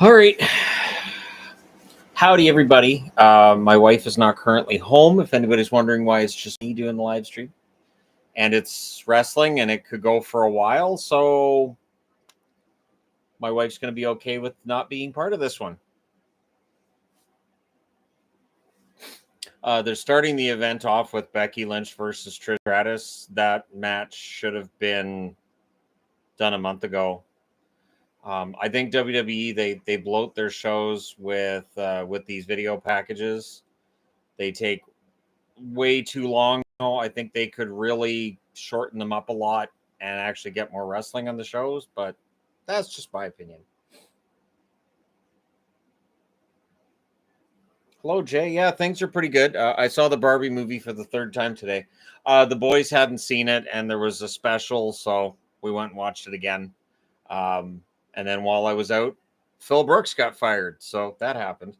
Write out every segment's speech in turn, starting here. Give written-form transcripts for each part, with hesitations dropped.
All right. Howdy, everybody. My wife is not currently home. If anybody's wondering why it's just me doing the live stream, and it's wrestling, and it could go for a while, so my wife's going to be okay with not being part of this one. They're starting the event off with Becky Lynch versus Trish Stratus. That match should have been done a month ago. I think WWE they bloat their shows with these video packages. They take way too long. I think they could really shorten them up a lot and actually get more wrestling on the shows, but that's just my opinion. Hello, Jay. Yeah, things are pretty good. I saw the Barbie movie for the third time today. The boys hadn't seen it, and there was a special, so we went and watched it again. And then while I was out, Phil Brooks got fired, so that happened.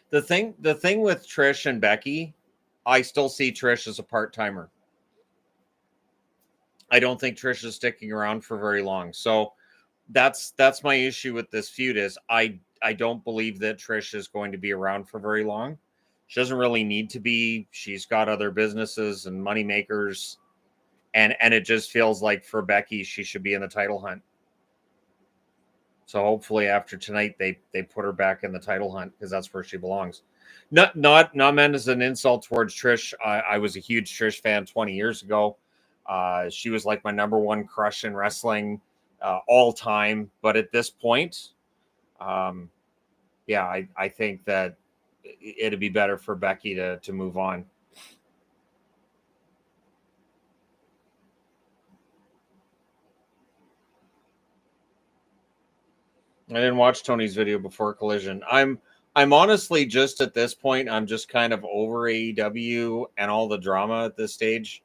The thing with Trish and Becky, I still see Trish as a part-timer. I don't think Trish is sticking around for very long. So that's my issue with this feud is I don't believe that Trish is going to be around for very long. She doesn't really need to be. She's got other businesses and money makers, and it just feels like for Becky she should be in the title hunt. So hopefully after tonight they put her back in the title hunt because that's where she belongs. Not meant as an insult towards Trish. I was a huge Trish fan 20 years ago. She was like my number one crush in wrestling all time. But at this point, yeah, I think that it'd be better for Becky to move on. I didn't watch Tony's video before Collision. I'm honestly just at this point, I'm just kind of over AEW and all the drama at this stage.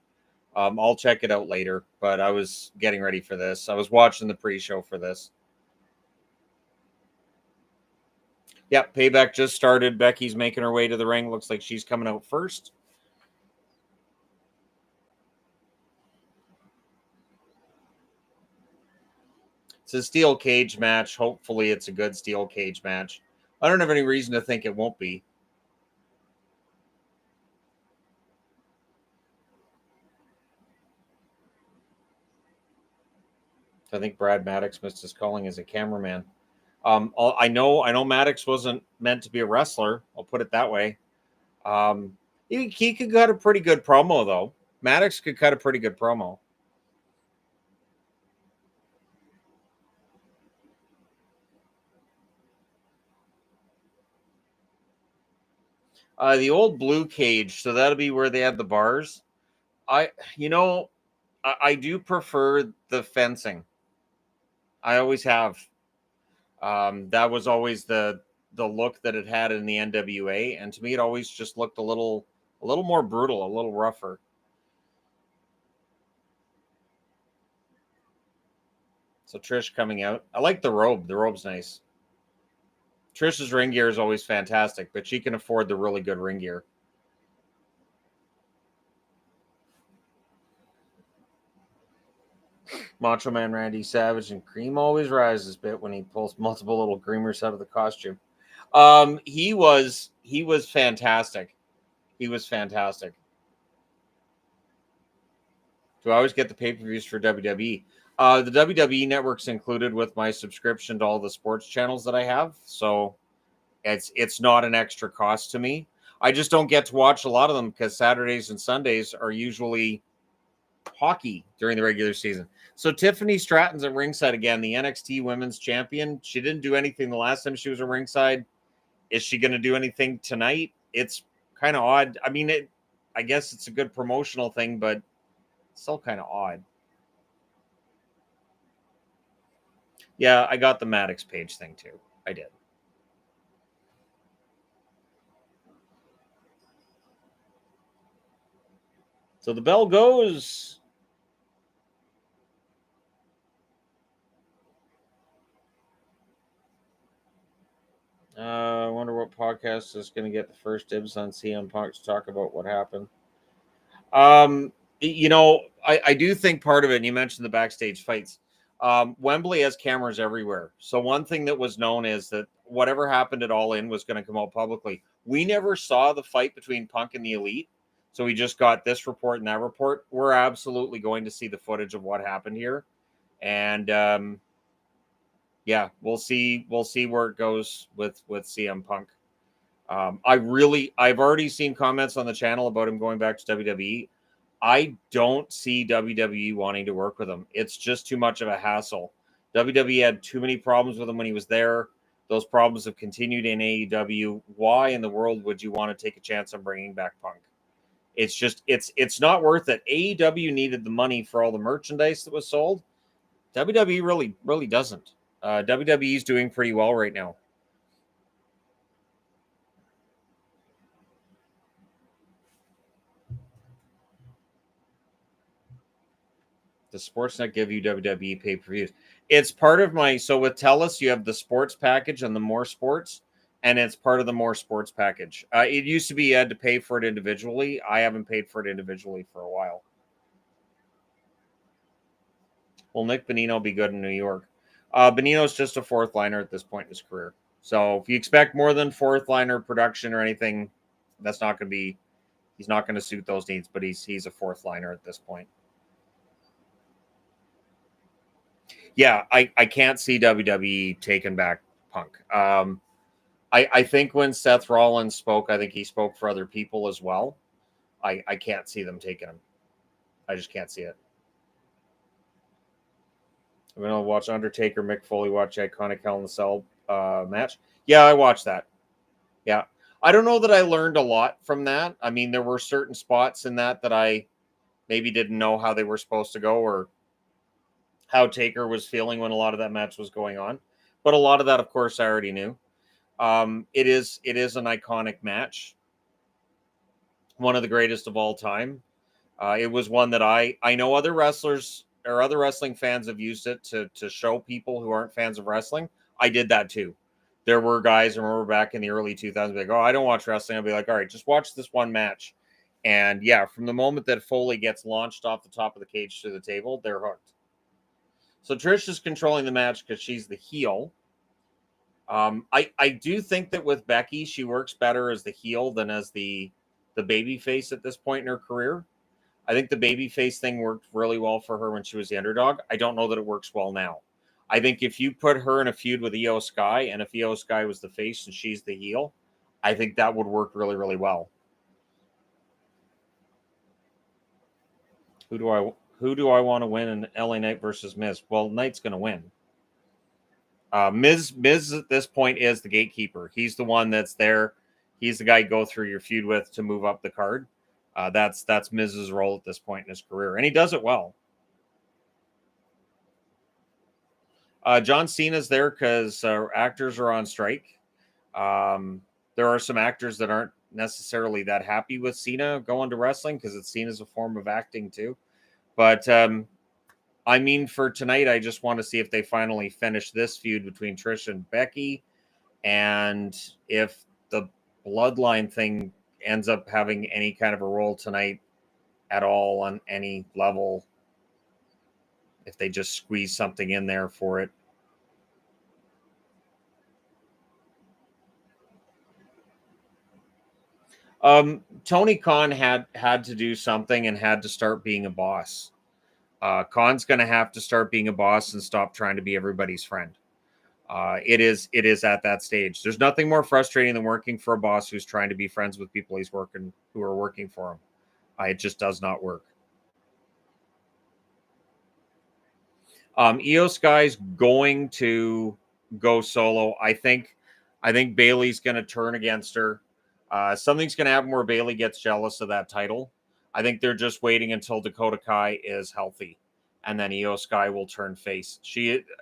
I'll check it out later, but I was getting ready for this. I was watching the pre-show for this. Yep, Payback just started. Becky's making her way to the ring. Looks like she's coming out first. It's a steel cage match. Hopefully, it's a good steel cage match. I don't have any reason to think it won't be. I think Brad Maddox missed his calling as a cameraman. I know Maddox wasn't meant to be a wrestler. I'll put it that way. He could cut a pretty good promo though. Maddox could cut a pretty good promo. The old blue cage, so that'll be where they had the bars. I, you know, I do prefer the fencing. I always have. That was always the look that it had in the NWA, and to me, it always just looked a little more brutal, a little rougher. So Trish coming out. I like the robe. The robe's nice. Trish's ring gear is always fantastic, but she can afford the really good ring gear. Macho Man Randy Savage and cream always rises a bit when he pulls multiple little creamers out of the costume. He was fantastic. He was fantastic. Do I always get the pay-per-views for WWE? The WWE network's included with my subscription to all the sports channels that I have, so it's not an extra cost to me. I just don't get to watch a lot of them because Saturdays and Sundays are usually hockey during the regular season. So Tiffany Stratton's at ringside again, the NXT Women's Champion. She didn't do anything the last time she was at ringside. Is she going to do anything tonight? It's kind of odd. I mean, I guess it's a good promotional thing, but still kind of odd. Yeah, I got the Maddox page thing too. I did. So the bell goes. I wonder what podcast is going to get the first dibs on CM Punk to talk about what happened. Um, I do think part of it, and you mentioned the backstage fights. Wembley has cameras everywhere. So one thing that was known is that whatever happened at All In was going to come out publicly. We never saw the fight between Punk and the Elite. So we just got this report and that report. We're absolutely going to see the footage of what happened here. And yeah, we'll see where it goes with CM Punk. I've already seen comments on the channel about him going back to WWE. I don't see WWE wanting to work with him. It's just too much of a hassle. WWE had too many problems with him when he was there. Those problems have continued in AEW. Why in the world would you want to take a chance on bringing back Punk? It's just it's not worth it. AEW needed the money for all the merchandise that was sold. WWE really doesn't. WWE is doing pretty well right now. The Sportsnet give you WWE pay-per-views. It's part of my so with TELUS, you have the sports package and the more sports, and it's part of the more sports package. It used to be you had to pay for it individually. I haven't paid for it individually for a while. Will Nick Bonino be good in New York? Bonino's just a fourth liner at this point in his career. So if you expect more than fourth liner production or anything, that's not going to be. He's not going to suit those needs. But he's a fourth liner at this point. Yeah, I can't see WWE taking back Punk. I think when Seth Rollins spoke, I think he spoke for other people as well. I can't see them taking him. I just can't see it. I'm gonna watch Undertaker, Mick Foley watch iconic Hell in the Cell match. Yeah, I watched that. Yeah, I don't know that I learned a lot from that. I mean, there were certain spots in that I maybe didn't know how they were supposed to go or how Taker was feeling when a lot of that match was going on. But a lot of that, of course, I already knew. It is an iconic match, one of the greatest of all time. It was one that I know other wrestlers or other wrestling fans have used it to show people who aren't fans of wrestling. I did that too. There were guys, I remember back in the early 2000s, like, oh, I don't watch wrestling. I'll be like, all right, just watch this one match. And yeah, from the moment that Foley gets launched off the top of the cage to the table, they're hooked. So Trish is controlling the match because she's the heel. I do think that with Becky, she works better as the heel than as the baby face at this point in her career. I think the baby face thing worked really well for her when she was the underdog. I don't know that it works well now. I think if you put her in a feud with Io Sky, and if Io Sky was the face and she's the heel, I think that would work really well. Who do I want to win in LA Knight versus Miz? Well, Knight's going to win. Miz at this point is the gatekeeper. He's the one that's there. He's the guy you go through your feud with to move up the card. That's Miz's role at this point in his career, and he does it well. John Cena's there because actors are on strike. There are some actors that aren't necessarily that happy with Cena going to wrestling because it's seen as a form of acting too. But I mean, for tonight, I just want to see if they finally finish this feud between Trish and Becky, and if the bloodline thing ends up having any kind of a role tonight at all on any level. If they just squeeze something in there for it. Tony Khan had to do something and had to start being a boss. Khan's going to have to start being a boss and stop trying to be everybody's friend. It is at that stage. There's nothing more frustrating than working for a boss who's trying to be friends with people who are working for him. It just does not work. Io Sky's going to go solo. I think Bailey's going to turn against her. Something's going to happen where Bailey gets jealous of that title. I think they're just waiting until Dakota Kai is healthy, and then Io Sky will turn face.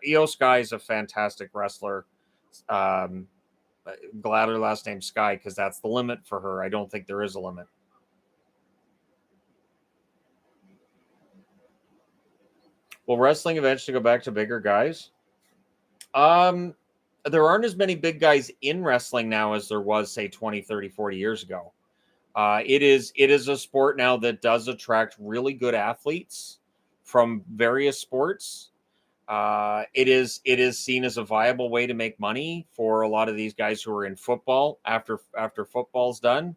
Io Sky is a fantastic wrestler. Um, Glad her last name's Sky because that's the limit for her. I don't think there is a limit. Will wrestling eventually go back to bigger guys? Um, there aren't as many big guys in wrestling now as there was, say, 20, 30, 40 years ago. It is a sport now that does attract really good athletes from various sports. It is seen as a viable way to make money for a lot of these guys who are in football after football's done,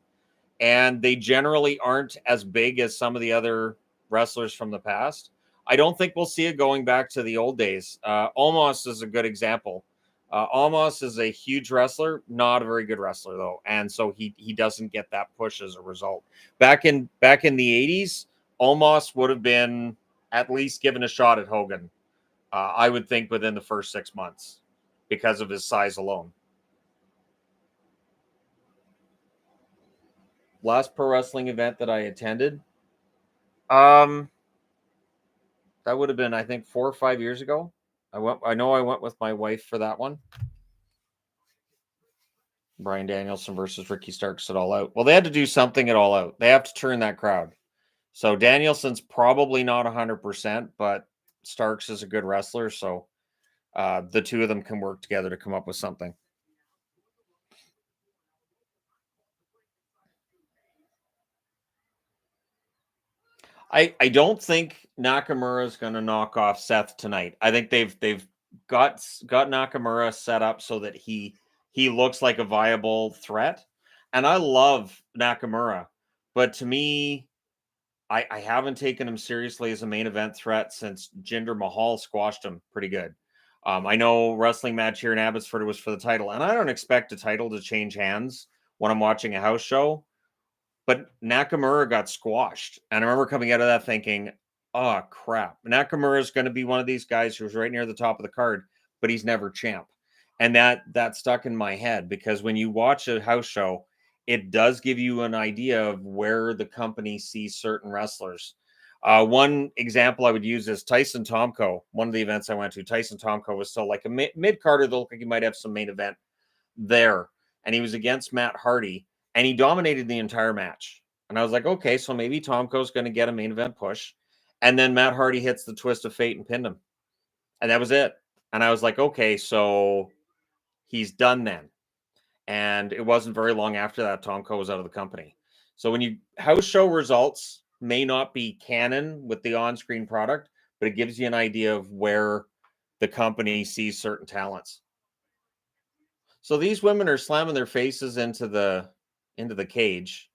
and they generally aren't as big as some of the other wrestlers from the past. I don't think we'll see it going back to the old days. Almost is a good example. Almost is a huge wrestler, not a very good wrestler though, and so he doesn't get that push as a result. Back in the '80s, Almost would have been at least given a shot at Hogan. I would think within the first 6 months because of his size alone. Last pro wrestling event that I attended, um, that would have been, I think, 4 or 5 years ago. I know I went with my wife for that one. Brian Danielson versus Ricky Starks at All Out. Well, they had to do something at All Out. They have to turn that crowd. So Danielson's probably not 100%, but Starks is a good wrestler. So the two of them can work together to come up with something. I don't think Nakamura is going to knock off Seth tonight. I think they've got Nakamura set up so that he looks like a viable threat. And I love Nakamura, but to me, I haven't taken him seriously as a main event threat since Jinder Mahal squashed him pretty good. I know wrestling match here in Abbotsford was for the title, and I don't expect a title to change hands when I'm watching a house show. But Nakamura got squashed. And I remember coming out of that thinking, oh, crap. Nakamura is going to be one of these guys who's right near the top of the card, but he's never champ. And that stuck in my head because when you watch a house show, it does give you an idea of where the company sees certain wrestlers. One example I would use is Tyson Tomko. One of the events I went to, Tyson Tomko was still like a mid-carder that looked like he might have some main event there. And he was against Matt Hardy and he dominated the entire match. And I was like, okay, so maybe Tomko's going to get a main event push. And then Matt Hardy hits the twist of fate and pinned him. And that was it. And I was like, okay, so he's done then. And it wasn't very long after that, Tomko was out of the company. So when you house show results may not be canon with the on screen product, but it gives you an idea of where the company sees certain talents. So these women are slamming their faces into the cage.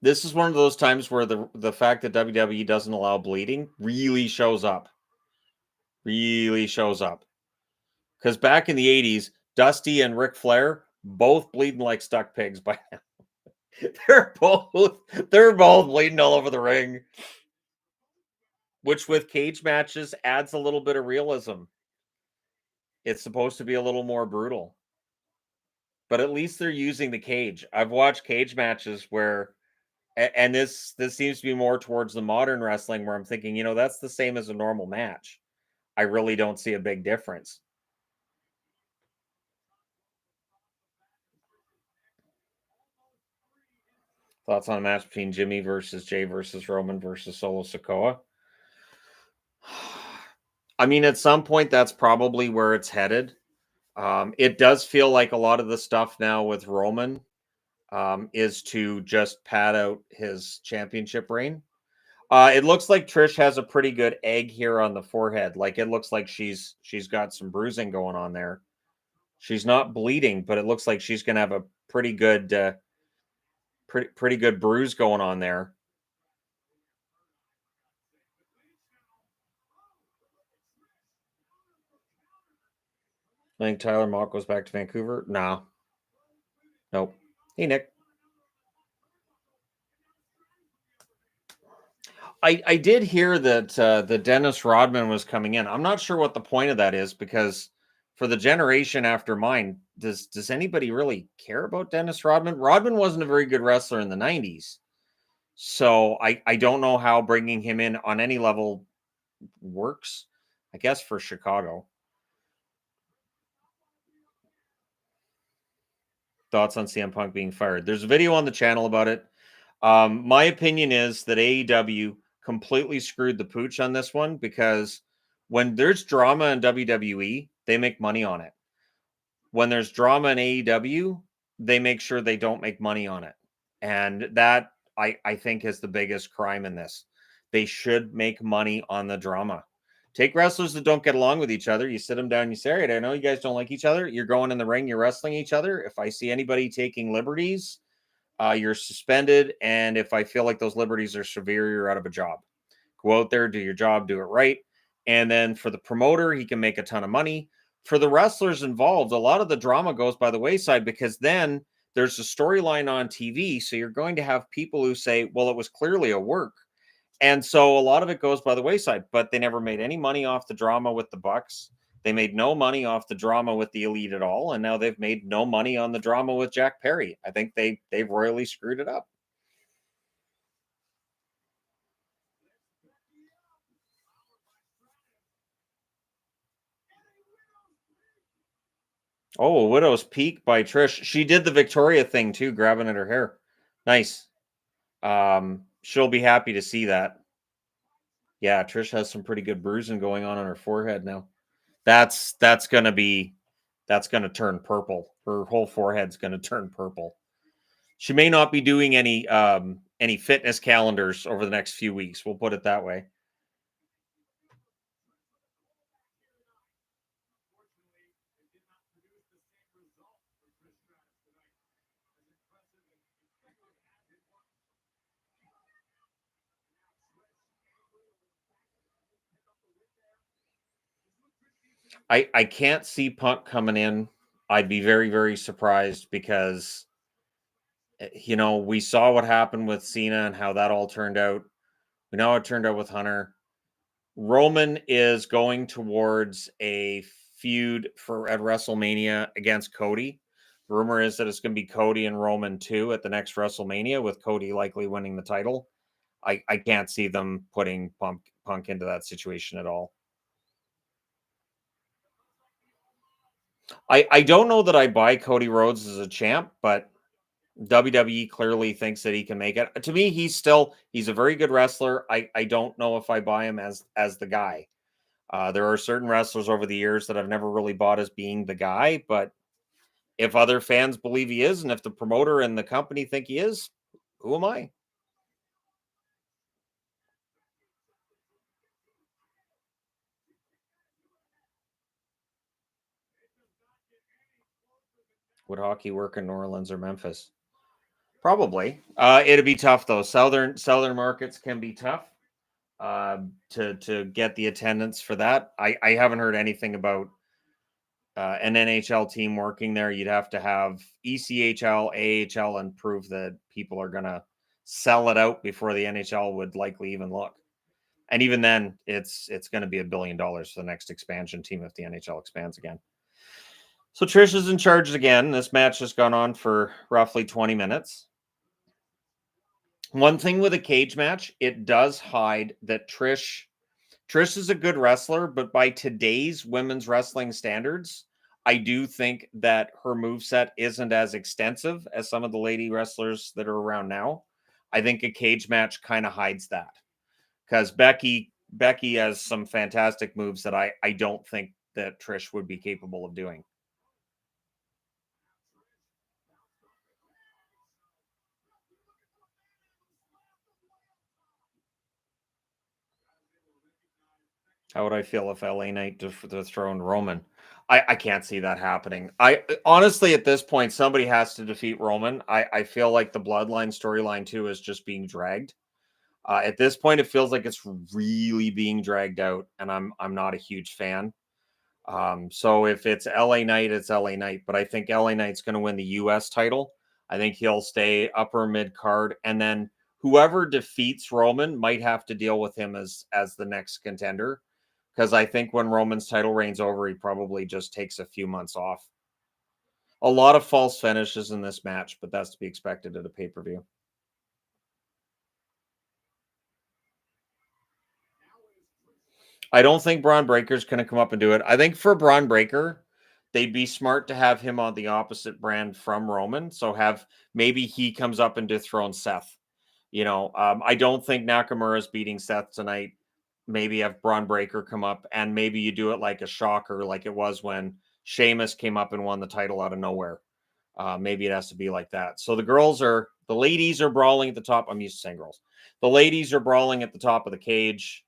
This is one of those times where the fact that WWE doesn't allow bleeding really shows up. Really shows up. Because back in the 80s, Dusty and Ric Flair both bleeding like stuck pigs by now. they're both bleeding all over the ring. Which with cage matches adds a little bit of realism. It's supposed to be a little more brutal. But at least they're using the cage. I've watched cage matches where and this seems to be more towards the modern wrestling where I'm thinking, that's the same as a normal match. I really don't see a big difference. Thoughts on a match between Jimmy versus Jay versus Roman versus Solo Sikoa? I mean, at some point, that's probably where it's headed. It does feel like a lot of the stuff now with Roman is to just pad out his championship reign. It looks like Trish has a pretty good egg here on the forehead. Like it looks like she's got some bruising going on there. She's not bleeding, but it looks like she's going to have a pretty good pretty good bruise going on there. I think Tyler Mock goes back to Vancouver. No. Nope. Hey Nick. I did hear that the Dennis Rodman was coming in. I'm not sure what the point of that is because for the generation after mine, does anybody really care about Dennis Rodman? Rodman wasn't a very good wrestler in the 90s. So I don't know how bringing him in on any level works. I guess for Chicago. Thoughts on CM Punk being fired? There's a video on the channel about it. My opinion is that AEW completely screwed the pooch on this one because When there's drama in WWE, they make money on it. When there's drama in AEW, they make sure they don't make money on it. And that I think is the biggest crime in this. They should make money on the drama. Take wrestlers that don't get along with each other. You sit them down. You say, "All right, I know you guys don't like each other. You're going in the ring. You're wrestling each other. If I see anybody taking liberties, you're suspended. And if I feel like those liberties are severe, you're out of a job. Go out there, do your job, do it right." And then for the promoter, he can make a ton of money. For the wrestlers involved, a lot of the drama goes by the wayside because then there's a storyline on TV. So you're going to have people who say, well, it was clearly a work. And so a lot of it goes by the wayside, but they never made any money off the drama with the Bucks. They made no money off the drama with the Elite at all, and now they've made no money on the drama with Jack Perry. I think they've royally screwed it up. Oh, a Widow's Peak by Trish. She did the Victoria thing too, grabbing at her hair. Nice. She'll be happy to see that. Yeah, Trish has some pretty good bruising going on her forehead now. That's gonna turn purple. Her whole forehead's gonna turn purple. She may not be doing any fitness calendars over the next few weeks. We'll put it that way. I can't see Punk coming in. I'd be very, very surprised because we saw what happened with Cena and how that all turned out. We know how it turned out with Hunter. Roman is going towards a feud for at WrestleMania against Cody. Rumor is that it's going to be Cody and Roman too at the next WrestleMania, with Cody likely winning the title. I can't see them putting Punk into that situation at all. I don't know that I buy Cody Rhodes as a champ, but WWE clearly thinks that he can make it. To me, he's a very good wrestler. I don't know if I buy him as the guy. There are certain wrestlers over the years that I've never really bought as being the guy, but if other fans believe he is, and if the promoter and the company think he is, who am I? Would hockey work in New Orleans or Memphis? Probably. It'd be tough though. Southern markets can be tough to get the attendance for that. I haven't heard anything about an NHL team working there. You'd have to have ECHL, AHL, and prove that people are gonna sell it out before the NHL would likely even look. And even then, it's going to be $1 billion for the next expansion team if the NHL expands again. So Trish is in charge again. This match has gone on for roughly 20 minutes. One thing with a cage match, it does hide that Trish is a good wrestler, but by today's women's wrestling standards, I do think that her moveset isn't as extensive as some of the lady wrestlers that are around now. I think a cage match kind of hides that because Becky has some fantastic moves that I don't think that Trish would be capable of doing. How would I feel if LA Knight dethroned Roman? I can't see that happening. I honestly, at this point, somebody has to defeat Roman. I feel like the Bloodline storyline too is just being dragged. At this point, it feels like it's really being dragged out, and I'm not a huge fan. So if it's LA Knight, it's LA Knight. But I think LA Knight's going to win the US title. I think he'll stay upper mid card, and then whoever defeats Roman might have to deal with him as the next contender. Because I think when Roman's title reign's over, he probably just takes a few months off. A lot of false finishes in this match, but that's to be expected at a pay per view. I don't think Braun Breaker's going to come up and do it. I think for Braun Breaker, they'd be smart to have him on the opposite brand from Roman. So have maybe he comes up and dethrones Seth. I don't think Nakamura's beating Seth tonight. maybe have Braun Breaker come up, and maybe you do it like a shocker, like it was when Sheamus came up and won the title out of nowhere. Maybe it has to be like that. So the ladies are brawling at the top. I'm used to saying girls. The ladies are brawling at the top of the cage,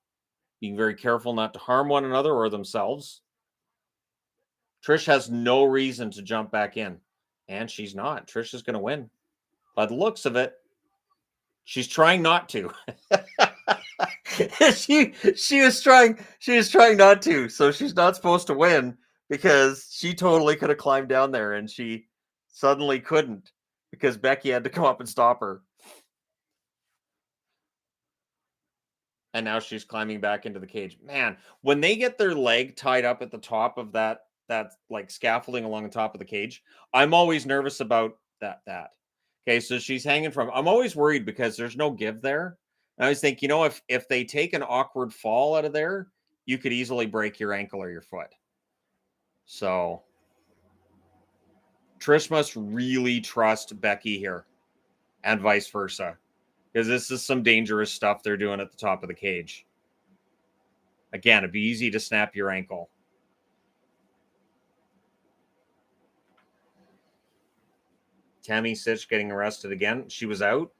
being very careful not to harm one another or themselves. Trish has no reason to jump back in, and she's not. Trish is going to win. By the looks of it, she's trying not to. she was trying not to, so she's not supposed to win because she totally could have climbed down there and she suddenly couldn't because Becky had to come up and stop her. And now she's climbing back into the cage. Man, when they get their leg tied up at the top of that like scaffolding along the top of the cage, I'm always nervous about that. Okay, so she's hanging from. I'm always worried because there's no give there. And I always think, if they take an awkward fall out of there, you could easily break your ankle or your foot. So Trish must really trust Becky here, and vice versa, because this is some dangerous stuff they're doing at the top of the cage. Again, it'd be easy to snap your ankle. Tammy Sitch getting arrested again. She was out.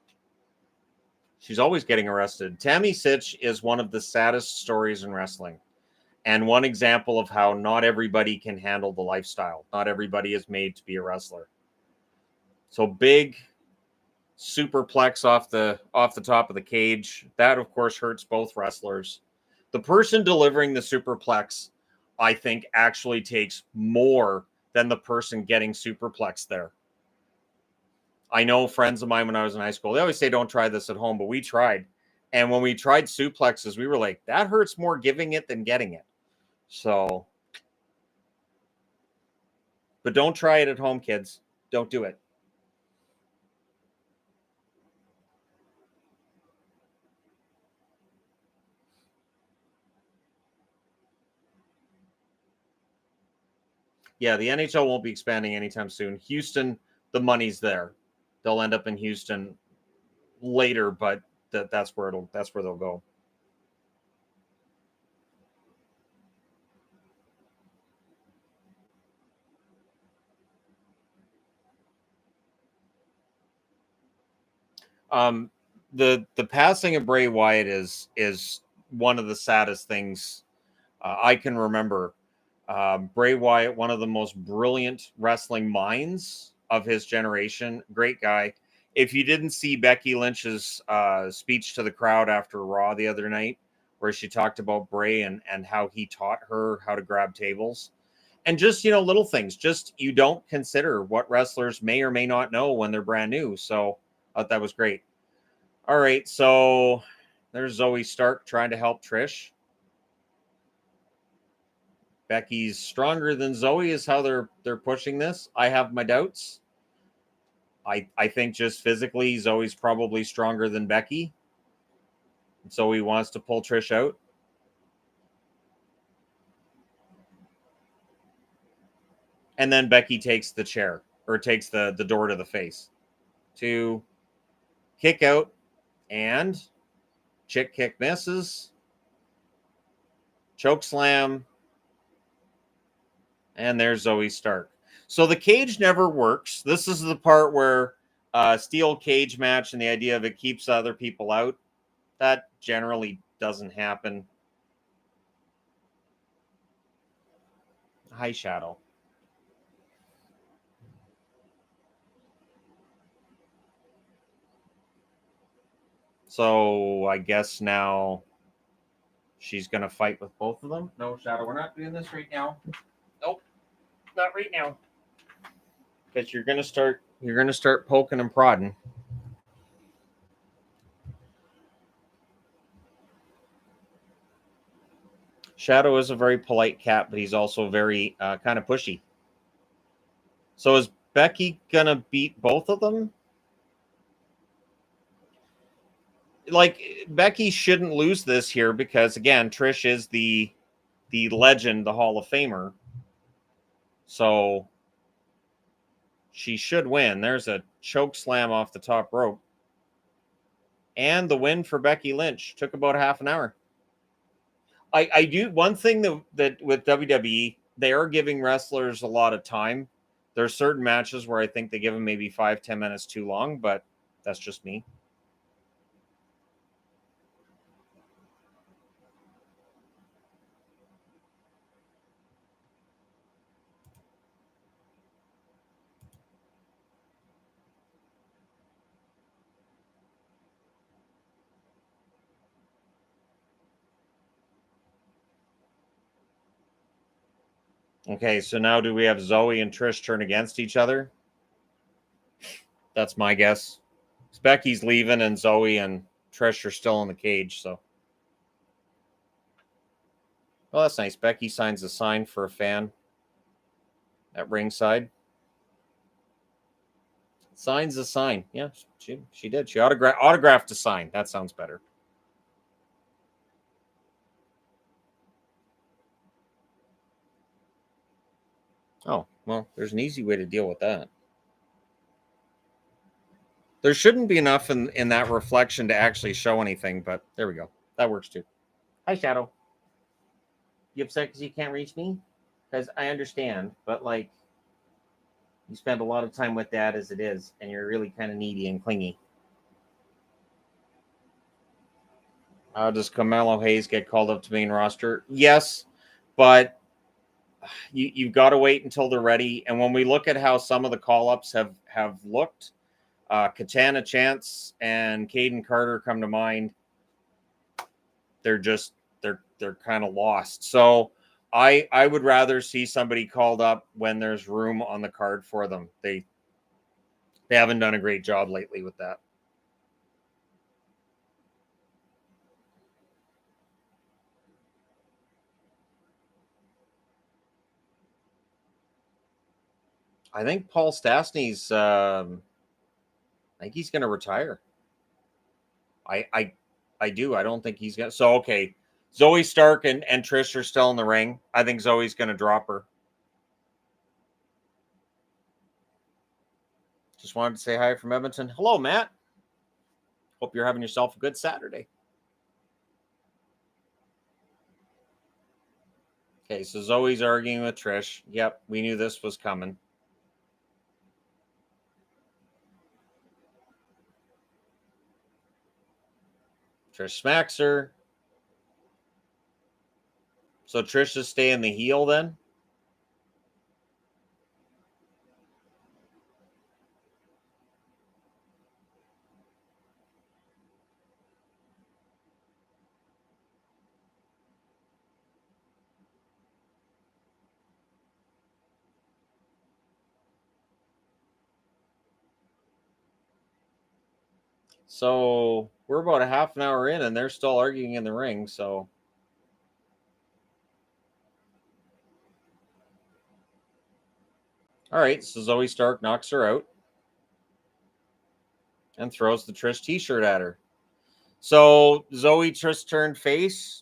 She's always getting arrested. Tammy Sitch is one of the saddest stories in wrestling, and one example of how not everybody can handle the lifestyle. Not everybody is made to be a wrestler. So big superplex off the top of the cage. That, of course, hurts both wrestlers. The person delivering the superplex, I think, actually takes more than the person getting superplexed there. I know friends of mine when I was in high school, they always say don't try this at home, but we tried. And when we tried suplexes, we were like, that hurts more giving it than getting it. So, but don't try it at home, kids. Don't do it. Yeah, the NHL won't be expanding anytime soon. Houston, the money's there. They'll end up in Houston later, but that's where they'll go. Um, the passing of Bray Wyatt is one of the saddest things I can remember. Bray Wyatt, one of the most brilliant wrestling minds of his generation, great guy. If you didn't see Becky Lynch's speech to the crowd after Raw the other night, where she talked about Bray and how he taught her how to grab tables, and just little things, just you don't consider what wrestlers may or may not know when they're brand new. So that was great. All right, so there's Zoe Stark trying to help Trish. Becky's stronger than Zoe is how they're pushing this. I have my doubts. I think just physically Zoe's probably stronger than Becky. Zoe wants to pull Trish out. And then Becky takes the chair or takes the door to the face. To kick out, and chick kick misses. Choke slam. And there's Zoe Stark. So the cage never works. This is the part where steel cage match and the idea of it keeps other people out. That generally doesn't happen. High Shadow. So I guess now she's going to fight with both of them. No, Shadow, we're not doing this right now. Nope, not right now. Because you're going to start poking and prodding. Shadow is a very polite cat, but he's also very kind of pushy. So is Becky going to beat both of them? Like, Becky shouldn't lose this here because, again, Trish is the legend, the Hall of Famer. So she should win. There's a choke slam off the top rope. And the win for Becky Lynch took about half an hour. I do one thing that with WWE, they are giving wrestlers a lot of time. There's certain matches where I think they give them maybe 5-10 minutes too long, but that's just me. Okay, so now do we have Zoe and Trish turn against each other? That's my guess. Becky's leaving, and Zoe and Trish are still in the cage. So, well, that's nice. Becky signs a sign for a fan at ringside. Signs a sign. Yeah, she did. She autographed a sign. That sounds better. Oh, well, there's an easy way to deal with that. There shouldn't be enough in that reflection to actually show anything, but there we go. That works too. Hi, Shadow. You upset because you can't reach me? Because I understand, but like you spend a lot of time with Dad as it is, and you're really kind of needy and clingy. Does Carmelo Hayes get called up to main roster? Yes, but you've got to wait until they're ready. And when we look at how some of the call ups have looked, Katana Chance and Caden Carter come to mind. They're just they're kind of lost. So I would rather see somebody called up when there's room on the card for them. They haven't done a great job lately with that. I think Paul Stastny's. I think he's going to retire. I, I I do. I don't think he's going to. So okay, Zoe Stark and Trish are still in the ring. I think Zoe's going to drop her. Just wanted to say hi from Edmonton. Hello, Matt. Hope you're having yourself a good Saturday. Okay, so Zoe's arguing with Trish. Yep, we knew this was coming. Trish smacks her. So Trish is staying the heel then? So we're about a half an hour in and they're still arguing in the ring. So all right, so Zoe Stark knocks her out and throws the Trish t-shirt at her. So Zoe Trish turned face.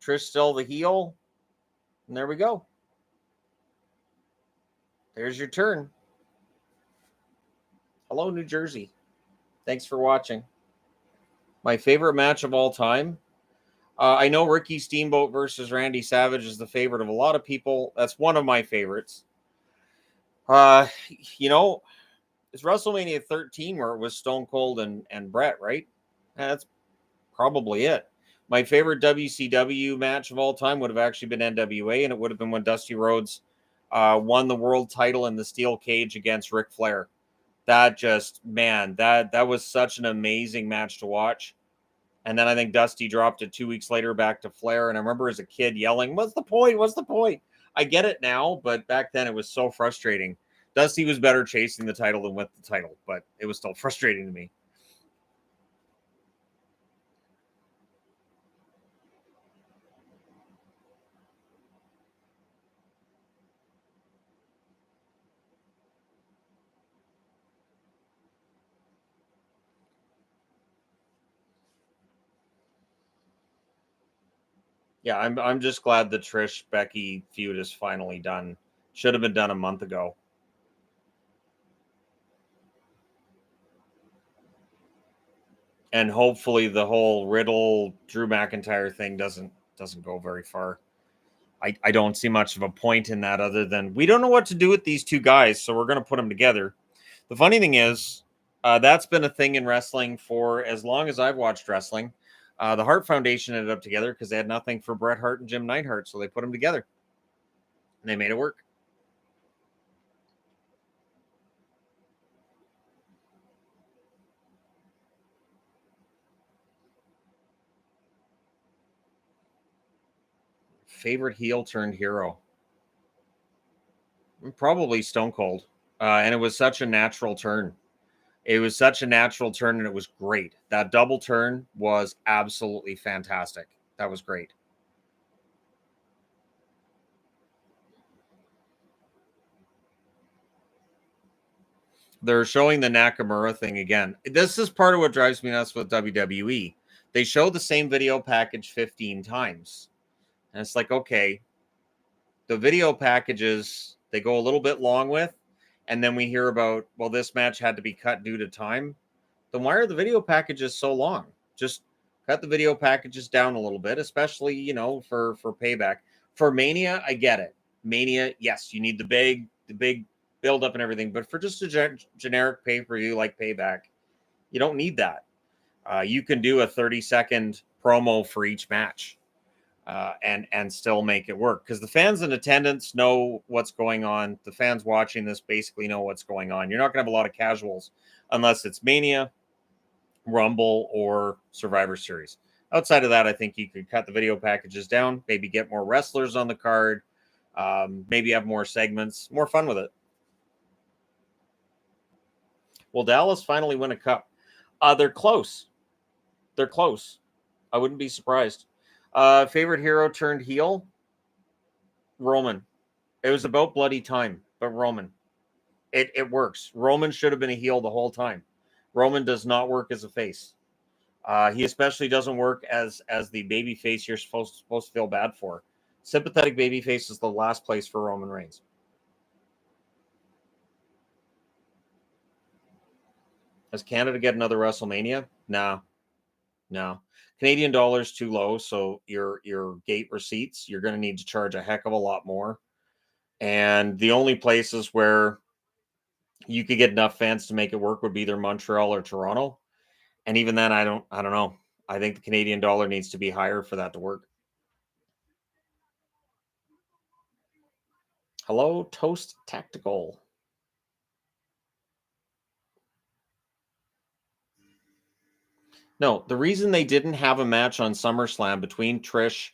Trish still the heel. And there we go. There's your turn. Hello, New Jersey. Thanks for watching. My favorite match of all time. I know Ricky Steamboat versus Randy Savage is the favorite of a lot of people. That's one of my favorites. Uh, you know, it's WrestleMania 13 where it was Stone Cold and Brett, right? That's probably it. My favorite WCW match of all time would have actually been NWA, and it would have been when Dusty Rhodes won the world title in the steel cage against Ric Flair. That just, man, that was such an amazing match to watch. And then I think Dusty dropped it 2 weeks later back to Flair. And I remember as a kid yelling, "What's the point? What's the point?" I get it now, but back then it was so frustrating. Dusty was better chasing the title than with the title, but it was still frustrating to me. Yeah, I'm just glad the Trish Becky feud is finally done. Should have been done a month ago. And hopefully the whole Riddle Drew McIntyre thing doesn't doesn't go very far. I don't see much of a point in that other than we don't know what to do with these two guys, so we're going to put them together. The funny thing is, that's been a thing in wrestling for as long as I've watched wrestling. The Hart Foundation ended up together because they had nothing for Bret Hart and Jim Neidhart, so they put them together and they made it work. Favorite heel turned hero? Probably Stone Cold. And it was such a natural turn. It was such a natural turn, and it was great. That double turn was absolutely fantastic. That was great. They're showing the Nakamura thing again. This is part of what drives me nuts with WWE. They show the same video package 15 times. And it's like, okay, the video packages they go a little bit long with, and then we hear about, well, this match had to be cut due to time. Then why are the video packages so long? Just cut the video packages down a little bit, especially, for Payback. For Mania, I get it. Mania, yes, you need the big build up and everything, but for just a generic pay-per-view like Payback, you don't need that. You can do a 30-second promo for each match, and still make it work, because the fans in attendance know what's going on. The fans watching this basically know what's going on. You're not going to have a lot of casuals unless it's Mania, Rumble, or Survivor Series. Outside of that, I think you could cut the video packages down, maybe get more wrestlers on the card, maybe have more segments, more fun with it. Will Dallas finally win a cup? They're close. They're close. I wouldn't be surprised. Favorite hero turned heel? Roman. It was about bloody time, but Roman. It works. Roman should have been a heel the whole time. Roman does not work as a face. He especially doesn't work as the baby face you're supposed to feel bad for. Sympathetic baby face is the last place for Roman Reigns. Does Canada get another WrestleMania? No. Canadian dollar's too low, so your gate receipts, you're going to need to charge a heck of a lot more. And the only places where you could get enough fans to make it work would be either Montreal or Toronto. And even then, I don't know. I think the Canadian dollar needs to be higher for that to work. Hello, Toast Tactical. No, the reason they didn't have a match on SummerSlam between Trish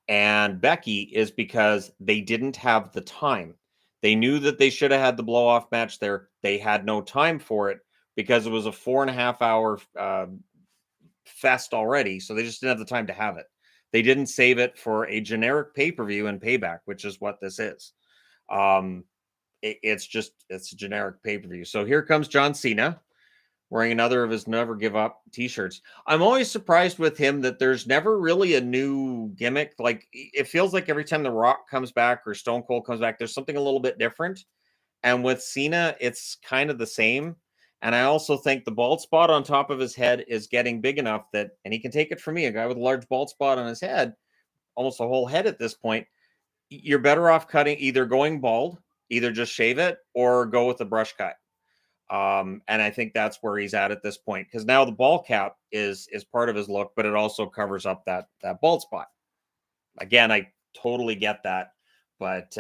and Becky is because they didn't have the time. They knew that they should have had the blow off match there. They had no time for it because it was a 4.5 hour fest already. So they just didn't have the time to have it. They didn't save it for a generic pay per view and Payback, which is what this is. It's a generic pay per view. So here comes John Cena wearing another of his Never Give Up t-shirts. I'm always surprised with him that there's never really a new gimmick. Like, it feels like every time The Rock comes back or Stone Cold comes back, there's something a little bit different. And with Cena, it's kind of the same. And I also think the bald spot on top of his head is getting big enough that, and he can take it from me, a guy with a large bald spot on his head, almost a whole head at this point, you're better off cutting, either going bald, either just shave it or go with a brush cut. And I think that's where he's at this point, because now the ball cap is part of his look, but it also covers up that bald spot. Again, I totally get that, but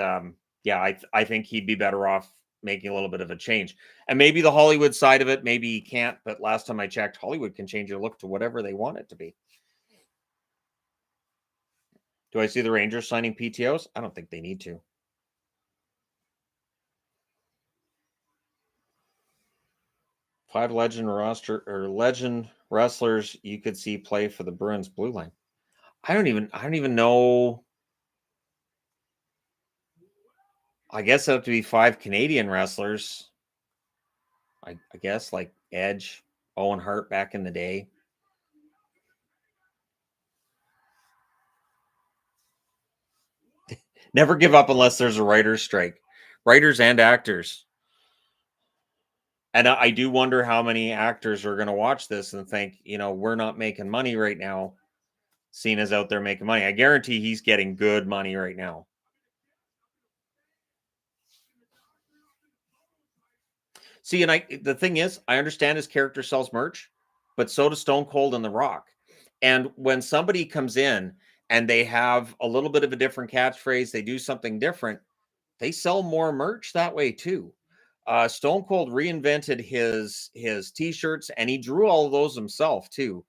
yeah, I think he'd be better off making a little bit of a change. And maybe the Hollywood side of it, maybe he can't, but last time I checked, Hollywood can change your look to whatever they want it to be. Do I see the Rangers signing PTOs? I don't think they need to. Five legend wrestlers you could see play for the Bruins blue line. I don't even know. I guess it have to be five Canadian wrestlers. I guess like Edge, Owen Hart back in the day. Never give up unless there's a writer's strike. Writers and actors. And I do wonder how many actors are going to watch this and think, we're not making money right now. Cena's out there making money. I guarantee he's getting good money right now. See, and the thing is, I understand his character sells merch, but so does Stone Cold and The Rock. And when somebody comes in and they have a little bit of a different catchphrase, they do something different, they sell more merch that way too. Stone Cold reinvented his t-shirts and he drew all of those himself too.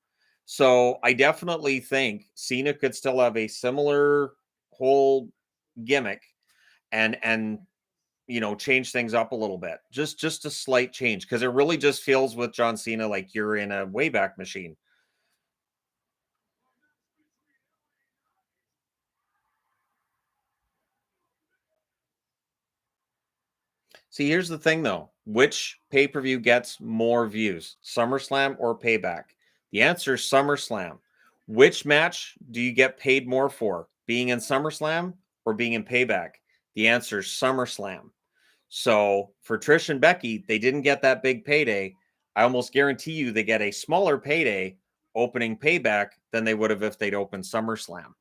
So I definitely think Cena could still have a similar whole gimmick and change things up a little bit. Just a slight change because it really just feels with John Cena like you're in a Wayback Machine. See, here's the thing though. Which pay-per-view gets more views? SummerSlam or Payback? The answer is SummerSlam. Which match do you get paid more for? Being in SummerSlam or being in Payback? The answer is SummerSlam. So for Trish and Becky, they didn't get that big payday. I almost guarantee you they get a smaller payday opening Payback than they would have if they'd opened SummerSlam.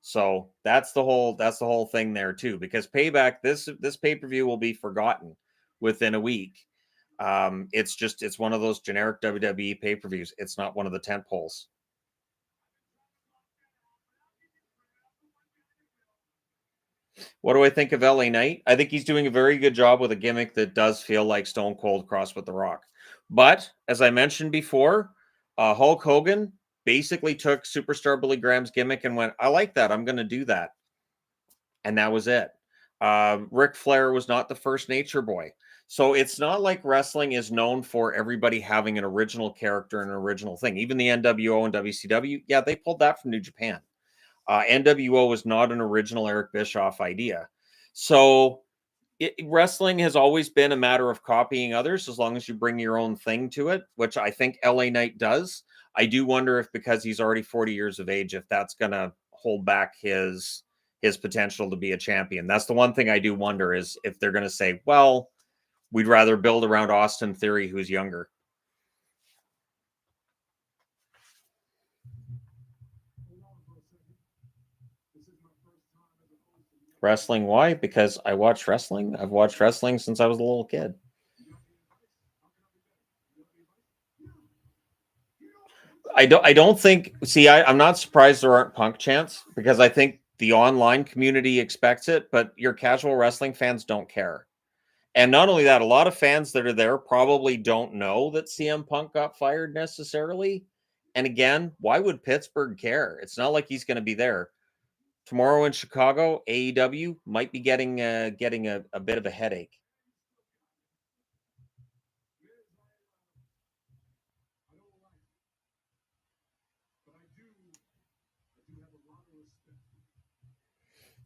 So that's the whole thing there too, because Payback, this pay-per-view will be forgotten within a week. It's one of those generic WWE pay-per-views. It's not one of the tent poles. What do I think of LA Knight? I think he's doing a very good job with a gimmick that does feel like Stone Cold crossed with The Rock. But as I mentioned before, Hulk Hogan basically took Superstar Billy Graham's gimmick and went, I like that. I'm going to do that. And that was it. Ric Flair was not the first Nature Boy. So it's not like wrestling is known for everybody having an original character and an original thing. Even the NWO and WCW, yeah, they pulled that from New Japan. NWO was not an original Eric Bischoff idea. So wrestling has always been a matter of copying others as long as you bring your own thing to it, which I think LA Knight does. I do wonder if because he's already 40 years of age, if that's going to hold back his potential to be a champion. That's the one thing I do wonder is if they're going to say, well, we'd rather build around Austin Theory, who's younger. Wrestling, why? Because I watch wrestling. I've watched wrestling since I was a little kid. I don't think I'm not surprised there aren't Punk chants because I think the online community expects it, but your casual wrestling fans don't care. And not only that, a lot of fans that are there probably don't know that CM Punk got fired necessarily. And again, why would Pittsburgh care? It's not like he's going to be there. Tomorrow in Chicago, AEW might be getting a bit of a headache.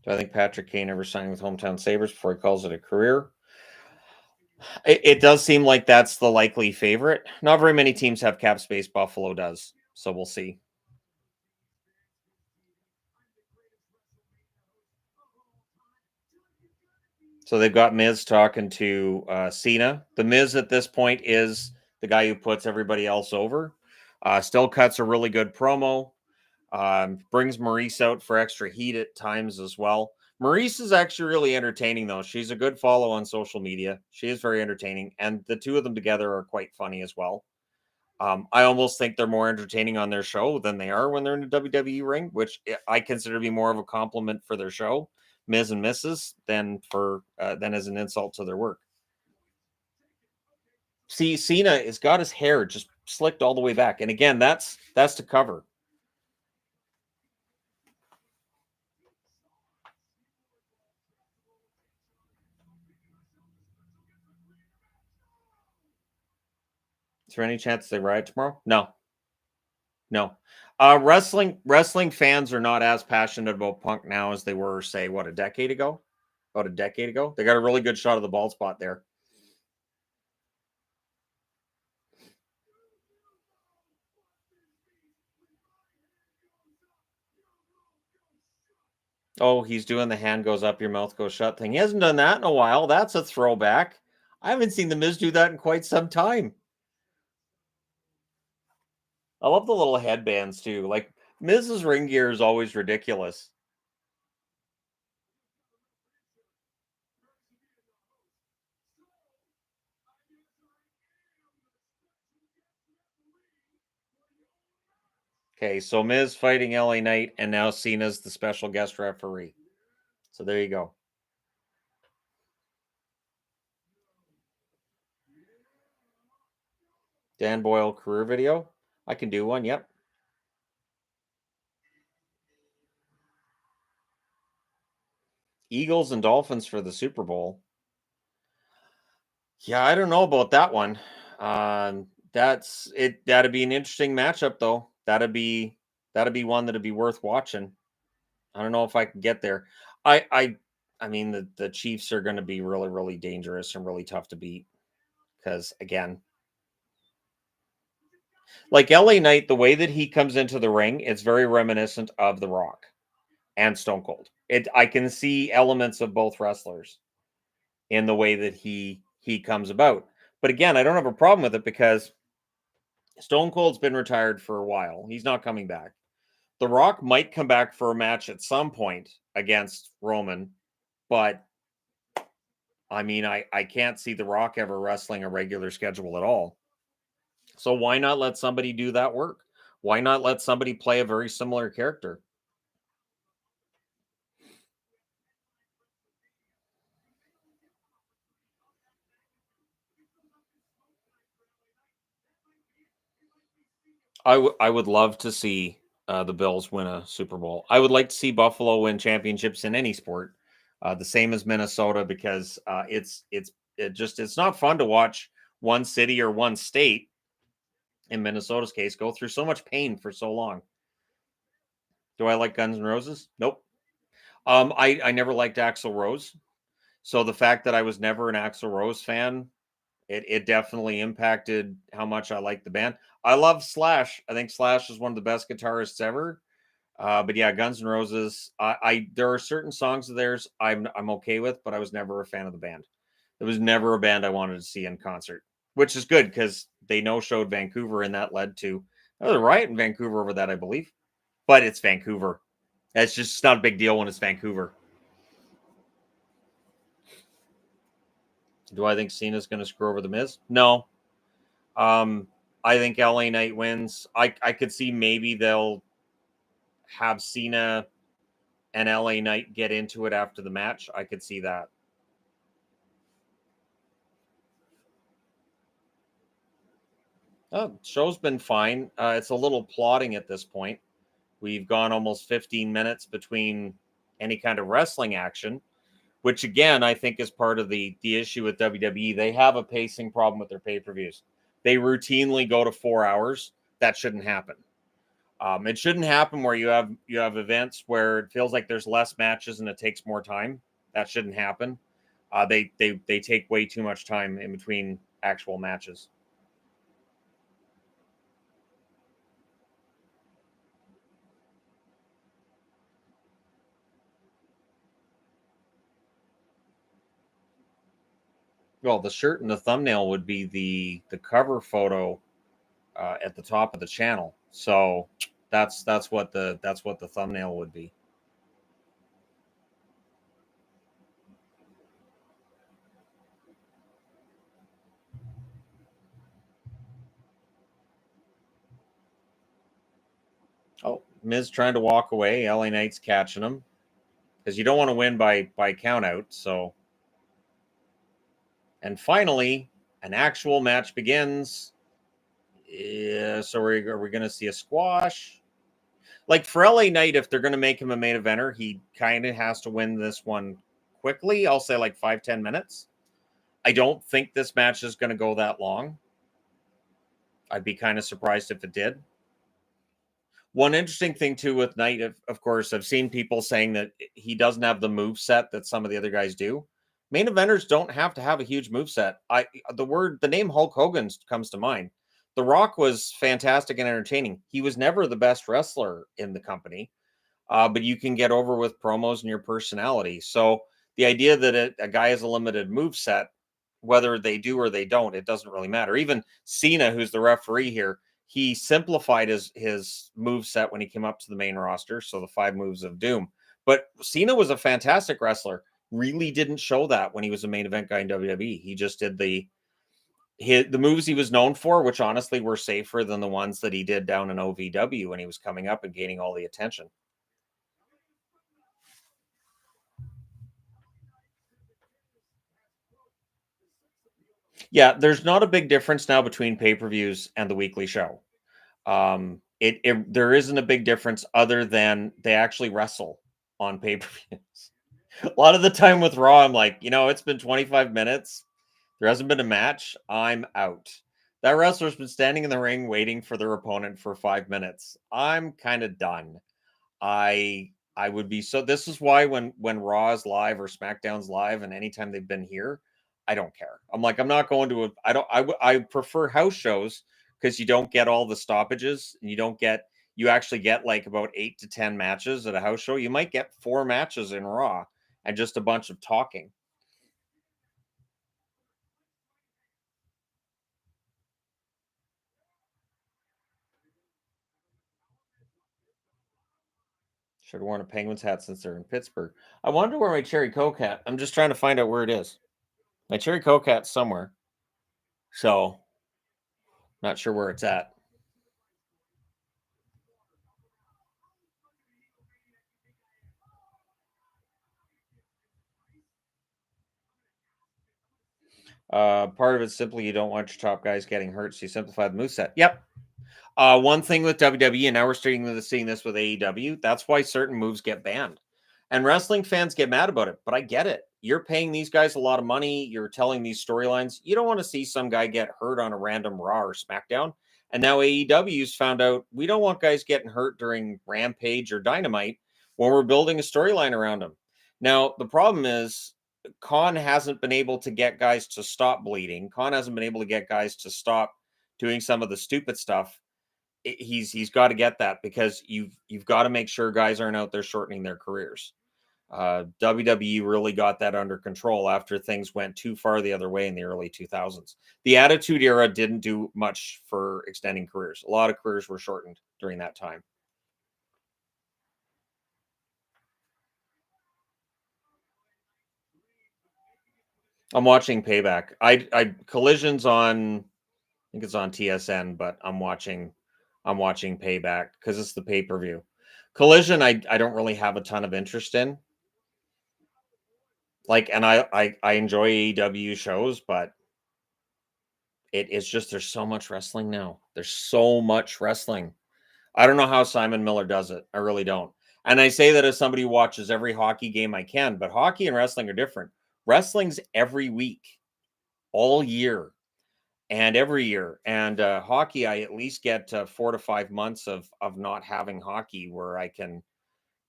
Do I think Patrick Kane ever signed with Hometown Sabres before he calls it a career? It does seem like that's the likely favorite. Not very many teams have cap space. Buffalo does. So we'll see. So they've got Miz talking to Cena. The Miz at this point is the guy who puts everybody else over. Still cuts a really good promo. Brings Maurice out for extra heat at times as well. Maurice is actually really entertaining, though. She's a good follow on social media. She is very entertaining, and the two of them together are quite funny as well. I almost think they're more entertaining on their show than they are when they're in a WWE ring, which I consider to be more of a compliment for their show, Ms. and Mrs., than as an insult to their work. See, Cena has got his hair just slicked all the way back, and again, that's to cover. Is there any chance they riot tomorrow? No, no. Wrestling fans are not as passionate about Punk now as they were, say, what, a decade ago? About a decade ago, they got a really good shot of the bald spot there. Oh, he's doing the hand goes up, your mouth goes shut thing. He hasn't done that in a while. That's a throwback. I haven't seen the Miz do that in quite some time. I love the little headbands too. Like Mrs. Ring Gear is always ridiculous. Okay, so Miz fighting LA Knight, and now Cena's the special guest referee. So there you go. Dan Boyle career video. I can do one. Yep. Eagles and Dolphins for the Super Bowl. Yeah, I don't know about that one. That's it. That'd be an interesting matchup, though. That'd be one that'd be worth watching. I don't know if I can get there. I I I mean the Chiefs are going to be really really dangerous and really tough to beat because again, like LA Knight, the way that he comes into the ring, it's very reminiscent of The Rock and Stone Cold. It I can see elements of both wrestlers in the way that he comes about. But again, I don't have a problem with it because Stone Cold's been retired for a while. He's not coming back. The Rock might come back for a match at some point against Roman, but I mean, I can't see The Rock ever wrestling a regular schedule at all. So why not let somebody do that work? Why not let somebody play a very similar character? I would love to see the Bills win a Super Bowl. I would like to see Buffalo win championships in any sport, the same as Minnesota, because it's not fun to watch one city or one state in Minnesota's case go through so much pain for so long. Do I like Guns N' Roses? Nope. I never liked Axl Rose, so the fact that I was never an Axl Rose fan, it definitely impacted how much I like the band. I love Slash. I think Slash is one of the best guitarists ever. But yeah, Guns N' Roses. I there are certain songs of theirs I'm okay with, but I was never a fan of the band. There was never a band I wanted to see in concert, which is good because they no showed Vancouver, and that led to a riot in Vancouver over that, I believe. But it's Vancouver. It's just not a big deal when it's Vancouver. Do I think Cena's going to screw over the Miz? No. Um, I think LA Knight wins. I could see maybe they'll have Cena and LA Knight get into it after the match. I could see that. Oh, show's been fine. It's a little plodding at this point. We've gone almost 15 minutes between any kind of wrestling action, which again I think is part of the issue with WWE. They have a pacing problem with their pay-per-views. They routinely go to 4 hours. That shouldn't happen. It shouldn't happen where you have events where it feels like there's less matches and it takes more time. That shouldn't happen. They take way too much time in between actual matches. Well, the shirt and the thumbnail would be the cover photo at the top of the channel. So that's what the thumbnail would be. Oh, Miz trying to walk away. LA Knight's catching him because you don't want to win by count out. So, and finally, an actual match begins. Yeah, so are we going to see a squash? Like for LA Knight, if they're going to make him a main eventer, he kind of has to win this one quickly. I'll say like 5-10 minutes. I don't think this match is going to go that long. I'd be kind of surprised if it did. One interesting thing too with Knight, of course, I've seen people saying that he doesn't have the move set that some of the other guys do. Main eventers don't have to have a huge move set. The name Hulk Hogan comes to mind. The Rock was fantastic and entertaining. He was never the best wrestler in the company, but you can get over with promos and your personality. So the idea that a guy has a limited move set, whether they do or they don't, it doesn't really matter. Even Cena, who's the referee here, he simplified his move set when he came up to the main roster, so the 5 moves of doom. But Cena was a fantastic wrestler. Really didn't show that when he was a main event guy in WWE. He just did the moves he was known for, which honestly were safer than the ones that he did down in OVW when he was coming up and gaining all the attention. Yeah, there's not a big difference now between pay-per-views and the weekly show. It there isn't a big difference other than they actually wrestle on pay-per-views. A lot of the time with Raw, I'm like, it's been 25 minutes. There hasn't been a match. I'm out. That wrestler's been standing in the ring waiting for their opponent for 5 minutes. I'm kind of done. I would be so this is why when Raw is live or SmackDown's live and anytime they've been here, I don't care. I'm like, I'm not going to a I don't I prefer house shows because you don't get all the stoppages and you actually get like about 8 to 10 matches at a house show. You might get 4 matches in Raw and just a bunch of talking. Should have worn a Penguins hat since they're in Pittsburgh. I wanted to wear my Cherry Coke hat. I'm just trying to find out where it is. My Cherry Coke hat's somewhere. So, not sure where it's at. Part of it's simply you don't want your top guys getting hurt, so you simplify the moveset. Yep. One thing with WWE, and now we're seeing this with AEW, that's why certain moves get banned. And wrestling fans get mad about it, but I get it. You're paying these guys a lot of money. You're telling these storylines. You don't want to see some guy get hurt on a random Raw or SmackDown. And now AEW's found out we don't want guys getting hurt during Rampage or Dynamite when we're building a storyline around them. Now, the problem is Khan hasn't been able to get guys to stop bleeding. Khan hasn't been able to get guys to stop doing some of the stupid stuff. He's got to get that because you've got to make sure guys aren't out there shortening their careers. WWE really got that under control after things went too far the other way in the early 2000s. The Attitude Era didn't do much for extending careers. A lot of careers were shortened during that time. I'm watching Payback. I Collision's on. I think it's on TSN, but I'm watching Payback because it's the pay per view. Collision, I don't really have a ton of interest in. Like, and I enjoy AEW shows, but it's just there's so much wrestling now. There's so much wrestling. I don't know how Simon Miller does it. I really don't. And I say that as somebody who watches every hockey game I can, but hockey and wrestling are different. Wrestling's every week, all year, and every year. And hockey, I at least get 4 to 5 months of not having hockey where I can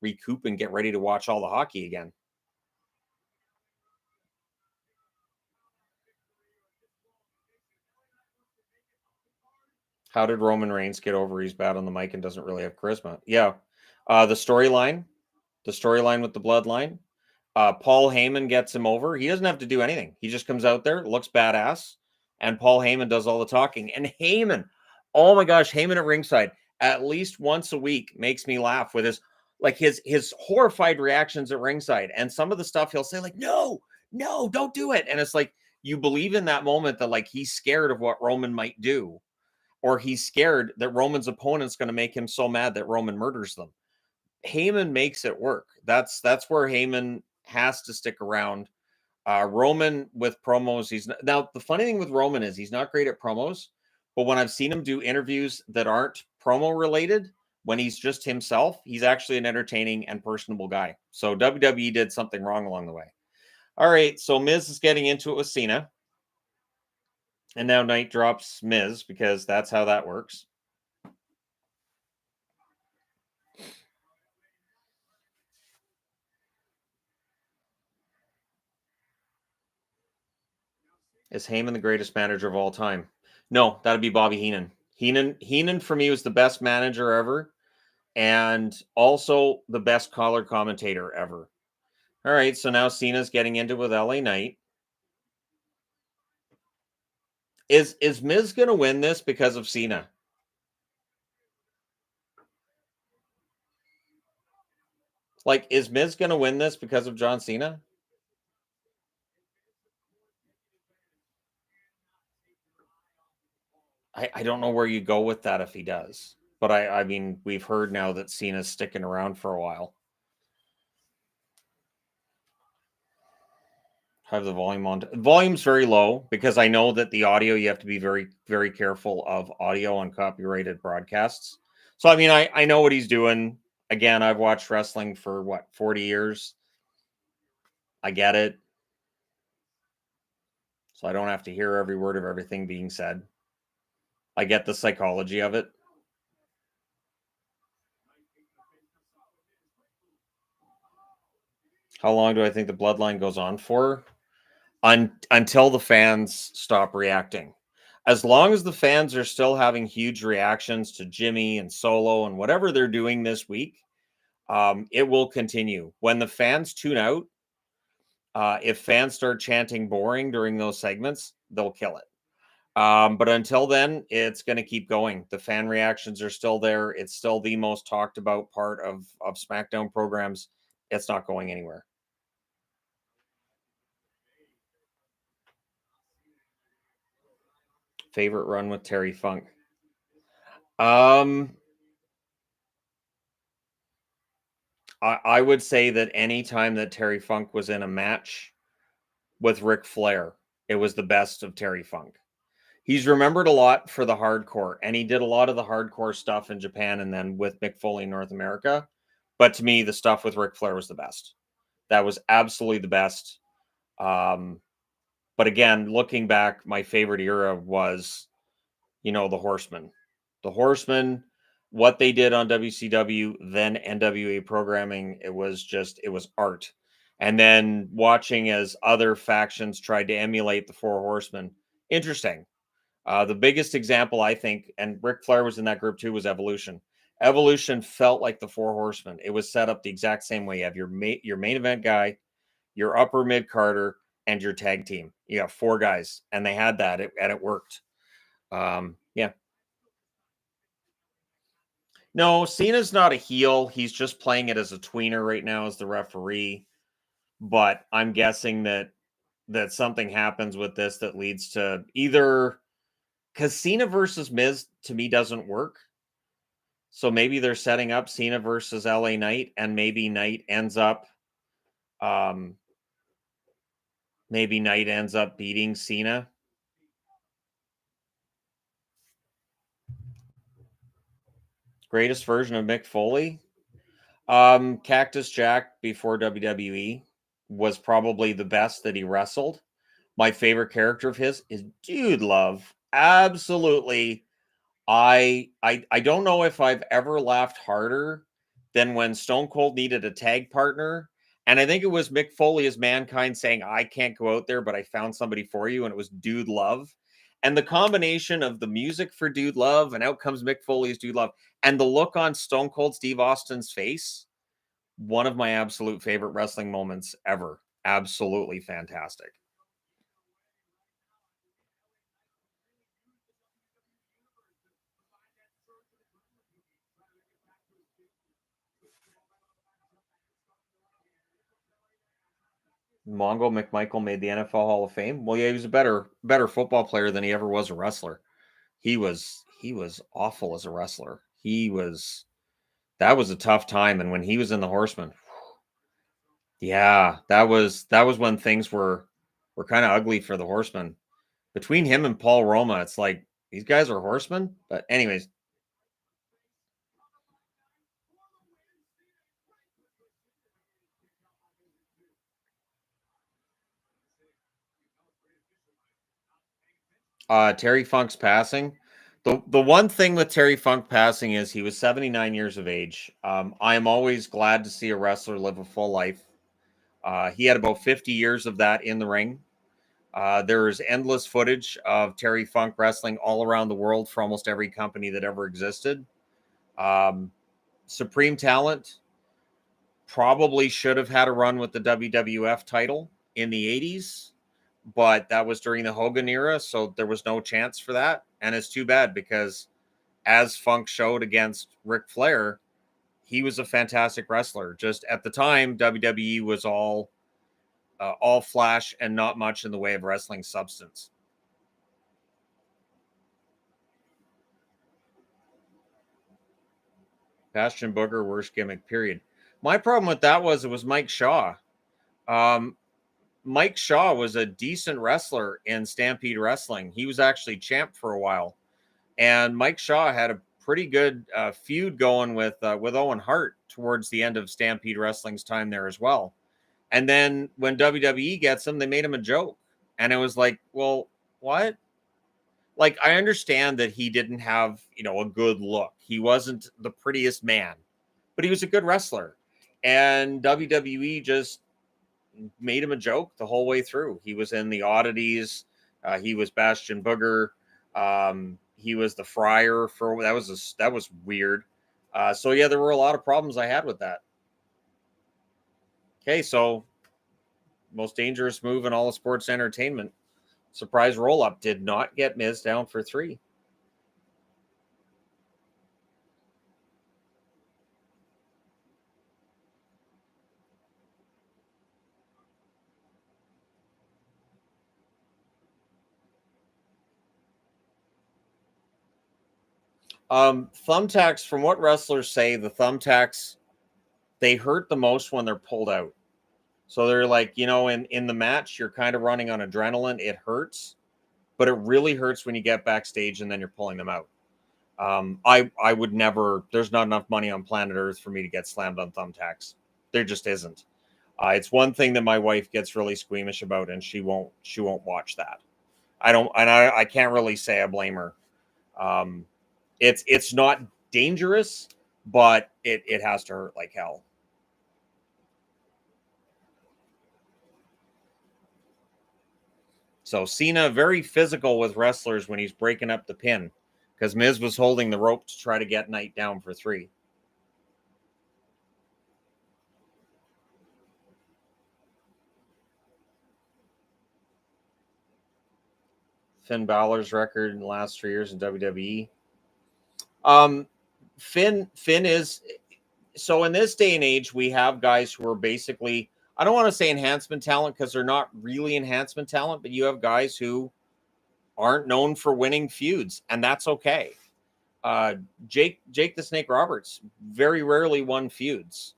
recoup and get ready to watch all the hockey again. How did Roman Reigns get over he's bad on the mic and doesn't really have charisma? Yeah. The storyline with the bloodline. Paul Heyman gets him over. He doesn't have to do anything. He just comes out there, looks badass, and Paul Heyman does all the talking. And Heyman, oh my gosh, Heyman at ringside, at least once a week makes me laugh with his horrified reactions at ringside. And some of the stuff he'll say, like, no, no, don't do it. And it's like you believe in that moment that like he's scared of what Roman might do, or he's scared that Roman's opponent's going to make him so mad that Roman murders them. Heyman makes it work. That's where Heyman has to stick around. Roman with promos, now the funny thing with Roman is he's not great at promos, but when I've seen him do interviews that aren't promo related, when he's just himself, he's actually an entertaining and personable guy. So WWE did something wrong along the way. All right, so Miz is getting into it with Cena, and now Knight drops Miz because that's how that works. Is Heyman the greatest manager of all time? No, that'd be Bobby Heenan. Heenan for me was the best manager ever, and also the best color commentator ever. All right, so now Cena's getting into it with LA Knight. Is Miz gonna win this because of Cena? Like, is Miz going to win this because of John Cena? I don't know where you go with that if he does. But I mean, we've heard now that Cena's sticking around for a while. Have the volume on. Volume's very low because I know that the audio, you have to be very, very careful of audio on copyrighted broadcasts. So, I mean, I know what he's doing. Again, I've watched wrestling for what, 40 years? I get it. So I don't have to hear every word of everything being said. I get the psychology of it. How long do I think the bloodline goes on for? Until the fans stop reacting. As long as the fans are still having huge reactions to Jimmy and Solo and whatever they're doing this week, it will continue. When the fans tune out, if fans start chanting boring during those segments, they'll kill it. But until then, it's going to keep going. The fan reactions are still there. It's still the most talked about part of SmackDown programs. It's not going anywhere. Favorite run with Terry Funk. Um, I would say that any time that Terry Funk was in a match with Ric Flair, it was the best of Terry Funk. He's remembered a lot for the hardcore, and he did a lot of the hardcore stuff in Japan and then with Mick Foley in North America. But to me, the stuff with Ric Flair was the best. That was absolutely the best. Um, but again, looking back, my favorite era was, the Horsemen. The Horsemen, what they did on WCW, then NWA programming, it was art. And then watching as other factions tried to emulate the Four Horsemen, interesting. The biggest example, I think, and Ric Flair was in that group too, was Evolution. Evolution felt like the Four Horsemen. It was set up the exact same way. You have your main event guy, your upper mid Carter, and your tag team. You have four guys, and they had that, and it worked. Yeah. No, Cena's not a heel. He's just playing it as a tweener right now as the referee. But I'm guessing that something happens with this that leads to either because Cena versus Miz to me doesn't work. So maybe they're setting up Cena versus LA Knight, and um, maybe Knight ends up beating Cena. Greatest version of Mick Foley, Cactus Jack before WWE was probably the best that he wrestled. My favorite character of his is Dude Love. Absolutely. I don't know if I've ever laughed harder than when Stone Cold needed a tag partner. And I think it was Mick Foley as Mankind saying, I can't go out there, but I found somebody for you. And it was Dude Love. And the combination of the music for Dude Love and out comes Mick Foley's Dude Love and the look on Stone Cold Steve Austin's face, one of my absolute favorite wrestling moments ever. Absolutely fantastic. Mongo McMichael made the NFL Hall of Fame. Well, yeah, he was a better football player than he ever was a wrestler. He was awful as a wrestler. That was a tough time, and when he was in the Horsemen, yeah, that was when things were kind of ugly for the Horsemen. Between him and Paul Roma, it's like these guys are horsemen. But anyways, Terry Funk's passing. The one thing with Terry Funk passing is he was 79 years of age. I am always glad to see a wrestler live a full life. He had about 50 years of that in the ring. There is endless footage of Terry Funk wrestling all around the world for almost every company that ever existed. Um, Supreme Talent probably should have had a run with the WWF title in the 80s, but that was during the Hogan era, so there was no chance for that. And it's too bad because as Funk showed against Ric Flair, he was a fantastic wrestler. Just at the time, WWE was all flash and not much in the way of wrestling substance. Bastion Booger, worst gimmick, period. My problem with that was it was Mike Shaw. Um, Mike Shaw was a decent wrestler in Stampede Wrestling. He was actually champ for a while, and Mike Shaw had a pretty good feud going with Owen Hart towards the end of Stampede Wrestling's time there as well. And then when WWE gets him, they made him a joke, and it was like, well, what? Like, I understand that he didn't have, a good look. He wasn't the prettiest man, but he was a good wrestler. And WWE just made him a joke the whole way through. He was in the oddities. He was Bastion Booger. He was the Friar for that was weird. So yeah, there were a lot of problems I had with that. Okay, so most dangerous move in all of sports entertainment. Surprise roll up did not get Miz down for 3. Thumbtacks, from what wrestlers say, the thumbtacks, they hurt the most when they're pulled out. So they're like, in the match, you're kind of running on adrenaline. It hurts, but it really hurts when you get backstage and then you're pulling them out. I would never, there's not enough money on planet Earth for me to get slammed on thumbtacks. There just isn't. It's one thing that my wife gets really squeamish about, and she won't watch that. I can't really say I blame her. It's not dangerous, but it has to hurt like hell. So Cena, very physical with wrestlers when he's breaking up the pin, because Miz was holding the rope to try to get Knight down for 3. Finn Balor's record in the last 3 years in WWE. Finn is, so in this day and age, we have guys who are basically, I don't want to say enhancement talent because they're not really enhancement talent, but you have guys who aren't known for winning feuds, and that's okay. Jake the Snake Roberts very rarely won feuds,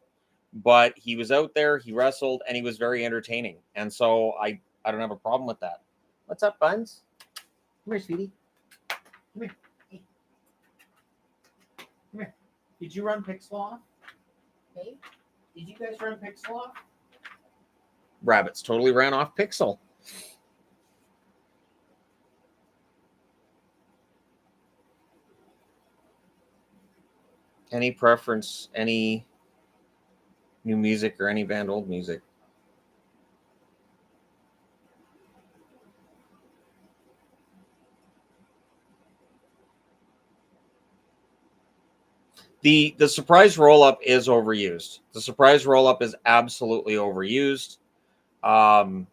but he was out there, he wrestled, and he was very entertaining. And so I don't have a problem with that. What's up, Buns? Come here, sweetie. Come here. Hey. Come here. Did you run Pixel off? Hey? Did you guys run Pixel off? Rabbits totally ran off Pixel. Any preference, any new music or any band old music? The surprise roll up is overused. The surprise roll up is absolutely overused. I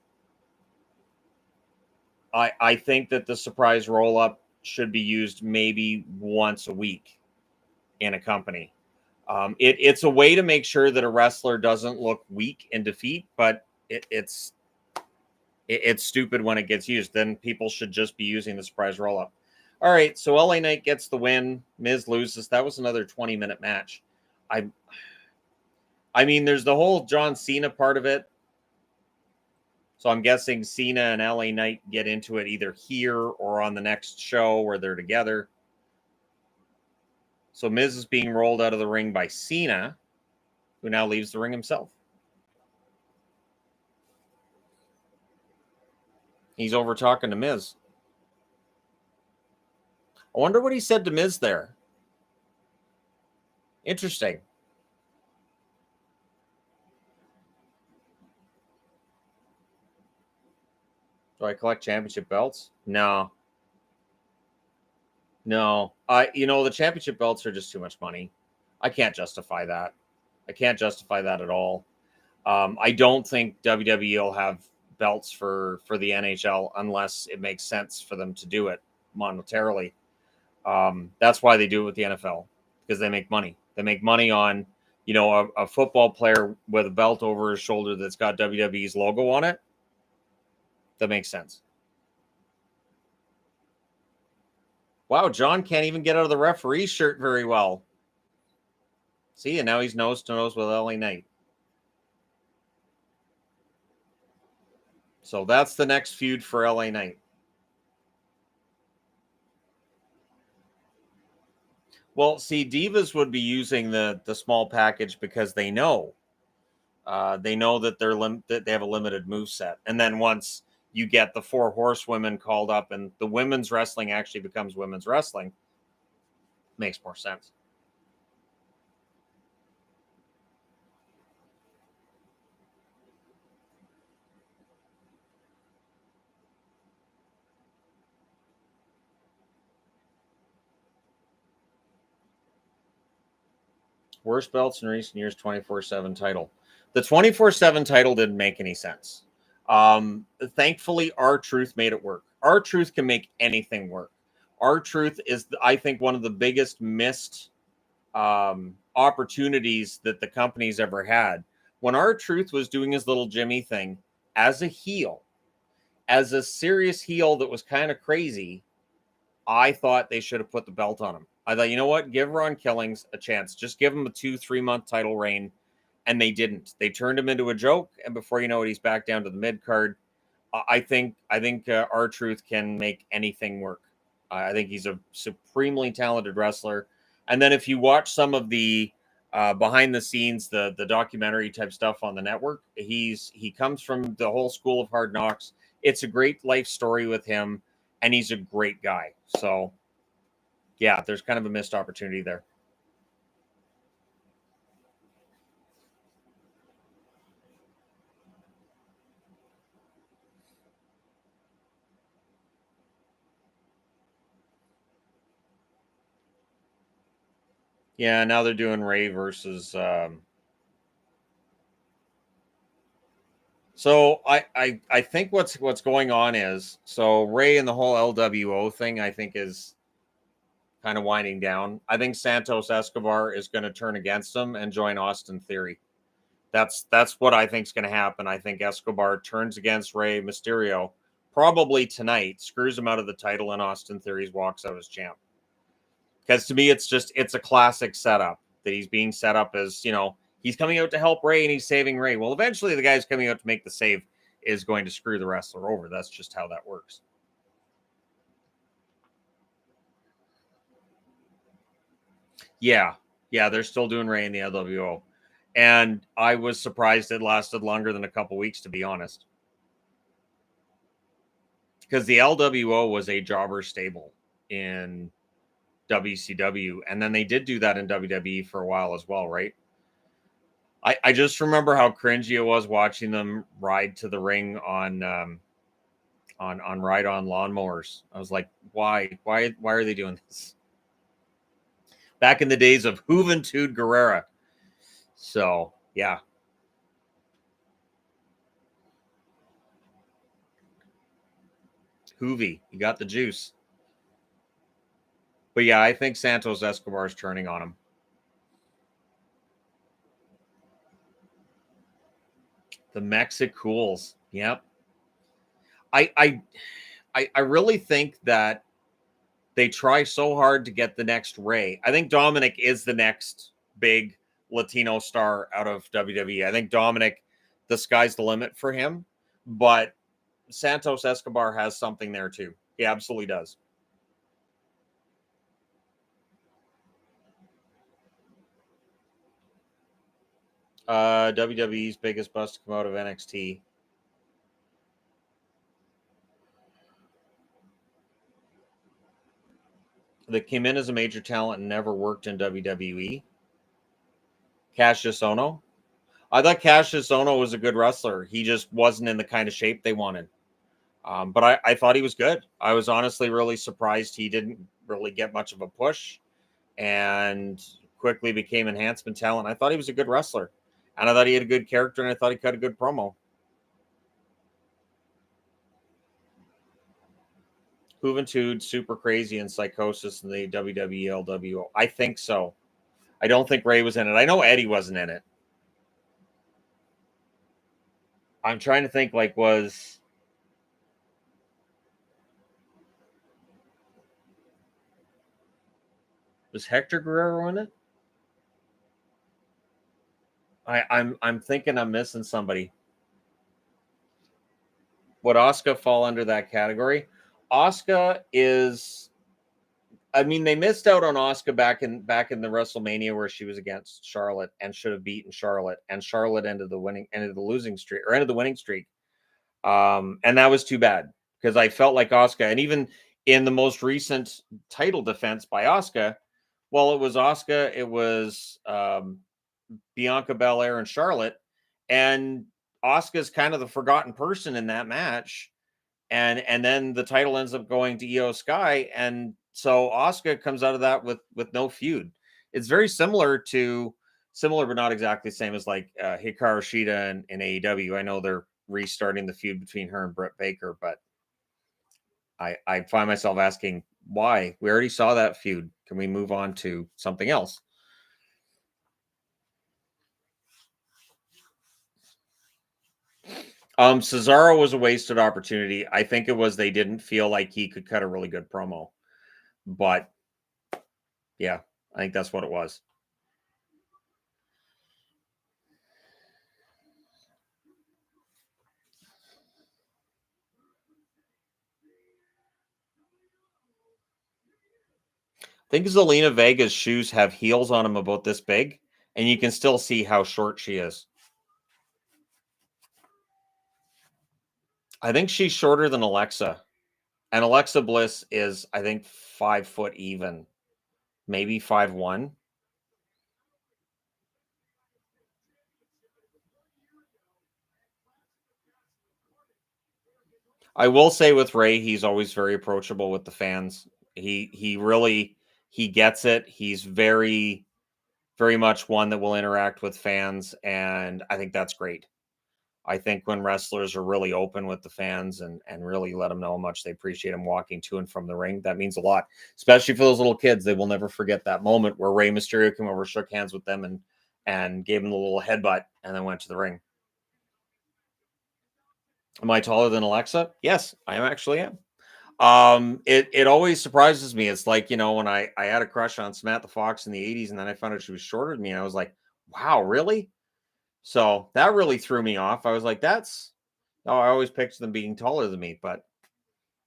think that the surprise roll up should be used maybe once a week in a company. It's a way to make sure that a wrestler doesn't look weak in defeat, but it's stupid when it gets used. Then people should just be using the surprise roll up. All right, so LA Knight gets the win. Miz loses. That was another 20-minute match. I mean, there's the whole John Cena part of it. So I'm guessing Cena and LA Knight get into it either here or on the next show where they're together. So Miz is being rolled out of the ring by Cena, who now leaves the ring himself. He's over talking to Miz. I wonder what he said to Miz there. Interesting. Do I collect championship belts? No. The championship belts are just too much money. I can't justify that. I can't justify that at all. I don't think WWE will have belts for the NHL unless it makes sense for them to do it monetarily. That's why they do it with the NFL, because they make money. They make money on a football player with a belt over his shoulder that's got WWE's logo on it. That makes sense. Wow, John can't even get out of the referee shirt very well. See, and now he's nose to nose with LA Knight. So that's the next feud for LA Knight. Well, see, Divas would be using the small package because they know that that they have a limited move set, and then once you get the 4 horsewomen called up and the women's wrestling actually becomes women's wrestling, makes more sense. Worst belts in recent years, 24/7 title. The 24/7 title didn't make any sense. Thankfully, R-Truth made it work. R-Truth can make anything work. R-Truth is, I think, one of the biggest missed opportunities that the company's ever had. When R-Truth was doing his little Jimmy thing as a heel, as a serious heel that was kind of crazy, I thought they should have put the belt on him. I thought, you know what? Give Ron Killings a chance. Just give him a 2-3 month title reign. And they didn't. They turned him into a joke. And before you know it, he's back down to the mid card. I think R-Truth can make anything work. I think he's a supremely talented wrestler. And then if you watch some of the behind the scenes, the documentary type stuff on the network, he comes from the whole school of Hard Knocks. It's a great life story with him, and he's a great guy. So, yeah, there's kind of a missed opportunity there. Yeah, now they're doing Ray versus. So I think what's going on is, so Ray and the whole LWO thing I think is kind of winding down. I think Santos Escobar is going to turn against him and join Austin Theory. That's what I think is going to happen. I think Escobar turns against Rey Mysterio probably tonight, screws him out of the title, and Austin Theory walks out as champ. Because to me, it's a classic setup that he's being set up as, he's coming out to help Ray and he's saving Ray. Well, eventually the guy's coming out to make the save is going to screw the wrestler over. That's just how that works. Yeah. Yeah, they're still doing Ray in the LWO. And I was surprised it lasted longer than a couple weeks, to be honest. Because the LWO was a jobber stable in WCW. And then they did do that in WWE for a while as well, right? I just remember how cringy it was watching them ride to the ring on ride on lawnmowers. I was like, why are they doing this? Back in the days of Juventud Guerrera. So yeah. Hoovy, you got the juice. But yeah, I think Santos Escobar is turning on him. The Mexicools. Yep. I really think that they try so hard to get the next Ray. I think Dominic is the next big Latino star out of WWE. I think Dominic, the sky's the limit for him, but Santos Escobar has something there too. He absolutely does. WWE's biggest bust to come out of NXT. That came in as a major talent and never worked in WWE. Cassius Ono. I thought Cassius Ono was a good wrestler. He just wasn't in the kind of shape they wanted. But I thought he was good. I was honestly really surprised he didn't really get much of a push and quickly became enhancement talent. I thought he was a good wrestler. And I thought he had a good character, and I thought he cut a good promo. Juventud, Super Crazy, and Psychosis in the WWE LWO. I think so. I don't think Ray was in it. I know Eddie wasn't in it. I'm trying to think, like, was Hector Guerrero in it? I'm thinking I'm missing somebody. Would Asuka fall under that category? Asuka is, I mean, they missed out on Asuka back in the WrestleMania where she was against Charlotte and should have beaten Charlotte, and Charlotte ended the losing streak, or ended the winning streak. And that was too bad because I felt like Asuka, and even in the most recent title defense by Asuka, well, it was Asuka, it was Bianca Belair and Charlotte, and Asuka's kind of the forgotten person in that match, and then the title ends up going to Io Sky, and so Asuka comes out of that with no feud. It's very similar but not exactly the same as like Hikaru Shida in AEW. I know they're restarting the feud between her and Britt Baker, but I find myself asking why. We already saw that feud. Can we move on to something else? Cesaro was a wasted opportunity. I think it was they didn't feel like he could cut a really good promo. But yeah, I think that's what it was. I think Zelina Vega's shoes have heels on them about this big, and you can still see how short she is. I think she's shorter than Alexa. And Alexa Bliss is, I think, 5 foot even, maybe 5'1". I will say with Ray, he's always very approachable with the fans. He really he gets it. He's very much one that will interact with fans, and I think that's great. I think when wrestlers are really open with the fans and really let them know how much they appreciate them walking to and from the ring, that means a lot, especially for those little kids. They will never forget that moment where Rey Mysterio came over, shook hands with them, and gave them the little headbutt, and then went to the ring. Am I taller than Alexa? Yes, I am actually am. It always surprises me. It's like, when I had a crush on Samantha Fox in the 80s, and then I found out she was shorter than me, and I was like, wow, really? So that really threw me off. I was like, that's oh, I always picture them being taller than me, but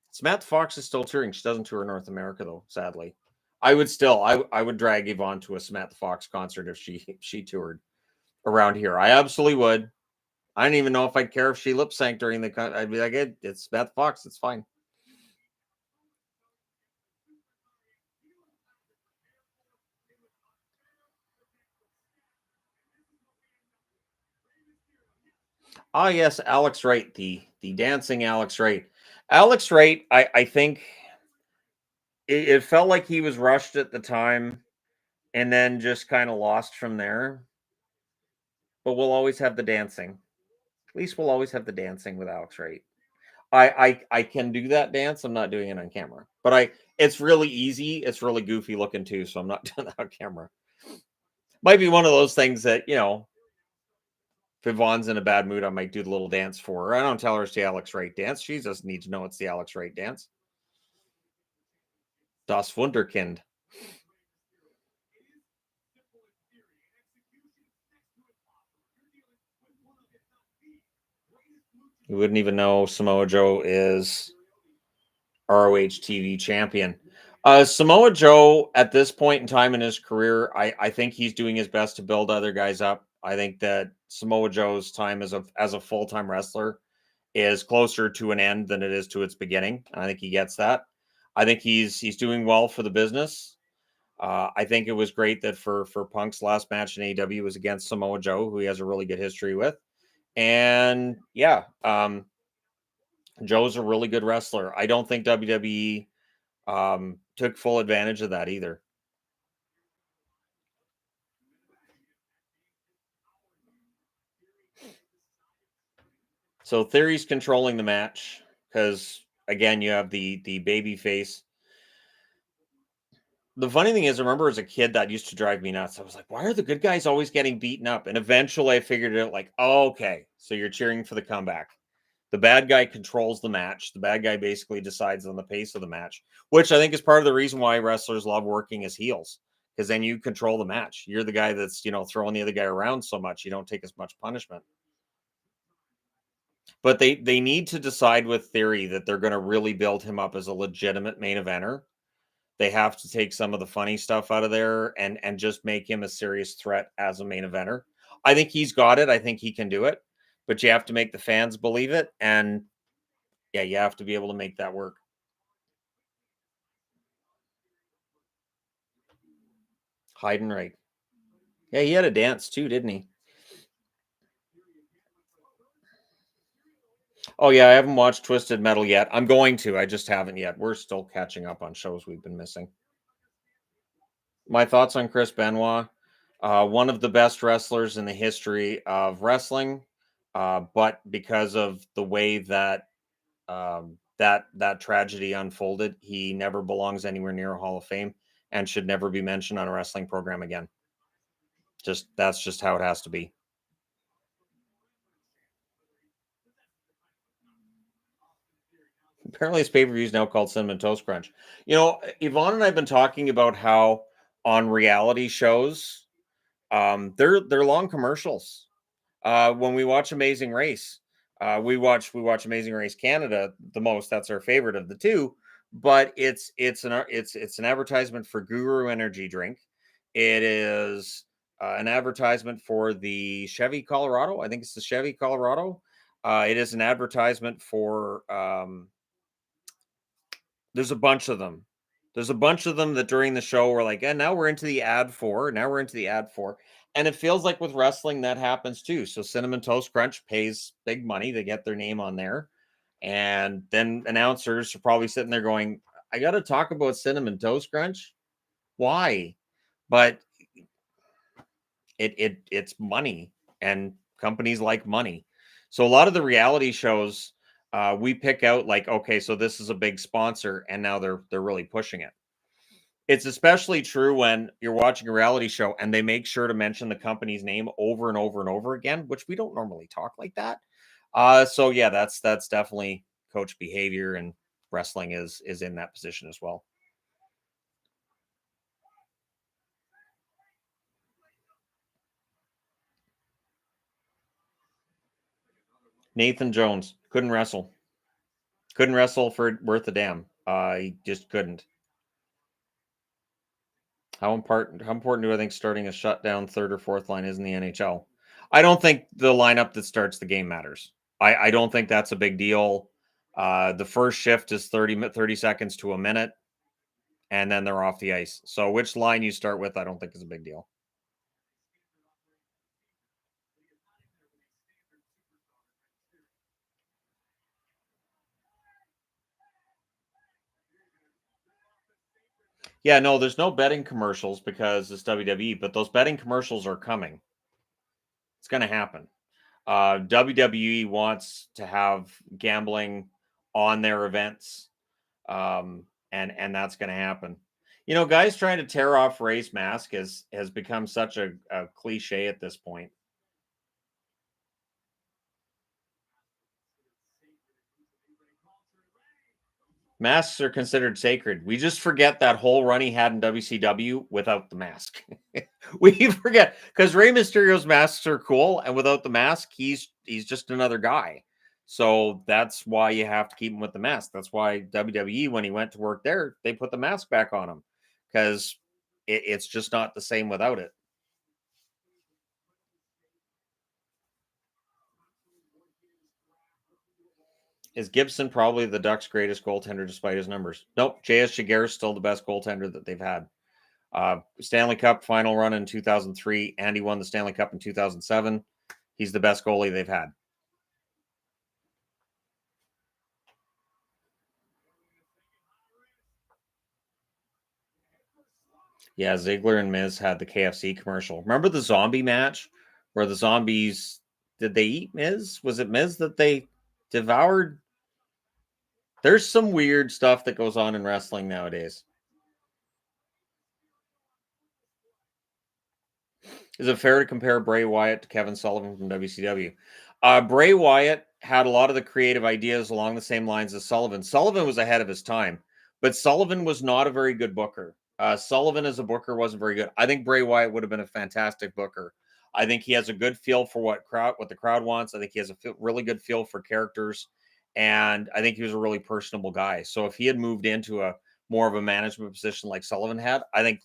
Samantha Fox is still touring. She doesn't tour North America though, sadly. I would drag Yvonne to a Samantha Fox concert if she toured around here. I absolutely would. I don't even know if I'd care if she lip synced during I'd be like, it's Samantha Fox. It's fine. Ah, yes, Alex Wright, the dancing Alex Wright. Alex Wright, I think it felt like he was rushed at the time and then just kind of lost from there. But we'll always have the dancing. At least we'll always have the dancing with Alex Wright. I can do that dance. I'm not doing it on camera, but it's really easy. It's really goofy looking too, so I'm not doing that on camera. Might be one of those things that if Yvonne's in a bad mood, I might do the little dance for her. I don't tell her it's the Alex Wright dance. She just needs to know it's the Alex Wright dance. Das Wunderkind. You wouldn't even know Samoa Joe is ROH TV champion. Samoa Joe, at this point in time in his career, I think he's doing his best to build other guys up. I think that Samoa Joe's time as a full time wrestler is closer to an end than it is to its beginning. I think he gets that. I think he's doing well for the business. I think it was great that for Punk's last match in AEW was against Samoa Joe, who he has a really good history with. And yeah, Joe's a really good wrestler. I don't think WWE took full advantage of that either. So Theory's controlling the match because again, you have the baby face The funny thing is, I remember as a kid that used to drive me nuts. I was like, why are the good guys always getting beaten up? And eventually I figured it out like, oh, okay, so you're cheering for the comeback. The bad guy controls the match. The bad guy basically decides on the pace of the match, which I think is part of the reason why wrestlers love working as heels, because then you control the match. You're the guy that's, throwing the other guy around so much. You don't take as much punishment. But they need to decide with Theory that they're going to really build him up as a legitimate main eventer. They have to take some of the funny stuff out of there and just make him a serious threat as a main eventer. I think he's got it. I think he can do it, but you have to make the fans believe it, and yeah, you have to be able to make that work. Heidenreich. Yeah, he had a dance too, didn't he? Oh yeah, I haven't watched Twisted Metal yet. I'm going to. I just haven't yet. We're still catching up on shows we've been missing. My thoughts on Chris Benoit. One of the best wrestlers in the history of wrestling, but because of the way that that tragedy unfolded, he never belongs anywhere near a Hall of Fame and should never be mentioned on a wrestling program again. Just that's just how it has to be. Apparently, his pay per view is now called Cinnamon Toast Crunch. Yvonne and I have been talking about how on reality shows, they're long commercials. When we watch Amazing Race, we watch Amazing Race Canada the most. That's our favorite of the two. But it's an advertisement for Guru Energy Drink. It is an advertisement for the Chevy Colorado. I think it's the Chevy Colorado. It is an advertisement for there's a bunch of them. There's a bunch of them that during the show we're like, and now we're into the ad for. Now we're into the ad for. And it feels like with wrestling that happens too. So Cinnamon Toast Crunch pays big money to get their name on there. And then announcers are probably sitting there going, I got to talk about Cinnamon Toast Crunch. Why? But it's money, and companies like money. So a lot of the reality shows, we pick out like, okay, so this is a big sponsor, and now they're really pushing it. It's especially true when you're watching a reality show and they make sure to mention the company's name over and over and over again, which we don't normally talk like that. So yeah, that's definitely coach behavior, and wrestling is in that position as well. Nathan Jones couldn't wrestle for worth a damn. He just couldn't. How important do I think starting a shutdown third or fourth line is in the NHL? I don't think the lineup that starts the game matters. I don't think that's a big deal. The first shift is 30 seconds to a minute, and then they're off the ice. So which line you start with, I don't think is a big deal. Yeah, no, there's no betting commercials because it's WWE, but those betting commercials are coming. It's going to happen. WWE wants to have gambling on their events, and that's going to happen. Guys trying to tear off Ray's mask has become such a cliche at this point. Masks are considered sacred. We just forget that whole run he had in WCW without the mask. We forget because Rey Mysterio's masks are cool, and without the mask, he's just another guy. So that's why you have to keep him with the mask. That's why WWE, when he went to work there, they put the mask back on him because it's just not the same without it. Is Gibson probably the Ducks' greatest goaltender despite his numbers? Nope. J.S. Jaguar is still the best goaltender that they've had. Stanley Cup final run in 2003. Andy won the Stanley Cup in 2007. He's the best goalie they've had. Yeah, Ziggler and Miz had the KFC commercial. Remember the zombie match where the zombies did they eat Miz? Was it Miz that they devoured? There's some weird stuff that goes on in wrestling nowadays. Is it fair to compare Bray Wyatt to Kevin Sullivan from WCW? Bray Wyatt had a lot of the creative ideas along the same lines as Sullivan. Sullivan was ahead of his time, but Sullivan was not a very good booker. Sullivan as a booker wasn't very good. I think Bray Wyatt would have been a fantastic booker. I think he has a good feel for what the crowd wants. I think he has a really good feel for characters, and I think he was a really personable guy. So if he had moved into a more of a management position like Sullivan had, I think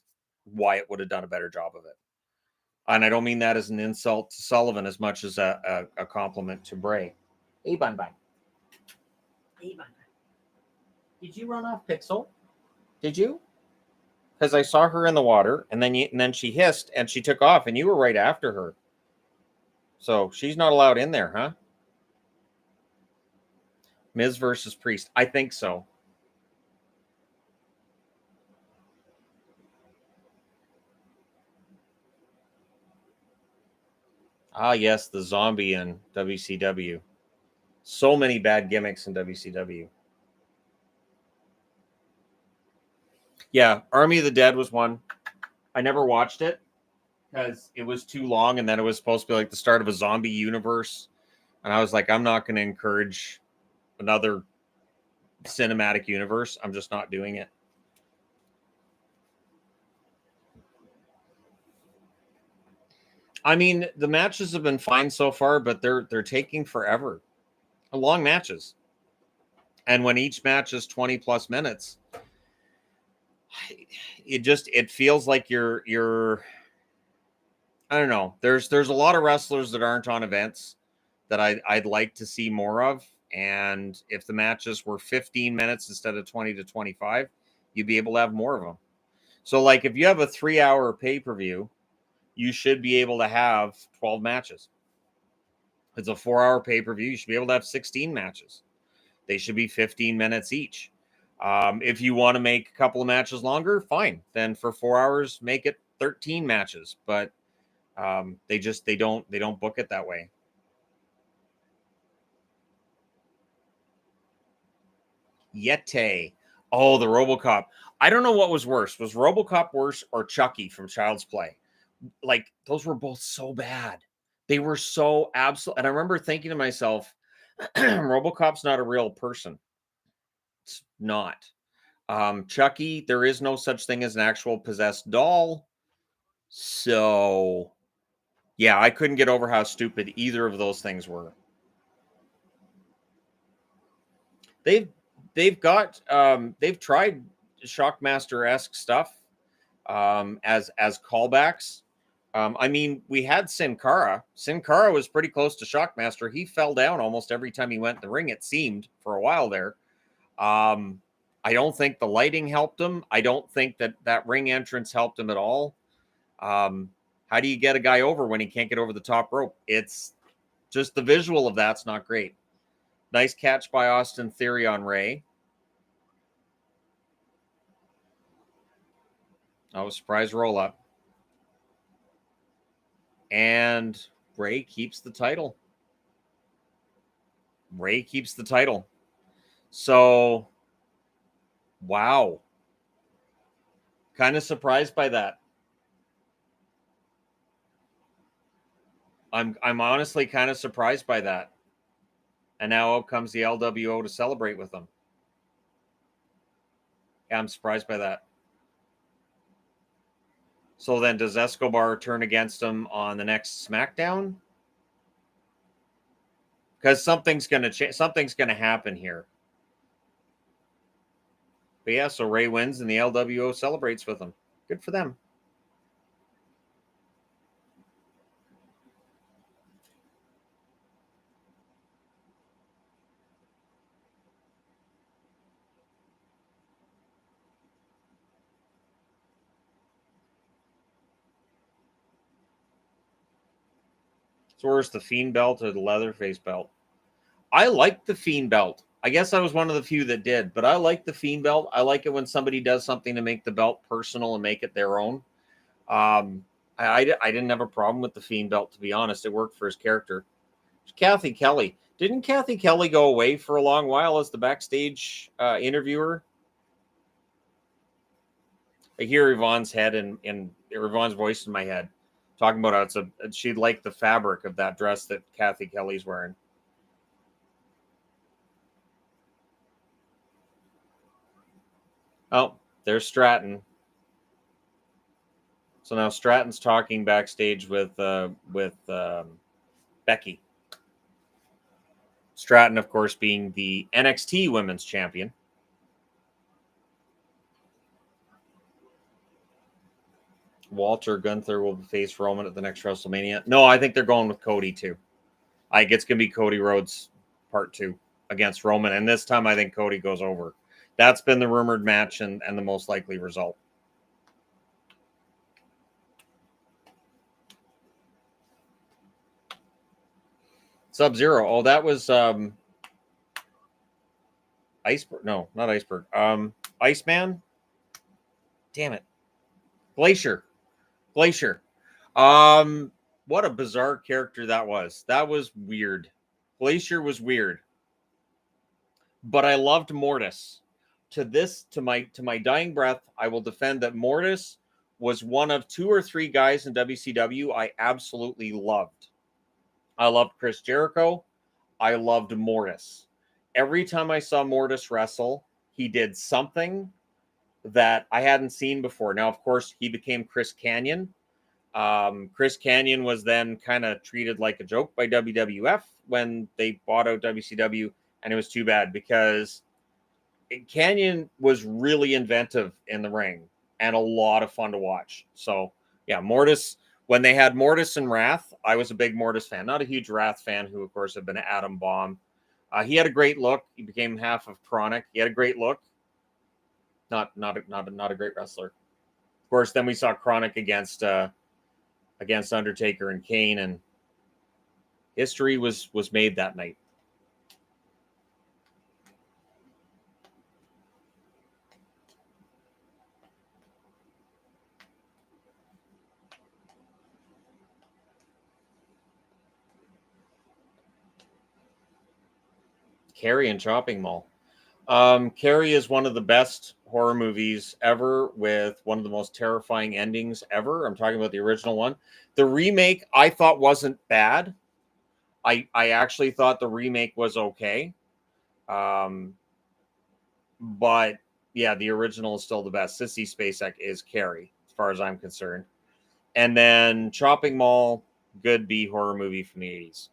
Wyatt would have done a better job of it. And I don't mean that as an insult to Sullivan as much as a compliment to Bray. Hey, Bun Bun. Hey, Bun Bun. Did you run off Pixel? Did you? Because I saw her in the water, and then she hissed, and she took off, and you were right after her. So she's not allowed in there, huh? Miz versus Priest. I think so. Ah, yes, the zombie in WCW. So many bad gimmicks in WCW. Yeah, Army of the Dead was one. I never watched it because it was too long, and then it was supposed to be like the start of a zombie universe. And I was like, I'm not going to encourage another cinematic universe. I'm just not doing it. I mean, the matches have been fine so far, but they're taking forever. Long matches. And when each match is 20 plus minutes, it feels like you're I don't know. There's a lot of wrestlers that aren't on events that I'd like to see more of. And if the matches were 15 minutes instead of 20 to 25, you'd be able to have more of them. So like if you have a 3-hour pay-per-view, you should be able to have 12 matches. If it's a 4-hour pay-per-view, you should be able to have 16 matches. They should be 15 minutes each. If you want to make a couple of matches longer, fine. Then for 4 hours, make it 13 matches. But they don't book it that way. Yeti. Oh, the RoboCop. I don't know what was worse. Was RoboCop worse or Chucky from Child's Play? Like those were both so bad. They were so absolute. And I remember thinking to myself, RoboCop's not a real person. It's not. Chucky, there is no such thing as an actual possessed doll. So, yeah, I couldn't get over how stupid either of those things were. They've they've tried Shockmaster-esque stuff as callbacks. I mean, we had Sin Cara. Sin Cara was pretty close to Shockmaster. He fell down almost every time he went in the ring, it seemed, for a while there. I don't think the lighting helped him. I don't think that ring entrance helped him at all. How do you get a guy over when he can't get over the top rope? It's just the visual of that's not great. Nice catch by Austin Theory on Ray. Oh, surprise roll up. And Ray keeps the title. Ray keeps the title. So, wow. Kind of surprised by that. I'm honestly kind of surprised by that. And now out comes the LWO to celebrate with them. Yeah, I'm surprised by that. So then does Escobar turn against him on the next SmackDown? Because something's gonna happen here. But yeah, so Ray wins and the LWO celebrates with him. Good for them. So where's the Fiend belt or the Leatherface belt? I like the Fiend belt. I guess I was one of the few that did, but I like the Fiend belt. I like it when somebody does something to make the belt personal and make it their own. I didn't have a problem with the Fiend belt, to be honest. It worked for his character. Kathy Kelly. Didn't Kathy Kelly go away for a long while as the backstage interviewer? I hear Yvonne's head and Yvonne's voice in my head Talking about how she liked the fabric of that dress that Kathy Kelly's wearing. Oh, there's Stratton. So now Stratton's talking backstage with Becky. Stratton, of course, being the NXT Women's Champion. Walter Gunther will face Roman at the next WrestleMania. No, I think they're going with Cody too. I think it's going to be Cody Rhodes part 2 against Roman. And this time I think Cody goes over. That's been the rumored match and the most likely result. Sub-Zero. Oh, that was Iceberg. No, not Iceberg. Iceman. Damn it. Glacier. What a bizarre character that was. That was weird. Glacier was weird. But I loved Mortis. To my dying breath, I will defend that Mortis was one of 2 or 3 guys in WCW I absolutely loved. I loved Chris Jericho. I loved Mortis. Every time I saw Mortis wrestle, he did something that I hadn't seen before. Now, of course, he became Chris Kanyon. Chris Kanyon was then kind of treated like a joke by WWF when they bought out WCW, and it was too bad because Kanyon was really inventive in the ring and a lot of fun to watch. So, yeah, Mortis, when they had Mortis and Wrath, I was a big Mortis fan. Not a huge Wrath fan, who, of course, had been Adam Bomb. He had a great look. He became half of Chronic. He had a great look. Not a great wrestler. Of course, then we saw Chronic against Undertaker and Kane, and history was made that night. Carrie and Chopping Mall. Carrie is one of the best horror movies ever, with one of the most terrifying endings ever. I'm talking about the original one. The remake I thought wasn't bad. I actually thought the remake was okay. But yeah, the original is still the best. Sissy Spacek is Carrie, as far as I'm concerned. And then Chopping Mall, good B horror movie from the 80s.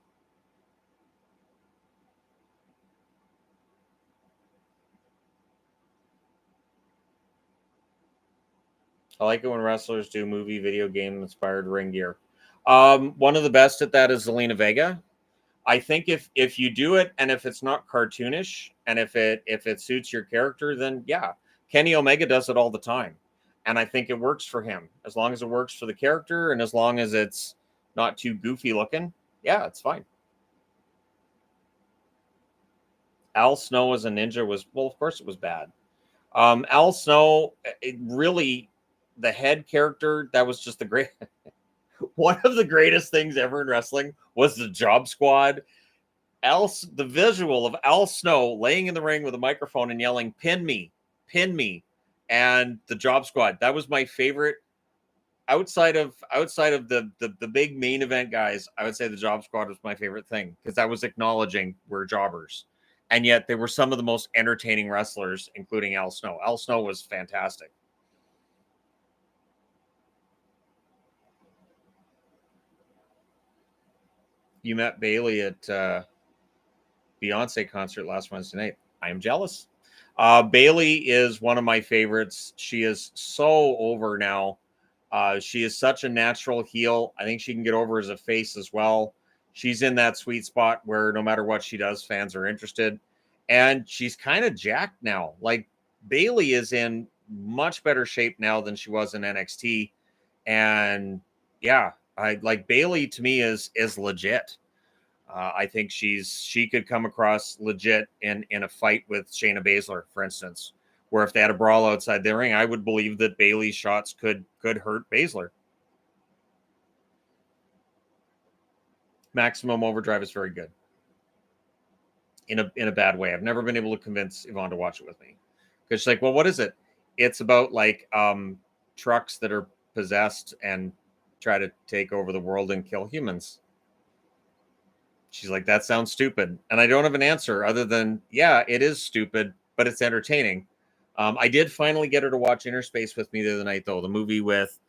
I like it when wrestlers do movie, video game inspired ring gear. One of the best at that is Zelina Vega. I think if you do it and if it's not cartoonish and if it suits your character, then yeah, Kenny Omega does it all the time, and I think it works for him as long as it works for the character and as long as it's not too goofy looking. Yeah, it's fine. Al Snow as a ninja was, well, of course it was bad. Al Snow, it really, the head character, that was just the great. One of the greatest things ever in wrestling was the Job Squad. The visual of Al Snow laying in the ring with a microphone and yelling, "Pin me, pin me," and the Job Squad. That was my favorite. Outside of the big main event guys, I would say the Job Squad was my favorite thing because that was acknowledging we're jobbers, and yet they were some of the most entertaining wrestlers, including Al Snow. Al Snow was fantastic. You met Bailey at Beyonce concert last Wednesday night. I am jealous. Bailey is one of my favorites. She is so over now. She is such a natural heel. I think she can get over as a face as well. She's in that sweet spot where no matter what she does, fans are interested. And she's kind of jacked now. Like, Bailey is in much better shape now than she was in NXT. And yeah, I like Bailey. To me is legit. I think she could come across legit in a fight with Shayna Baszler, for instance, where if they had a brawl outside the ring, I would believe that Bailey's shots could hurt Baszler. Maximum Overdrive is very good. In a bad way. I've never been able to convince Yvonne to watch it with me. Because she's like, well, what is it? It's about like trucks that are possessed, and try to take over the world and kill humans. She's like, that sounds stupid. And I don't have an answer other than, yeah, it is stupid, but it's entertaining. I did finally get her to watch Inner Space with me the other night, though, the movie with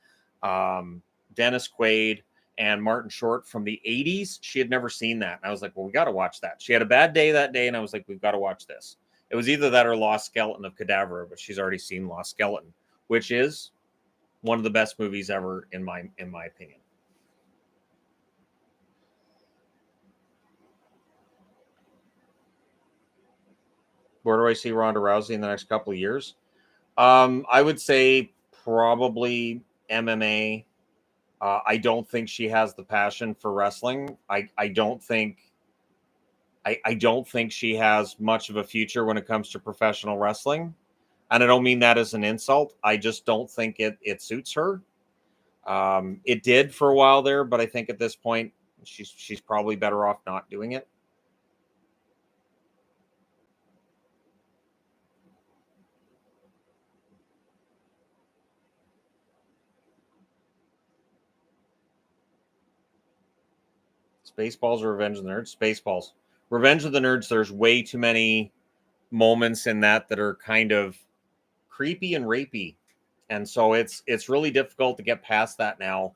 Dennis Quaid and Martin Short from the 80s. She had never seen that. And I was like, well, we got to watch that. She had a bad day that day, and I was like, we've got to watch this. It was either that or Lost Skeleton of Cadaver, but she's already seen Lost Skeleton, which is one of the best movies ever in my opinion. Where do I see Ronda Rousey in the next couple of years? I would say probably MMA. I don't think she has the passion for wrestling. I don't think she has much of a future when it comes to professional wrestling. And I don't mean that as an insult. I just don't think it suits her. It did for a while there, but I think at this point she's probably better off not doing it. Spaceballs or Revenge of the Nerds? Spaceballs. Revenge of the Nerds, there's way too many moments in that are kind of creepy and rapey. And so it's really difficult to get past that now,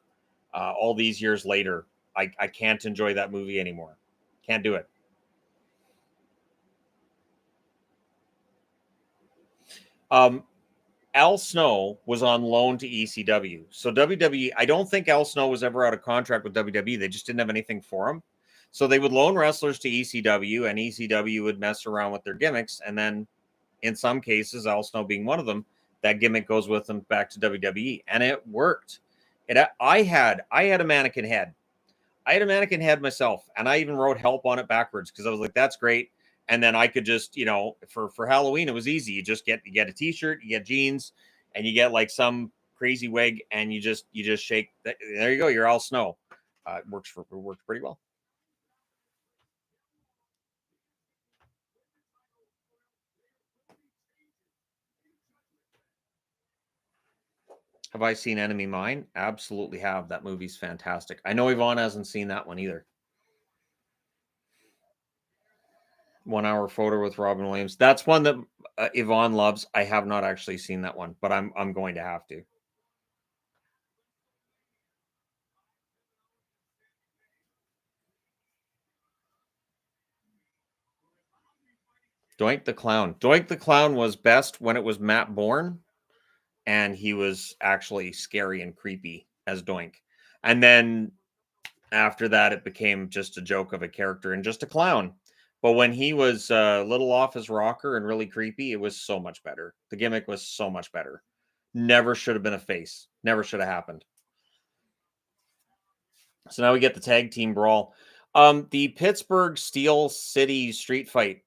all these years later. I can't enjoy that movie anymore. Can't do it. Um, Al Snow was on loan to ECW. So WWE, I don't think Al Snow was ever out of contract with WWE. They just didn't have anything for him. So they would loan wrestlers to ECW, and ECW would mess around with their gimmicks. And then in some cases, Al Snow being one of them, that gimmick goes with them back to WWE. And it worked. I had a mannequin head. I had a mannequin head myself, and I even wrote help on it backwards because I was like, that's great. And then I could just, for Halloween, it was easy. You get a t-shirt, you get jeans, and you get like some crazy wig, and you just shake. There you go. You're Al Snow. It works pretty well. Have I seen Enemy Mine? Absolutely have. That movie's fantastic. I know Yvonne hasn't seen that one either. 1 hour photo with Robin Williams. That's one that Yvonne loves. I have not actually seen that one, but I'm going to have to. Doink the Clown. Doink the Clown was best when it was Matt Bourne, and he was actually scary and creepy as Doink. And then after that, it became just a joke of a character and just a clown. But when he was a little off his rocker and really creepy, it was so much better. The gimmick was so much better. Never should have been a face. Never should have happened. So now we get the tag team brawl. The Pittsburgh Steel City street fight.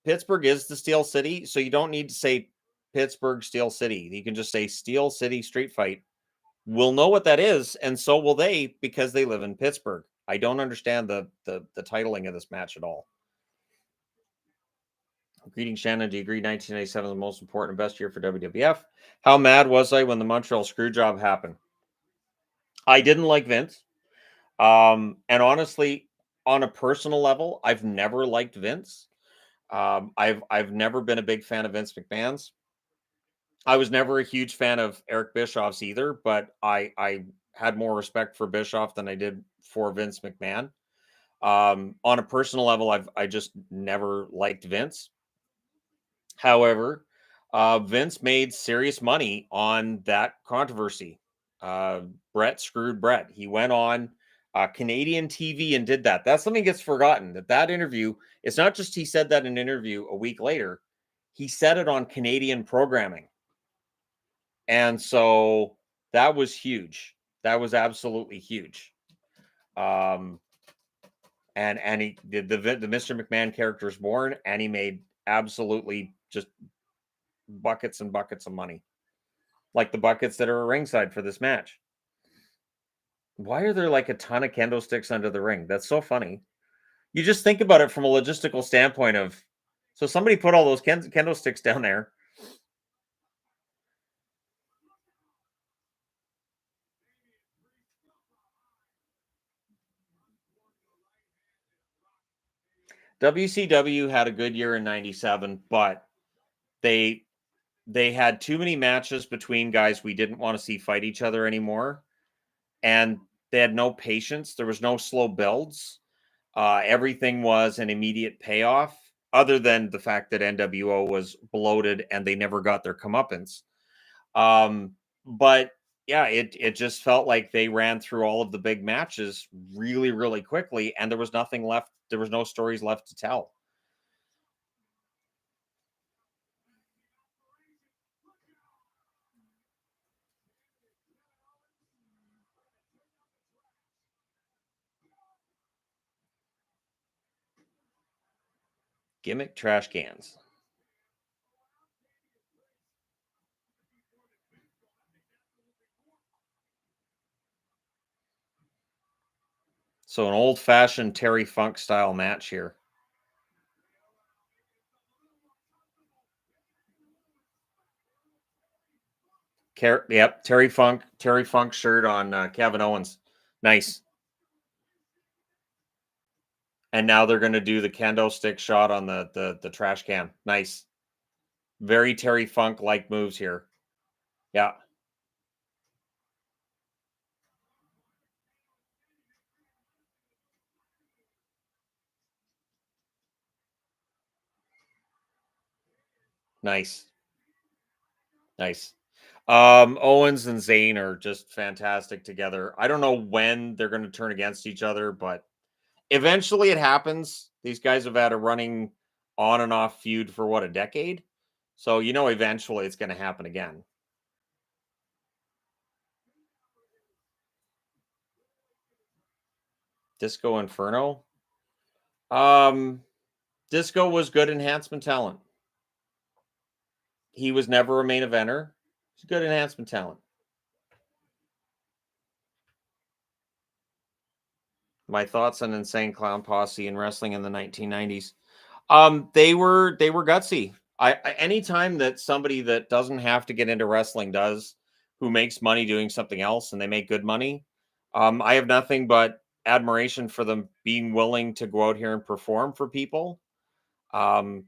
Pittsburgh is the Steel City, so you don't need to say Pittsburgh Steel City. You can just say Steel City street fight. We'll know what that is, and so will they because they live in Pittsburgh. I don't understand the titling of this match at all. Greeting Shannon, do you agree 1997 is the most important and best year for WWF? How mad was I when the Montreal Screwjob happened? I didn't like Vince. And honestly, on a personal level, I've never liked Vince. I've never been a big fan of Vince McMahon's. I was never a huge fan of Eric Bischoff's either, but I had more respect for Bischoff than I did for Vince McMahon. On a personal level, I just never liked Vince. However, Vince made serious money on that controversy. Brett screwed Brett. He went on Canadian TV and did that. That's something that gets forgotten. That interview, it's not just he said that in an interview a week later. He said it on Canadian programming. And so that was huge. That was absolutely huge. Um, and he did the Mr. McMahon character is born, and he made absolutely just buckets and buckets of money, like the buckets that are ringside for this match. Why are there like a ton of kendo sticks under the ring? That's so funny. You just think about it from a logistical standpoint of, so somebody put all those kendo sticks down there. WCW had a good year in 97, but they they had too many matches between guys we didn't want to see fight each other anymore, and they had no patience. There was no slow builds. Everything was an immediate payoff, other than the fact that NWO was bloated and they never got their comeuppance. But yeah, it just felt like they ran through all of the big matches really, really quickly, and there was nothing left. There was no stories left to tell. Gimmick trash cans. So an old fashioned Terry Funk style match here. Yep, Terry Funk shirt on Kevin Owens. Nice. And now they're going to do the kendo stick shot on the trash can. Nice. Very Terry Funk like moves here. Yeah, nice. Nice. Owens and Zayn are just fantastic together. I don't know when they're going to turn against each other, but eventually it happens. These guys have had a running on and off feud for what, a decade? So, eventually it's going to happen again. Disco Inferno. Um, Disco was good enhancement talent. He was never a main eventer. He's good enhancement talent. My thoughts on Insane Clown Posse and wrestling in the 1990s. They were gutsy. Anytime that somebody that doesn't have to get into wrestling does, who makes money doing something else and they make good money, I have nothing but admiration for them being willing to go out here and perform for people. Um,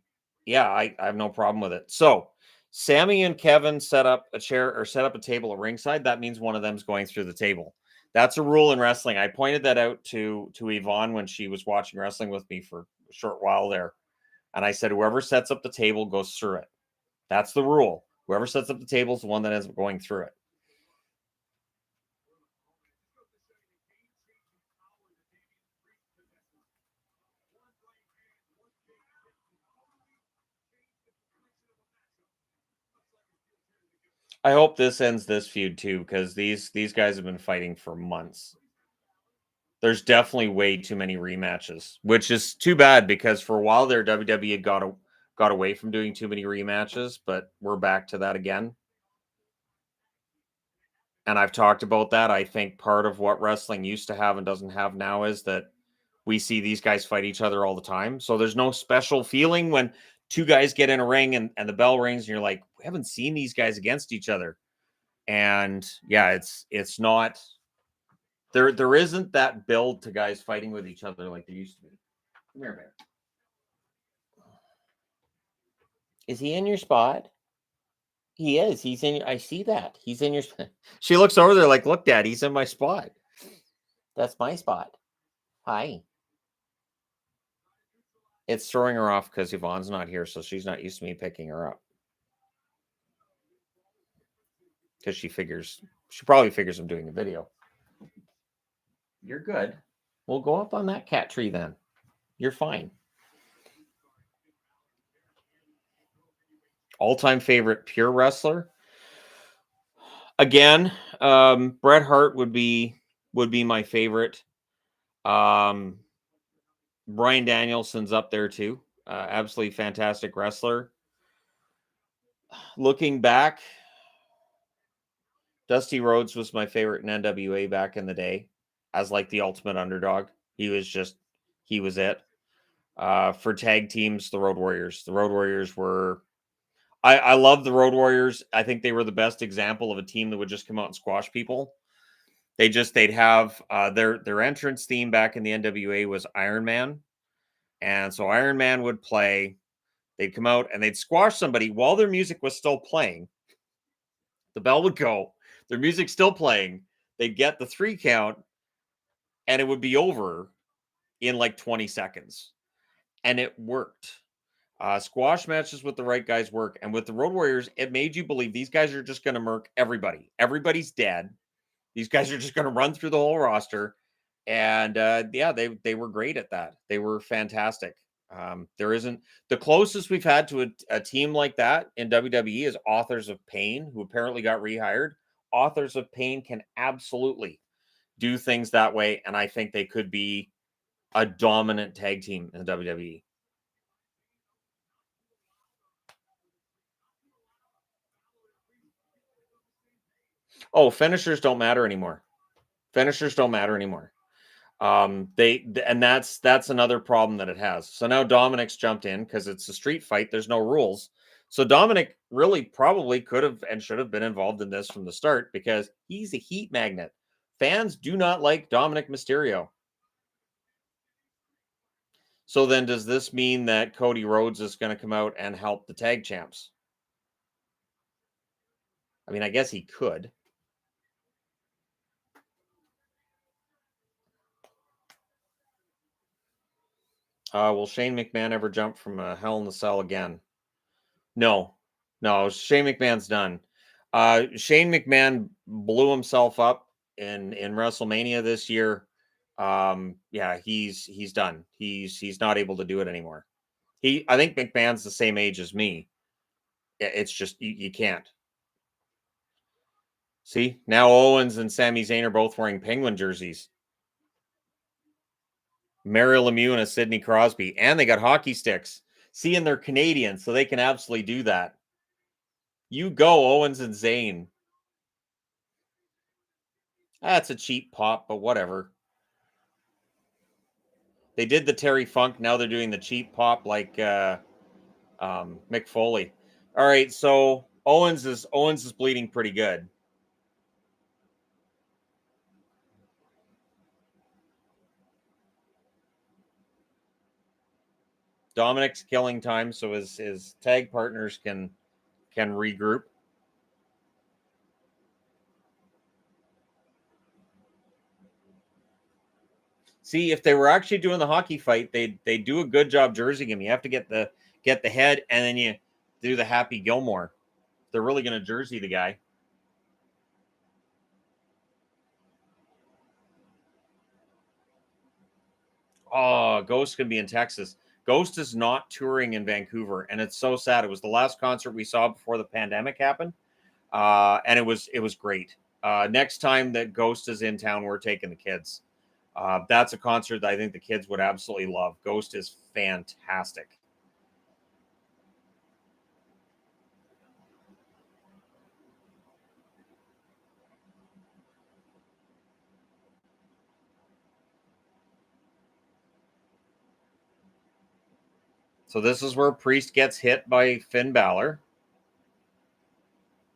yeah, I have no problem with it. So Sammy and Kevin set up a chair or set up a table at ringside. That means one of them's going through the table. That's a rule in wrestling. I pointed that out to Yvonne when she was watching wrestling with me for a short while there. And I said, whoever sets up the table goes through it. That's the rule. Whoever sets up the table is the one that ends up going through it. I hope this ends this feud too, because these guys have been fighting for months. There's definitely way too many rematches, which is too bad because for a while there, WWE had got away from doing too many rematches, but we're back to that again. And I've talked about that. I think part of what wrestling used to have and doesn't have now is that we see these guys fight each other all the time. So there's no special feeling when two guys get in a ring and the bell rings and you're like, we haven't seen these guys against each other. And yeah, it's not there isn't that build to guys fighting with each other like there used to be. Come here, man. Is he in your spot? He is. He's in. I see that. He's in your. She looks over there like, look, Dad, he's in my spot. That's my spot. Hi. It's throwing her off because Yvonne's not here, so she's not used to me picking her up. Because she probably figures I'm doing a video. You're good. We'll go up on that cat tree then. You're fine. All-time favorite pure wrestler. Again, Bret Hart would be my favorite. Um, Brian Danielson's up there too. Absolutely fantastic wrestler. Looking back, Dusty Rhodes was my favorite in NWA back in the day as like the ultimate underdog. He was it. For tag teams, the Road Warriors. The Road Warriors were I love the Road Warriors. I think they were the best example of a team that would just come out and squash people. They'd have their entrance theme back in the NWA was Iron Man. And so Iron Man would play. They'd come out and they'd squash somebody while their music was still playing. The bell would go, their music's still playing. They'd get the 3 count and it would be over in like 20 seconds. And it worked. Squash matches with the right guys work. And with the Road Warriors, it made you believe these guys are just going to murk everybody. Everybody's dead. These guys are just going to run through the whole roster. And yeah, they were great at that. They were fantastic. There isn't the closest we've had to a team like that in WWE is Authors of Pain, who apparently got rehired. Authors of Pain can absolutely do things that way, and I think they could be a dominant tag team in the WWE. Oh, finishers don't matter anymore. Finishers don't matter anymore. And that's another problem that it has. So now Dominic's jumped in because it's a street fight. There's no rules. So Dominic really probably could have and should have been involved in this from the start because he's a heat magnet. Fans do not like Dominic Mysterio. So then does this mean that Cody Rhodes is going to come out and help the tag champs? I mean, I guess he could. Will Shane McMahon ever jump from a Hell in the Cell again? No, no, Shane McMahon's done. Shane McMahon blew himself up in WrestleMania this year. Yeah, he's done. He's not able to do it anymore. I think McMahon's the same age as me. It's just you can't. See, now Owens and Sami Zayn are both wearing Penguin jerseys. Mario Lemieux and a Sidney Crosby, and they got hockey sticks. See, and they're Canadian, so they can absolutely do that. You go, Owens and Zayn. That's a cheap pop, but whatever. They did the Terry Funk. Now they're doing the cheap pop like Mick Foley. All right, so Owens is bleeding pretty good. Dominic's killing time, so his tag partners can regroup. See, if they were actually doing the hockey fight, they do a good job jerseying him. You have to get the head, and then you do the Happy Gilmore. They're really going to jersey the guy. Oh, Ghost can be in Texas. Ghost is not touring in Vancouver, and it's so sad. It was the last concert we saw before the pandemic happened, and it was great. Next time that Ghost is in town, we're taking the kids. That's a concert that I think the kids would absolutely love. Ghost is fantastic. So this is where Priest gets hit by Finn Balor.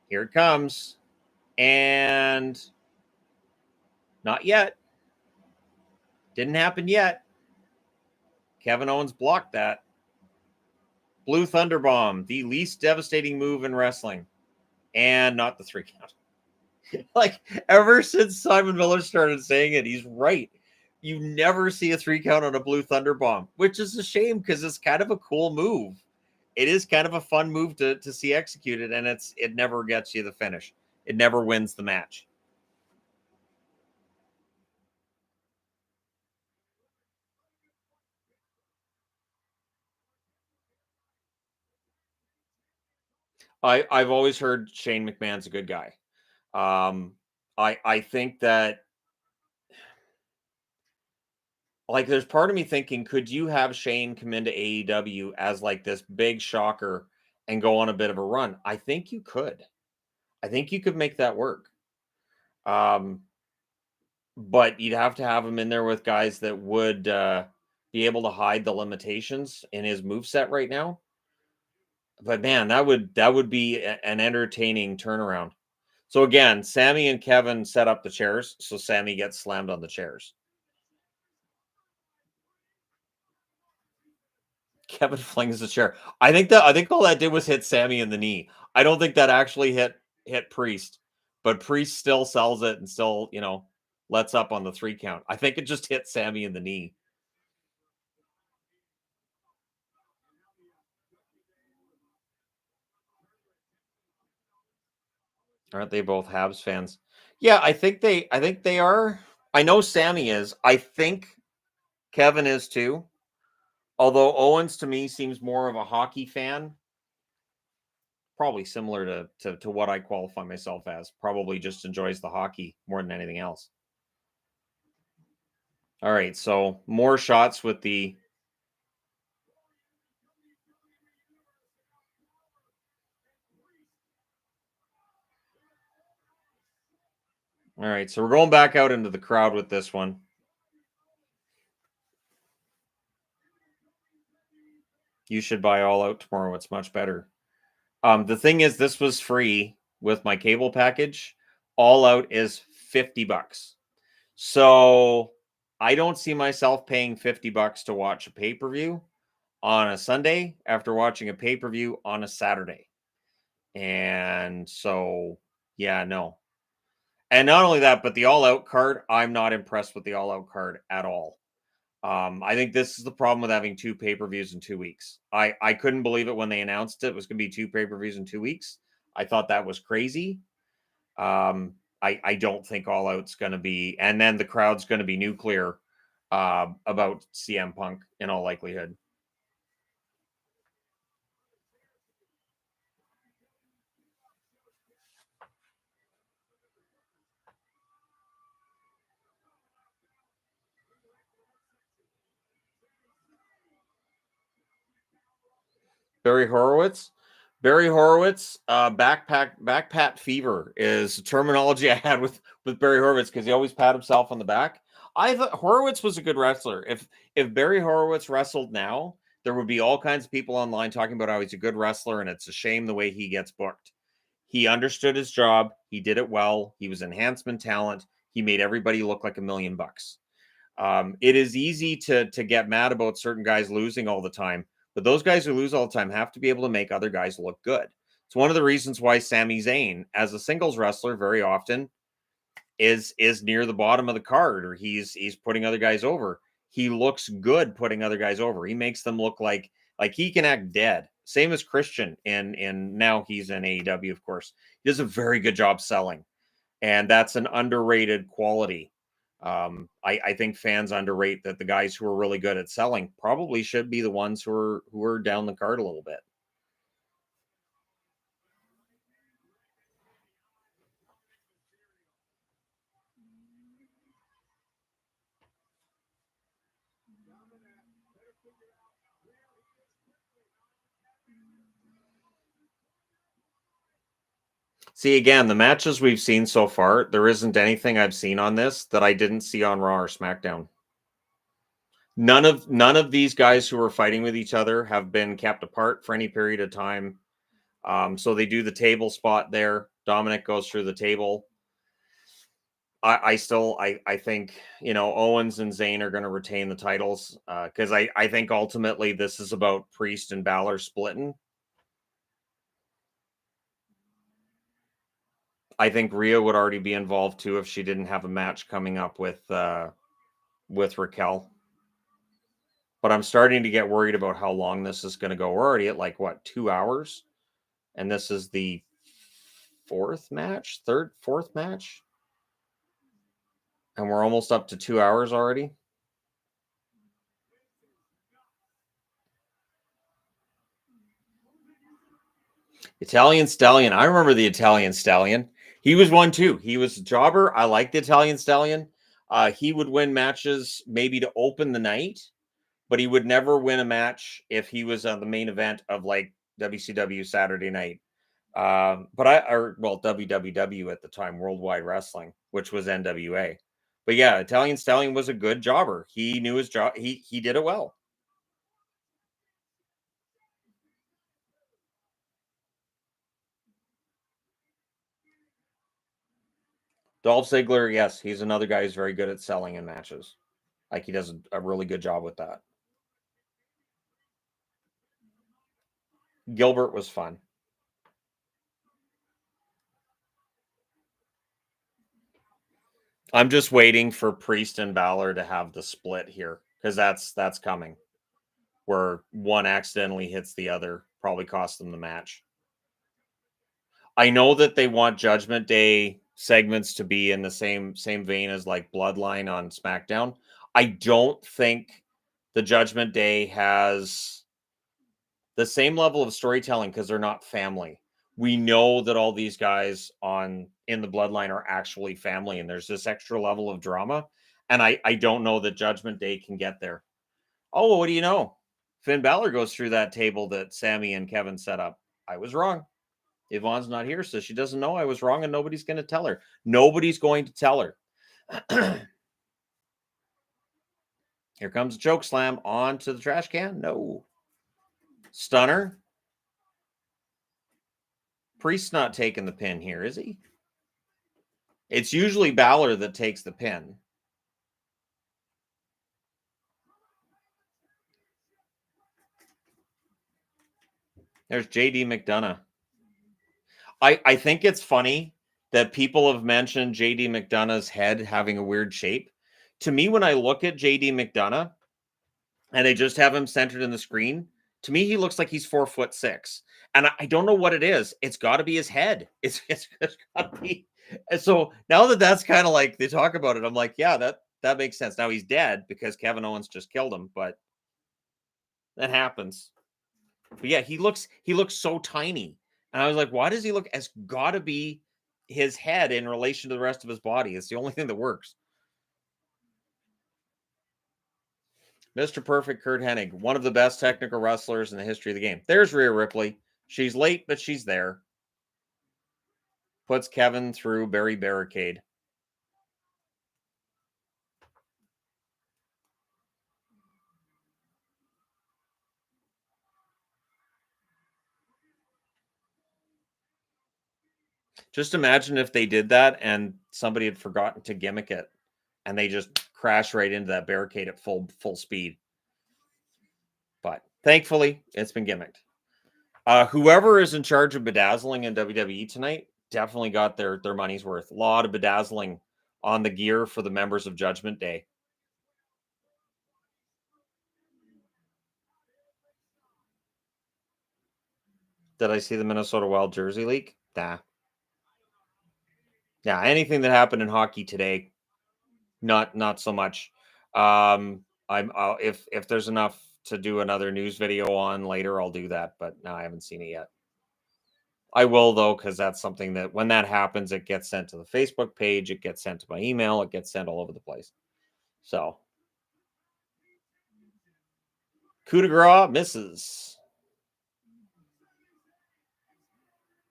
Here it comes. And not yet. Didn't happen yet. Kevin Owens blocked that. Blue Thunder Bomb, the least devastating move in wrestling. And not the 3 count. Like, ever since Simon Miller started saying it, he's right. You never see a 3 count on a Blue Thunder Bomb, which is a shame because it's kind of a cool move. It is kind of a fun move to see executed, and it never gets you the finish. It never wins the match. I've always heard Shane McMahon's a good guy. I think that, like, there's part of me thinking, could you have Shane come into AEW as like this big shocker and go on a bit of a run? I think you could. I think you could make that work. Um, but you'd have to have him in there with guys that would be able to hide the limitations in his move set right now. But man, that would be an entertaining turnaround. So again, Sammy and Kevin set up the chairs, so Sammy gets slammed on the chairs. Kevin flings the chair. I think all that did was hit Sammy in the knee. I don't think that actually hit Priest, but Priest still sells it and still, lets up on the 3 count. I think it just hit Sammy in the knee. Aren't they both Habs fans? Yeah, I think they are. I know Sammy is. I think Kevin is too. Although Owens to me seems more of a hockey fan, probably similar to what I qualify myself as. Probably just enjoys the hockey more than anything else. All right, so more shots with the. All right, so we're going back out into the crowd with this one. You should buy All Out tomorrow. It's much better. The thing is, this was free with my cable package. All Out is $50. So I don't see myself paying $50 to watch a pay-per-view on a Sunday after watching a pay-per-view on a Saturday. And so, yeah, no. And not only that, but the All Out card, I'm not impressed with the All Out card at all. I think this is the problem with having 2 pay-per-views in 2 weeks. I couldn't believe it when they announced it was going to be 2 pay-per-views in 2 weeks. I thought that was crazy. I don't think All Out's going to be, and then the crowd's going to be nuclear about CM Punk in all likelihood. Barry Horowitz. Barry Horowitz, back pat fever is the terminology I had with Barry Horowitz because he always pat himself on the back. I thought Horowitz was a good wrestler. If Barry Horowitz wrestled now, there would be all kinds of people online talking about how he's a good wrestler and it's a shame the way he gets booked. He understood his job. He did it well. He was enhancement talent. He made everybody look like $1,000,000. It is easy to get mad about certain guys losing all the time, but those guys who lose all the time have to be able to make other guys look good. It's one of the reasons why Sami Zayn, as a singles wrestler, very often is near the bottom of the card, or he's putting other guys over. He looks good putting other guys over. He makes them look like he can act dead. Same as Christian, and now he's in AEW, of course. He does a very good job selling, and that's an underrated quality. I think fans underrate that the guys who are really good at selling probably should be the ones who are down the card a little bit. See, again, the matches we've seen so far, there isn't anything I've seen on this that I didn't see on Raw or SmackDown. None of these guys who are fighting with each other have been kept apart for any period of time. So they do the table spot there. Dominic goes through the table. I think Owens and Zayn are going to retain the titles because I think ultimately this is about Priest and Balor splitting. I think Rhea would already be involved too if she didn't have a match coming up with Raquel. But I'm starting to get worried about how long this is going to go. We're already at 2 hours, and this is the fourth match, fourth match, and we're almost up to 2 hours already. Italian Stallion. I remember the Italian Stallion. He was one too. He was a jobber. I like the Italian Stallion. He would win matches maybe to open the night, but he would never win a match if he was on the main event of WCW Saturday night. WWW at the time, Worldwide Wrestling, which was NWA. But yeah, Italian Stallion was a good jobber. He knew his job. He did it well. Dolph Ziggler, yes, he's another guy who's very good at selling in matches. He does a really good job with that. Gilbert was fun. I'm just waiting for Priest and Balor to have the split here because that's coming, where one accidentally hits the other, probably cost them the match. I know that they want Judgment Day segments to be in the same vein as like Bloodline on SmackDown. I don't think the Judgment Day has the same level of storytelling because they're not family. We know that all these guys in the Bloodline are actually family, and there's this extra level of drama. And I don't know that Judgment Day can get there. Oh, what do you know? Finn Balor goes through that table that Sammy and Kevin set up. I was wrong. Yvonne's not here, so she doesn't know I was wrong, and nobody's going to tell her. Nobody's going to tell her. Here comes a choke slam onto the trash can. No. Stunner. Priest's not taking the pin here, is he? It's usually Balor that takes the pin. There's JD McDonough. I think it's funny that people have mentioned JD McDonough's head having a weird shape. To me, when I look at JD McDonough and they just have him centered in the screen, to me, he looks like he's 4'6". And I don't know what it is. It's got to be his head. It's got to be. And so now that that's kind of like they talk about it, I'm like, yeah, that makes sense. Now he's dead because Kevin Owens just killed him, but that happens. But yeah, he looks so tiny. And I was like, why does he look? It's got to be his head in relation to the rest of his body. It's the only thing that works. Mr. Perfect Kurt Hennig, one of the best technical wrestlers in the history of the game. There's Rhea Ripley. She's late, but she's there. Puts Kevin through Barry Barricade. Just imagine if they did that and somebody had forgotten to gimmick it and they just crash right into that barricade at full speed. But thankfully, it's been gimmicked. Whoever is in charge of bedazzling in WWE tonight definitely got their money's worth. A lot of bedazzling on the gear for the members of Judgment Day. Did I see the Minnesota Wild jersey leak? Nah. Yeah, anything that happened in hockey today, not so much. If there's enough to do another news video on later, I'll do that. But no, I haven't seen it yet. I will though, because that's something that when that happens, it gets sent to the Facebook page, it gets sent to my email, it gets sent all over the place. So coup de grace misses.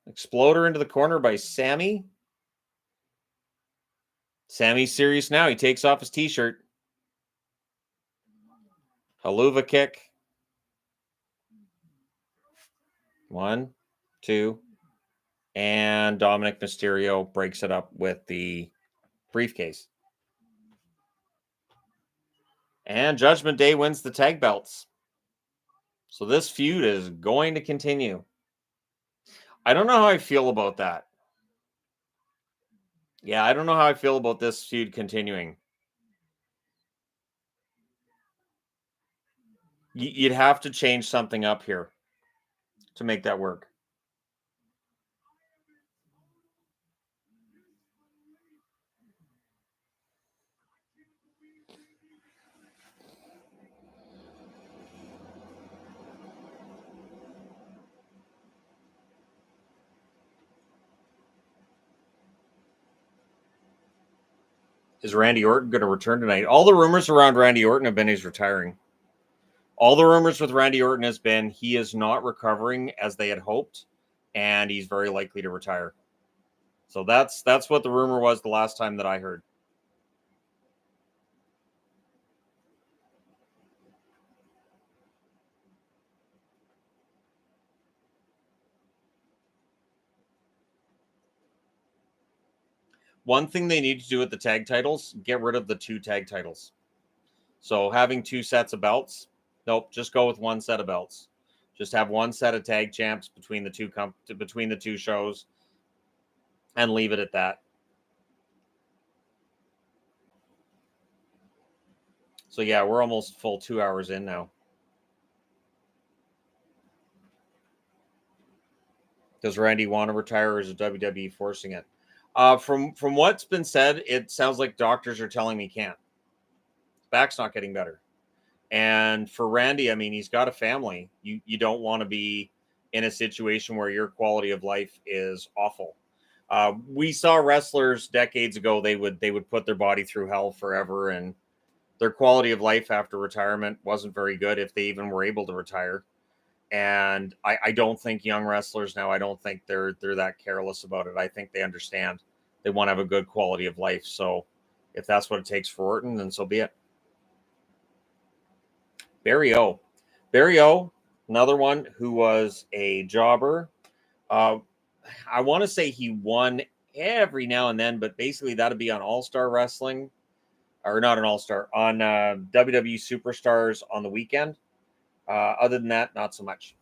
Exploder into the corner by Sammy. Sammy's serious now. He takes off his t-shirt. Haluva kick. 1, 2. And Dominic Mysterio breaks it up with the briefcase. And Judgment Day wins the tag belts. So this feud is going to continue. I don't know how I feel about that. Yeah, I don't know how I feel about this feud continuing. You'd have to change something up here to make that work. Is Randy Orton going to return tonight? All the rumors around Randy Orton have been he's retiring. All the rumors with Randy Orton has been he is not recovering as they had hoped, and he's very likely to retire. So that's what the rumor was the last time that I heard. One thing they need to do with the tag titles, get rid of the 2 tag titles. So having 2 sets of belts, nope, just go with 1 set of belts. Just have one set of tag champs between the two shows, and leave it at that. So yeah, we're almost full 2 hours in now. Does Randy want to retire, or is WWE forcing it? From what's been said, it sounds like doctors are telling me he can't. His back's not getting better. And for Randy, I mean, he's got a family. You don't want to be in a situation where your quality of life is awful. We saw wrestlers decades ago, they would put their body through hell forever, and their quality of life after retirement wasn't very good if they even were able to retire. And I don't think young wrestlers now, I don't think they're that careless about it. I think they understand they want to have a good quality of life. So if that's what it takes for Orton, then so be it. Barry O. Barry O, another one who was a jobber. I want to say he won every now and then, but basically that'd be on All-Star Wrestling, or not an All-Star, on WWE Superstars on the weekend. Other than that, not so much.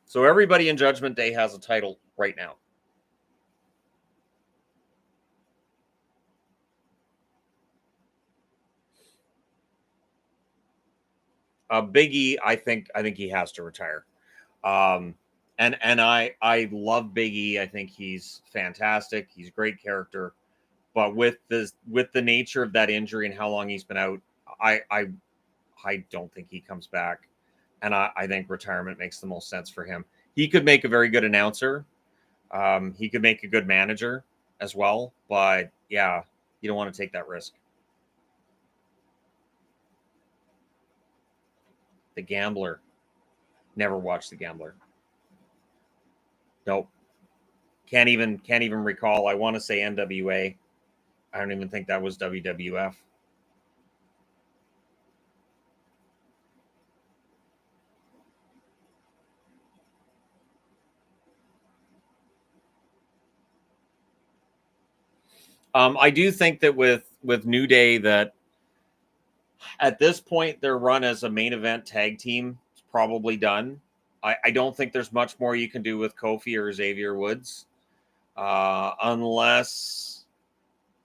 So everybody in Judgment Day has a title right now. Big E, I think he has to retire. And I love Big E. I think he's fantastic. He's a great character. But with the nature of that injury and how long he's been out, I don't think he comes back. And I think retirement makes the most sense for him. He could make a very good announcer. He could make a good manager as well. But yeah, you don't want to take that risk. The Gambler. Never watched The Gambler. Nope. Can't even recall. I want to say NWA. I don't even think that was WWF. I do think that with New Day, that at this point their run as a main event tag team is probably done. I don't think there's much more you can do with Kofi or Xavier Woods, unless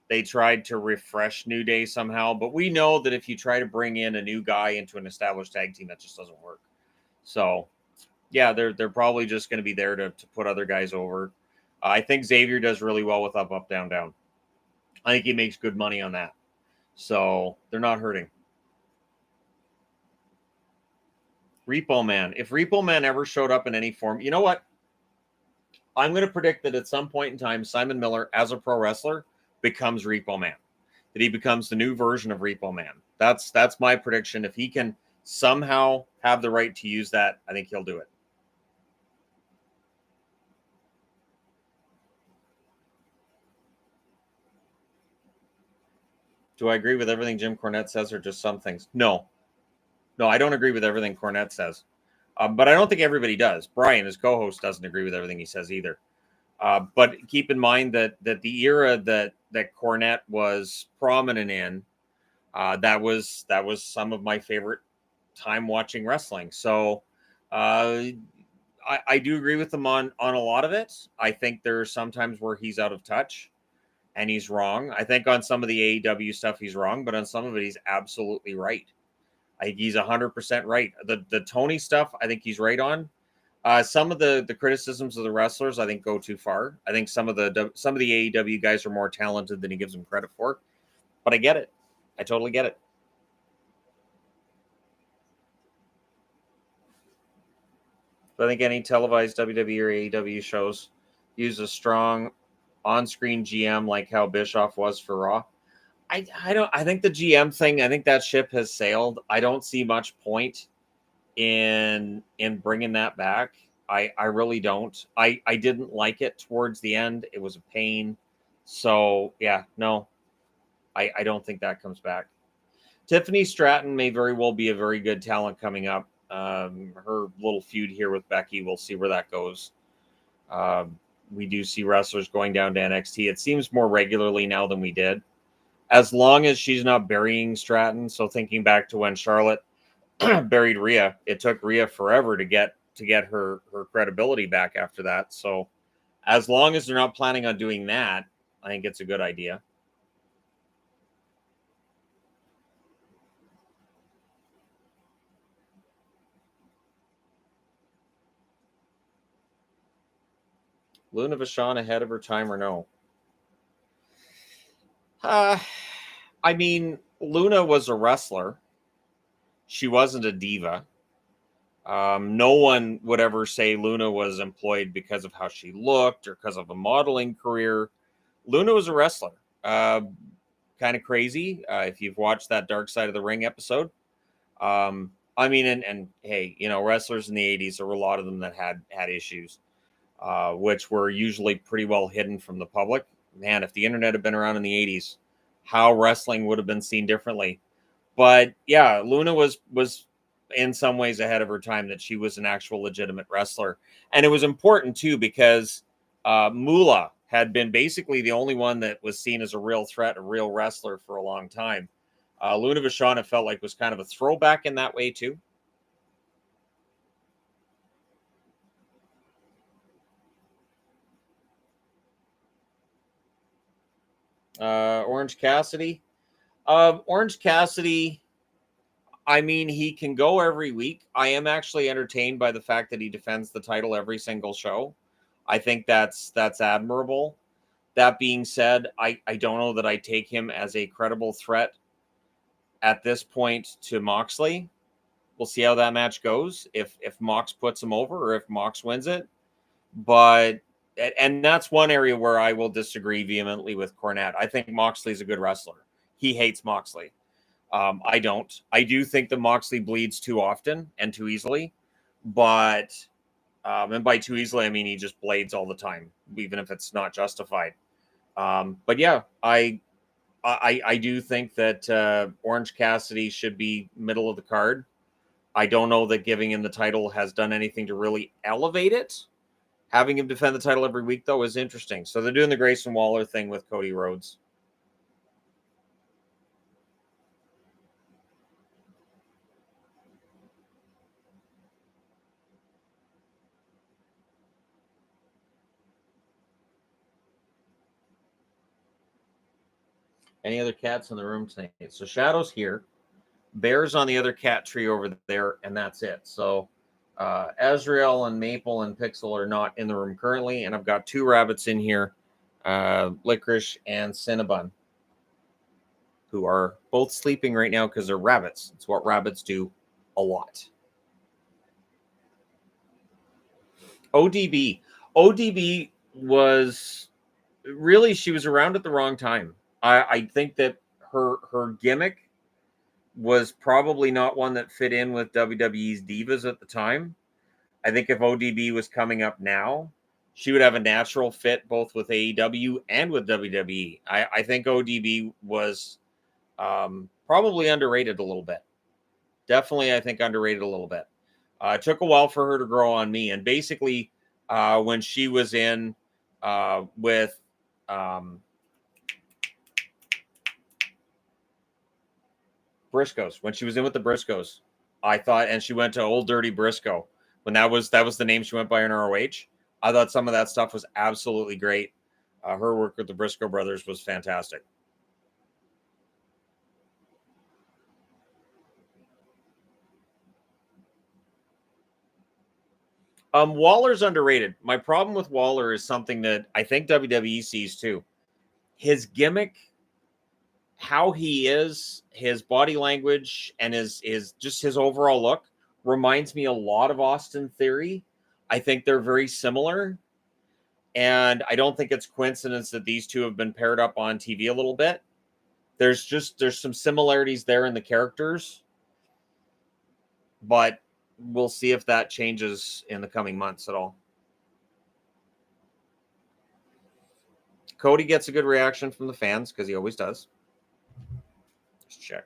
they tried to refresh New Day somehow. But we know that if you try to bring in a new guy into an established tag team, that just doesn't work. So yeah, they're probably just going to be there to put other guys over. I think Xavier does really well with up, down, down. I think he makes good money on that. So they're not hurting. Repo Man. If Repo Man ever showed up in any form, you know what? I'm going to predict that at some point in time, Simon Miller, as a pro wrestler, becomes Repo Man. That he becomes the new version of Repo Man. That's my prediction. If he can somehow have the right to use that, I think he'll do it. Do I agree with everything Jim Cornette says, or just some things? No, I don't agree with everything Cornette says, but I don't think everybody does. Brian, his co-host, doesn't agree with everything he says either. But keep in mind that the era that Cornette was prominent in, that was some of my favorite time watching wrestling. So I do agree with him on a lot of it. I think there are some times where he's out of touch and he's wrong. I think on some of the AEW stuff he's wrong, but on some of it he's absolutely right. I think he's 100% right. The Tony stuff, I think he's right on. Some of the criticisms of the wrestlers, I think, go too far. I think some of the AEW guys are more talented than he gives them credit for. But I get it. I totally get it. I think any televised WWE or AEW shows use a strong on-screen GM like how Bischoff was for Raw. I think the GM thing, I think that ship has sailed. I don't see much point in bringing that back. I really don't. I didn't like it towards the end. It was a pain. So yeah, no, I don't think that comes back. Tiffany Stratton may very well be a very good talent coming up. Her little feud here with Becky, we'll see where that goes. We do see wrestlers going down to NXT. It seems more regularly now than we did. As long as she's not burying Stratton. So thinking back to when Charlotte buried Rhea, it took Rhea forever to get to get her credibility back after that. So as long as they're not planning on doing that, I think it's a good idea. Luna Vachon ahead of her time or no? Uh, I mean, Luna was a wrestler. She wasn't a diva. No one would ever say Luna was employed because of how she looked or because of a modeling career. Luna was a wrestler. Kind of crazy if you've watched that Dark Side of the Ring episode. I mean, and hey, you know, wrestlers in the 80s, there were a lot of them that had issues, which were usually pretty well hidden from the public. Man, if the internet had been around in the 80s, how wrestling would have been seen differently. But yeah, Luna was in some ways ahead of her time, that she was an actual legitimate wrestler. And it was important too, because Moolah had been basically the only one that was seen as a real threat, a real wrestler for a long time. Luna Vachon felt like was kind of a throwback in that way too. Orange Cassidy. Orange Cassidy, I mean, he can go every week. I am actually entertained by the fact that he defends the title every single show. I think that's admirable. That being said, I don't know that I take him as a credible threat at this point to Moxley. We'll see how that match goes. If Mox puts him over or if Mox wins it. But and that's one area where I will disagree vehemently with Cornette. I think Moxley's a good wrestler. He hates Moxley. I don't. I do think that Moxley bleeds too often and too easily, but and by too easily I mean he just blades all the time, even if it's not justified. But yeah, I do think that Orange Cassidy should be middle of the card. I don't know that giving him the title has done anything to really elevate it. Having him defend the title every week, though, is interesting. So they're doing the Grayson Waller thing with Cody Rhodes. Any other cats in the room tonight? So Shadow's here. Bear's on the other cat tree over there, and that's it. So Azrael and Maple and Pixel are not in the room currently, and I've got two rabbits in here, Licorice and Cinnabon, who are both sleeping right now because they're rabbits. It's what rabbits do a lot. ODB. ODB was really, she was around at the wrong time. I think that her gimmick was probably not one that fit in with WWE's divas at the time. I think if ODB was coming up now, she would have a natural fit both with AEW and with WWE. I think ODB was probably underrated a little bit. Definitely, I think underrated a little bit. It took a while for her to grow on me. And basically, when she was in with Briscoes, when she was in with the Briscoes, I thought, and she went to Old Dirty Briscoe when that was the name she went by in ROH. I thought some of that stuff was absolutely great. Her work with the Briscoe brothers was fantastic. Waller's underrated. My problem with Waller is something that I think WWE sees too. His gimmick, how he is, his body language, and his just his overall look reminds me a lot of Austin Theory. I think they're very similar, and I don't think it's coincidence that these two have been paired up on TV a little bit. There's some similarities there in the characters, but we'll see if that changes in the coming months at all. Cody gets a good reaction from the fans because he always does. Let's check.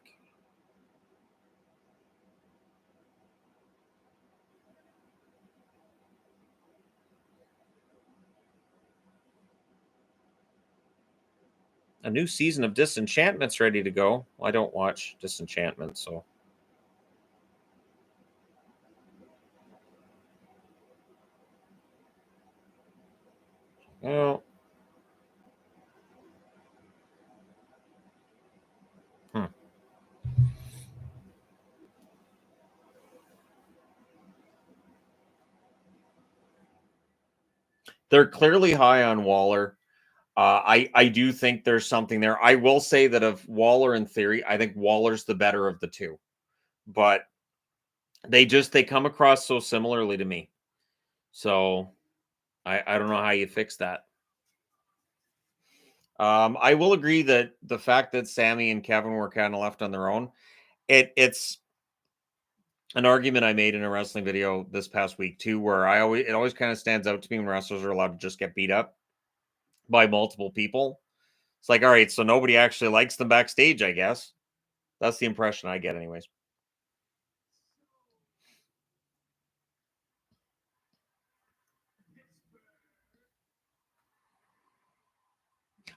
A new season of Disenchantment's ready to go. Well, I don't watch Disenchantment, so. They're clearly high on Waller. I do think there's something there. I will say that of Waller in theory, I think Waller's the better of the two, but they come across so similarly to me. So I don't know how you fix that. I will agree that the fact that Sammy and Kevin were kind of left on their own, it's an argument I made in a wrestling video this past week too, where it always kind of stands out to me when wrestlers are allowed to just get beat up by multiple people. It's like, all right, so nobody actually likes them backstage, I guess. That's the impression I get, anyways.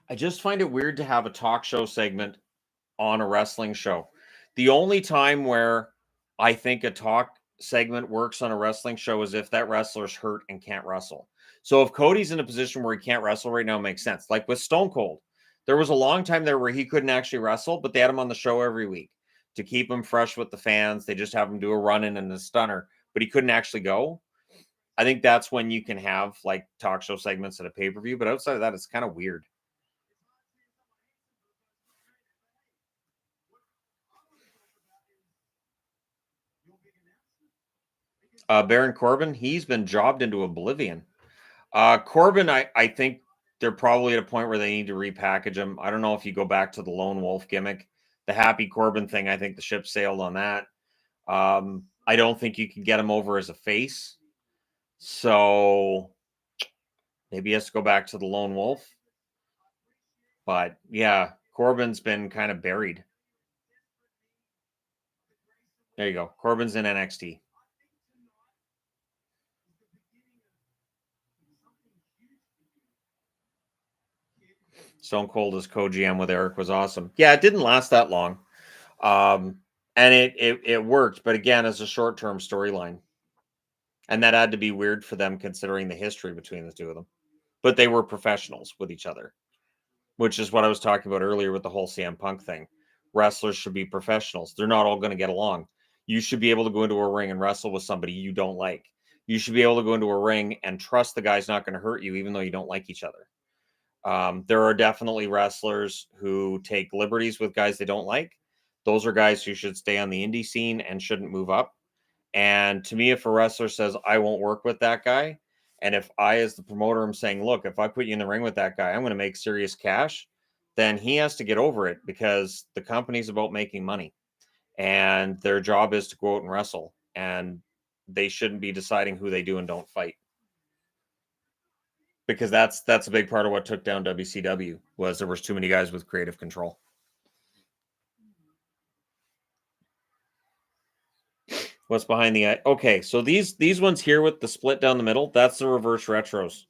I just find it weird to have a talk show segment on a wrestling show. The only time where I think a talk segment works on a wrestling show is if that wrestler's hurt and can't wrestle. So if Cody's in a position where he can't wrestle right now, it makes sense. Like with Stone Cold, there was a long time there where he couldn't actually wrestle, but they had him on the show every week to keep him fresh with the fans. They just have him do a run in and a stunner, but he couldn't actually go. I think that's when you can have like talk show segments at a pay per view. But outside of that, it's kind of weird. Baron Corbin, he's been jobbed into oblivion. Corbin, I think they're probably at a point where they need to repackage him. I don't know if you go back to the lone wolf gimmick, the happy Corbin thing. I think the ship sailed on that. I don't think you can get him over as a face. So maybe he has to go back to the lone wolf. But yeah, Corbin's been kind of buried. There you go. Corbin's in NXT. Stone Cold as co-GM with Eric was awesome. Yeah, it didn't last that long. And it worked, but again, as a short-term storyline. And that had to be weird for them considering the history between the two of them. But they were professionals with each other, which is what I was talking about earlier with the whole CM Punk thing. Wrestlers should be professionals. They're not all going to get along. You should be able to go into a ring and wrestle with somebody you don't like. You should be able to go into a ring and trust the guy's not going to hurt you, even though you don't like each other. There are definitely wrestlers who take liberties with guys they don't like. Those are guys who should stay on the indie scene and shouldn't move up. And to me, if a wrestler says, I won't work with that guy, and if I, as the promoter, am saying, look, if I put you in the ring with that guy, I'm going to make serious cash, then he has to get over it because the company's about making money and their job is to go out and wrestle. And they shouldn't be deciding who they do and don't fight because that's a big part of what took down WCW was there was too many guys with creative control. What's behind the eye? Okay, so these ones here with the split down the middle, that's the reverse retros.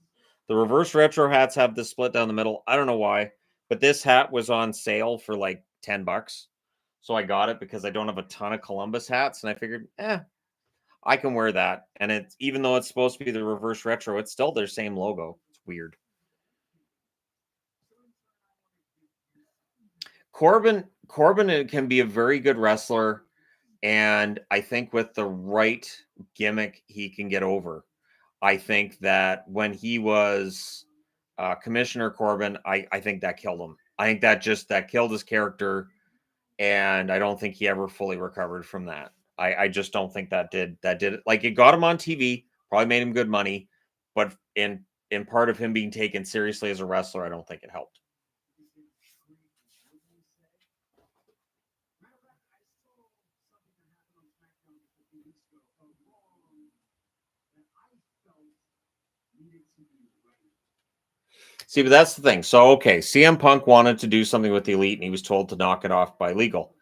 The reverse retro hats have the split down the middle. I don't know why, but this hat was on sale for like $10. So I got it because I don't have a ton of Columbus hats, and I figured, I can wear that. And it's even though it's supposed to be the reverse retro, it's still their same logo. It's weird. Corbin can be a very good wrestler, and I think with the right gimmick, he can get over. I think that when he was Commissioner Corbin, I think that killed him. I think that killed his character, and I don't think he ever fully recovered from that. I just don't think that did it. Like it got him on TV, probably made him good money, but in part of him being taken seriously as a wrestler, I don't think it helped. See, but that's the thing. So, okay, CM Punk wanted to do something with the Elite, and he was told to knock it off by legal.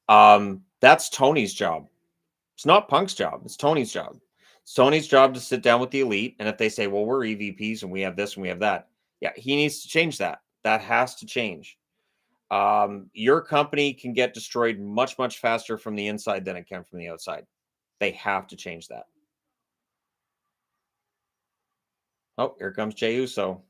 That's Tony's job. It's not Punk's job. It's Tony's job. It's Tony's job to sit down with the Elite, and if they say, "Well, we're EVPs and we have this and we have that," yeah, he needs to change that. That has to change. Your company can get destroyed much faster from the inside than it can from the outside. They have to change that. Oh, here comes Jey Uso.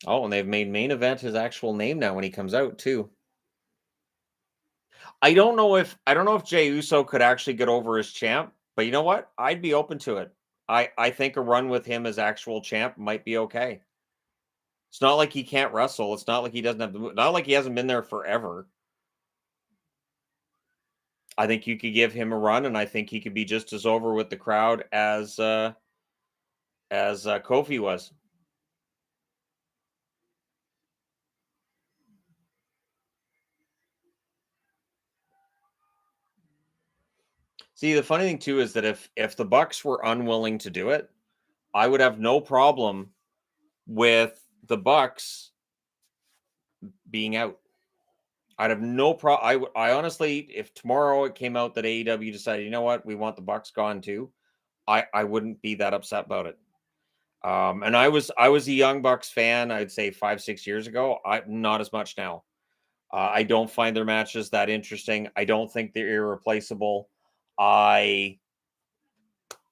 Oh, and they've made main event his actual name now when he comes out too. I don't know if Jey Uso could actually get over as champ, but you know what? I'd be open to it. I think a run with him as actual champ might be okay. It's not like he can't wrestle. It's not like he doesn't have not like he hasn't been there forever. I think you could give him a run, and I think he could be just as over with the crowd as Kofi was. See, the funny thing too is that if the Bucks were unwilling to do it, I would have no problem with the Bucks being out. I'd have no problem. I honestly, if tomorrow it came out that AEW decided, you know what, we want the Bucks gone too, I wouldn't be that upset about it. And I was a Young Bucks fan. I'd say 5 6 years ago. I not as much now. I don't find their matches that interesting. I don't think they're irreplaceable. I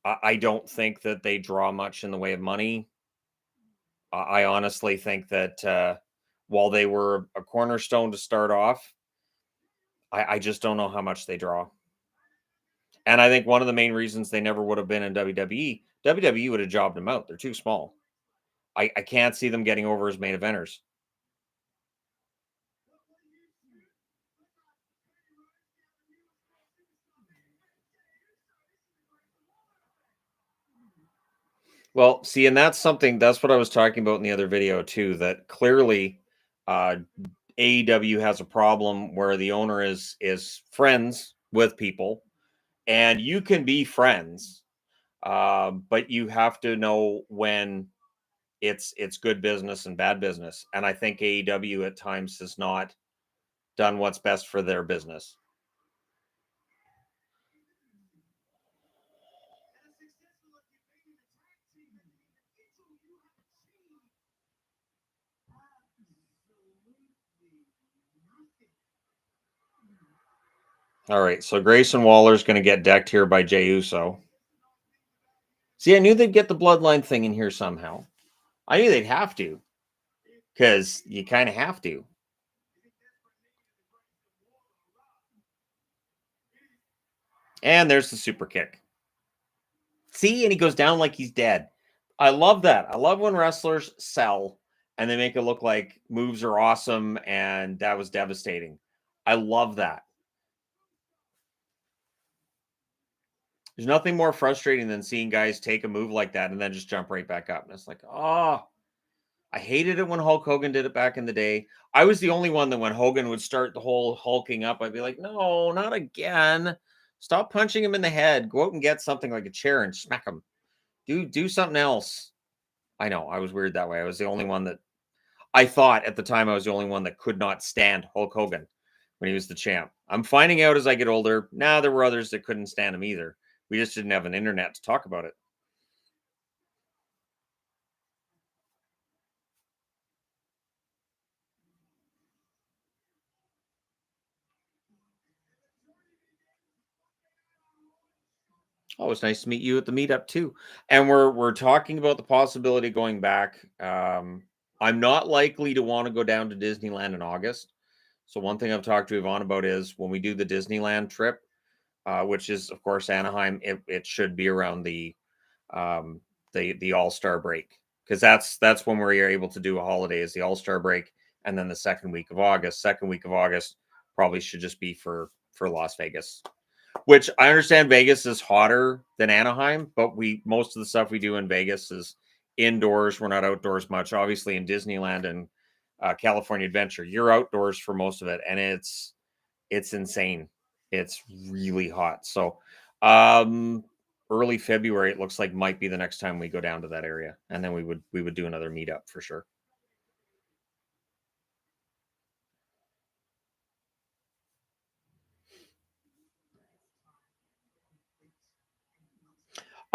I don't think that they draw much in the way of money. I honestly think that while they were a cornerstone to start off, I just don't know how much they draw. And I think one of the main reasons they never would have been in WWE, WWE would have jobbed them out. They're too small. I can't see them getting over as main eventers. Well, see, and that's what I was talking about in the other video too, that clearly uh AEW has a problem where the owner is friends with people, and you can be friends, but you have to know when it's good business and bad business. And I think AEW at times has not done what's best for their business. All right, so Grayson Waller's going to get decked here by Jey Uso. See, I knew they'd get the bloodline thing in here somehow. I knew they'd have to, because you kind of have to. And there's the super kick. See, and he goes down like he's dead. I love that. I love when wrestlers sell and they make it look like moves are awesome and that was devastating. I love that. There's nothing more frustrating than seeing guys take a move like that and then just jump right back up. And it's like, oh, I hated it when Hulk Hogan did it back in the day. I was the only one that when Hogan would start the whole hulking up, I'd be like, no, not again. Stop punching him in the head. Go out and get something like a chair and smack him. Do something else. I know I was weird that way. I was the only one that I thought at the time I was the only one that could not stand Hulk Hogan when he was the champ. I'm finding out as I get older. Now there were others that couldn't stand him either. We just didn't have an internet to talk about it. Oh, it's nice to meet you at the meetup too. And we're talking about the possibility of going back. I'm not likely to want to go down to Disneyland in August. So one thing I've talked to Yvonne about is when we do the Disneyland trip, which is of course Anaheim, it should be around um, the All Star break, because that's when we're able to do a holiday is the All Star break, and then the second week of August. Second week of August probably should just be for Las Vegas, which I understand Vegas is hotter than Anaheim, but we most of the stuff we do in Vegas is indoors. We're not outdoors much. Obviously, in Disneyland and California Adventure, you're outdoors for most of it, and it's insane. It's really hot. So, um, early February, it looks like might be the next time we go down to that area, and then we would do another meetup for sure.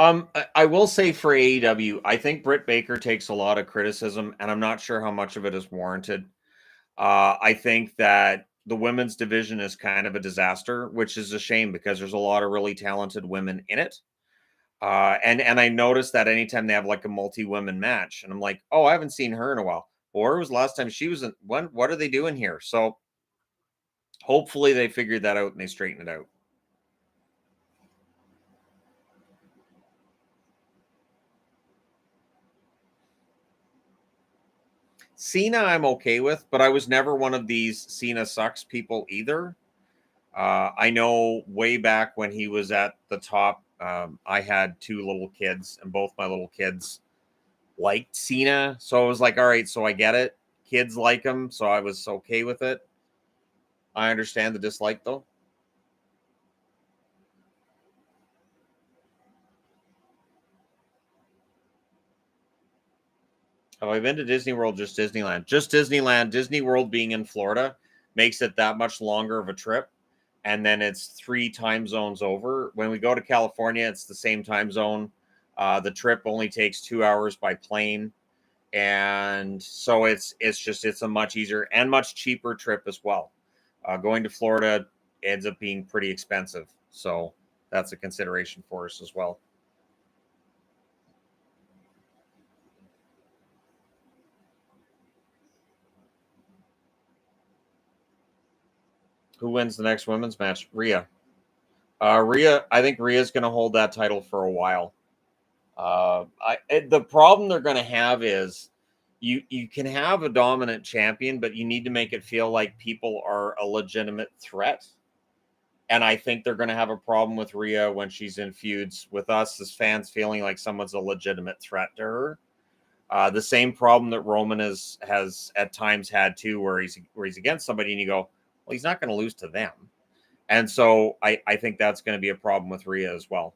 I will say for AEW, I think Britt Baker takes a lot of criticism, and I'm not sure how much of it is warranted. I think that the women's division is kind of a disaster, which is a shame because there's a lot of really talented women in it. And I noticed that anytime they have like a multi-women match, and I'm like, oh, I haven't seen her in a while. Or was the last time she was in when what are they doing here? So Hopefully they figured that out and they straighten it out. Cena, I'm okay with, but I was never one of these Cena sucks people either. I know way back when he was at the top, I had two little kids, and both my little kids liked Cena. So I was like, all right, so I get it. Kids like him, so I was okay with it. I understand the dislike though. Have I been to Disney World? Just Disneyland. Just Disneyland. Disney World being in Florida makes it that much longer of a trip. And then it's 3 time zones over. When we go to California, it's the same time zone. The trip only takes 2 hours by plane. And so it's a much easier and much cheaper trip as well. Going to Florida ends up being pretty expensive. So that's a consideration for us as well. Who wins the next women's match? Rhea. I think Rhea's going to hold that title for a while. The problem they're going to have is you can have a dominant champion, but you need to make it feel like people are a legitimate threat. And I think they're going to have a problem with Rhea when she's in feuds with us as fans, feeling like someone's a legitimate threat to her. The same problem that Roman has at times had too, where he's against somebody and you go, well, he's not going to lose to them. And so I think that's going to be a problem with Rhea as well.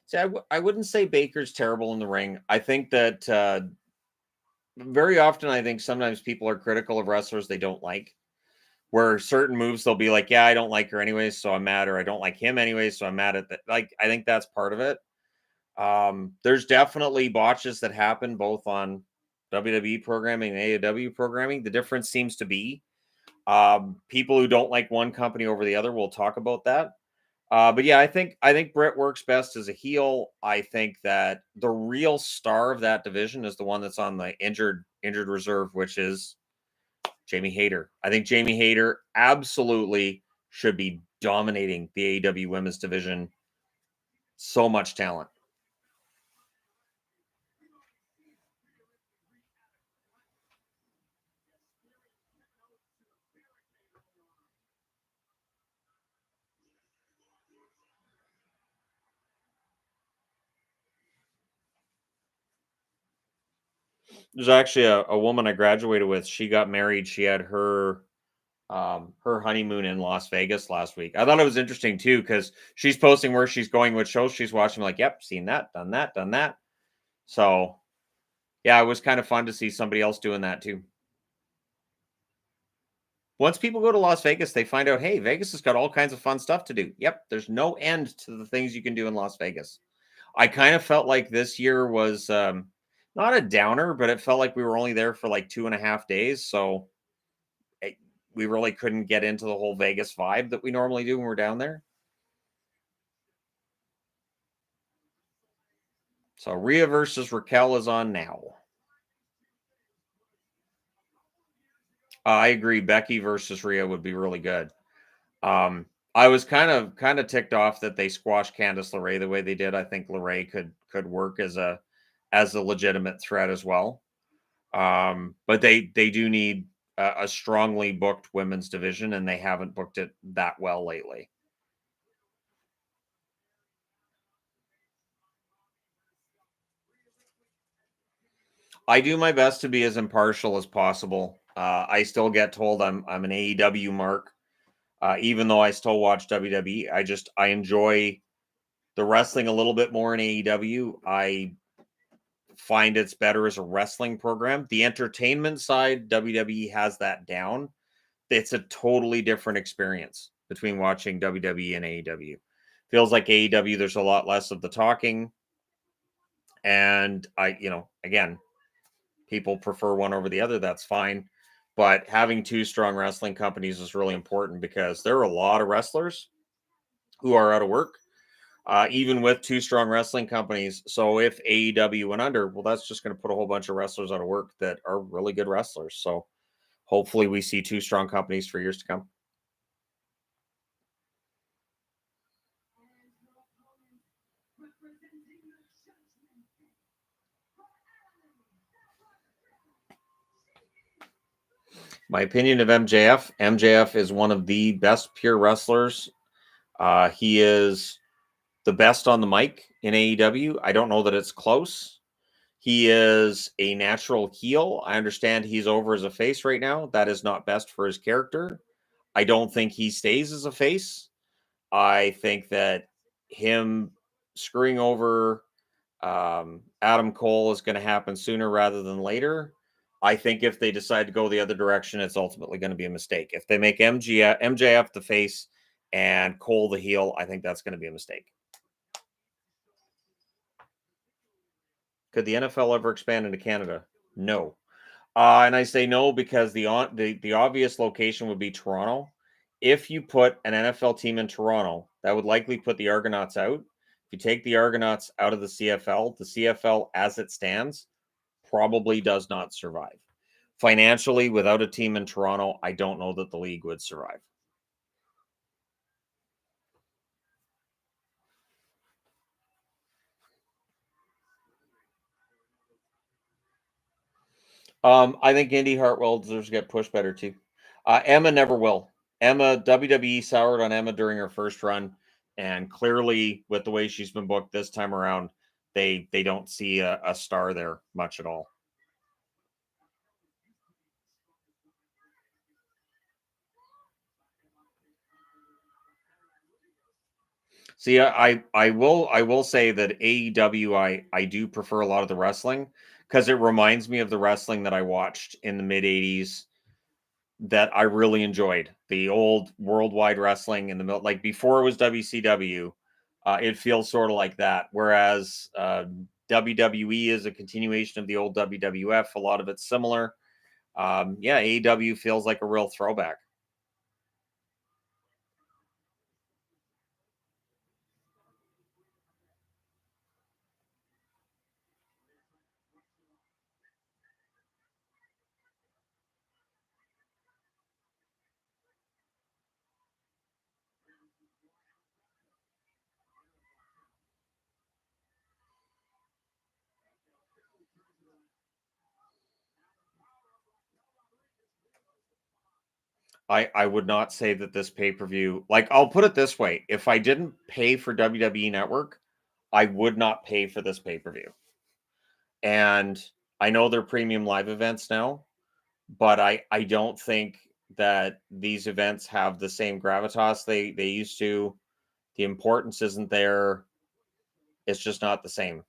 See, I wouldn't say Baker's terrible in the ring. I think that very often, I think sometimes people are critical of wrestlers they don't like, where certain moves they'll be like, yeah, I don't like her anyways, so I'm mad, or I don't like him anyways, so I'm mad at that. Like, I think that's part of it. There's definitely botches that happen both on WWE programming and AEW programming. The difference seems to be people who don't like one company over the other will talk about that. But yeah, I think Britt works best as a heel. I think that the real star of that division is the one that's on the injured reserve, which is Jamie Hayter. I think Jamie Hayter absolutely should be dominating the AEW women's division. So much talent. There's actually a woman I graduated with. She got married. She had her honeymoon in Las Vegas last week. I thought it was interesting too because she's posting where she's going, with shows she's watching. Like, yep, seen that, done that, done that. So yeah, it was kind of fun to see somebody else doing that too. Once people go to Las Vegas, they find out, hey, Vegas has got all kinds of fun stuff to do. Yep, there's no end to the things you can do in Las Vegas. I kind of felt like this year was not a downer, but it felt like we were only there for like 2.5 days. So we really couldn't get into the whole Vegas vibe that we normally do when we're down there. So Rhea versus Raquel is on now. I agree. Becky versus Rhea would be really good. I was kind of ticked off that they squashed Candice LeRae the way they did. I think LeRae could work as a legitimate threat as well. But they do need a strongly booked women's division, and they haven't booked it that well lately. I do my best to be as impartial as possible. I still get told I'm an AEW mark, even though I still watch WWE. I enjoy the wrestling a little bit more in AEW. I find it's better as a wrestling program. The entertainment side, WWE has that down. It's a totally different experience between watching WWE and AEW. Feels like AEW, there's a lot less of the talking. And again, people prefer one over the other. That's fine. But having two strong wrestling companies is really important because there are a lot of wrestlers who are out of work. even with two strong wrestling companies. So if AEW went under, well, that's just going to put a whole bunch of wrestlers out of work that are really good wrestlers. So hopefully we see two strong companies for years to come. My opinion of MJF: MJF is one of the best pure wrestlers. He is the best on the mic in AEW. I don't know that it's close. He is a natural heel. I understand he's over as a face right now. That is not best for his character. I don't think he stays as a face. I think that him screwing over Adam Cole is going to happen sooner rather than later. I think if they decide to go the other direction, it's ultimately going to be a mistake. If they make MJF the face and Cole the heel, I think that's going to be a mistake. Could the NFL ever expand into Canada? No. And I say no because the obvious location would be Toronto. If you put an NFL team in Toronto, that would likely put the Argonauts out. If you take the Argonauts out of the CFL as it stands probably does not survive. Financially, without a team in Toronto, I don't know that the league would survive. I think Indy Hartwell deserves to get pushed better too. Emma never will. Emma, WWE soured on Emma during her first run, and clearly, with the way she's been booked this time around, they don't see a star there much at all. See, I will say that AEW I do prefer a lot of the wrestling because it reminds me of the wrestling that I watched in the mid '80s that I really enjoyed. The old worldwide wrestling in the middle, like before it was WCW, it feels sort of like that. Whereas WWE is a continuation of the old WWF. A lot of it's similar. Yeah, AEW feels like a real throwback. I would not say that this pay per view, like, I'll put it this way: if I didn't pay for WWE Network, I would not pay for this pay per view. And I know they're premium live events now, but I don't think that these events have the same gravitas they used to. The importance isn't there. It's just not the same.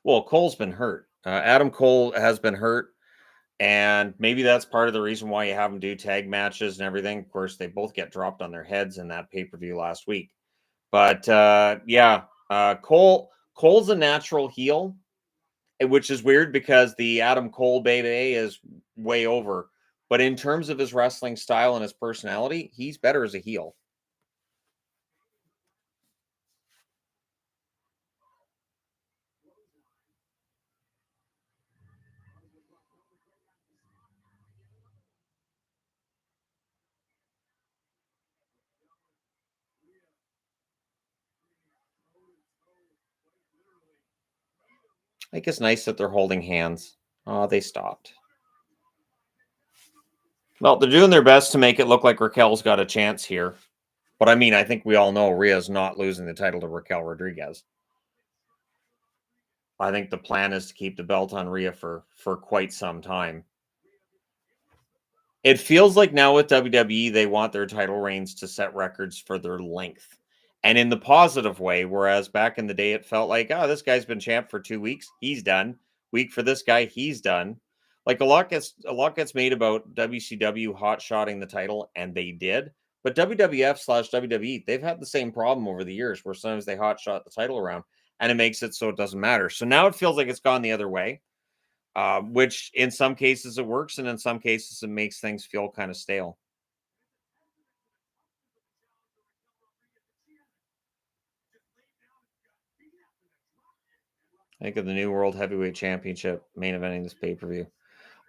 Well, Cole's been hurt. Adam Cole has been hurt, and maybe that's part of the reason why you have them do tag matches and everything. Of course, they both get dropped on their heads in that pay per view last week. But yeah, Cole's a natural heel, which is weird because the Adam Cole baby is way over. But in terms of his wrestling style and his personality, he's better as a heel. I think it's nice that they're holding hands. Oh, they stopped. Well, they're doing their best to make it look like Raquel's got a chance here. But I mean, I think we all know Rhea's not losing the title to Raquel Rodriguez. I think the plan is to keep the belt on Rhea for quite some time. It feels like now with WWE, they want their title reigns to set records for their length and in the positive way. Whereas back in the day, it felt like, oh, this guy's been champ for 2 weeks. He's done. Week for this guy. He's done. Like a lot gets made about WCW hot shotting the title, and they did. But WWF/WWE, they've had the same problem over the years where sometimes they hot shot the title around. and it makes it so it doesn't matter. So now it feels like it's gone the other way, which in some cases it works, and in some cases it makes things feel kind of stale. Think of the new World Heavyweight Championship main eventing this pay per view.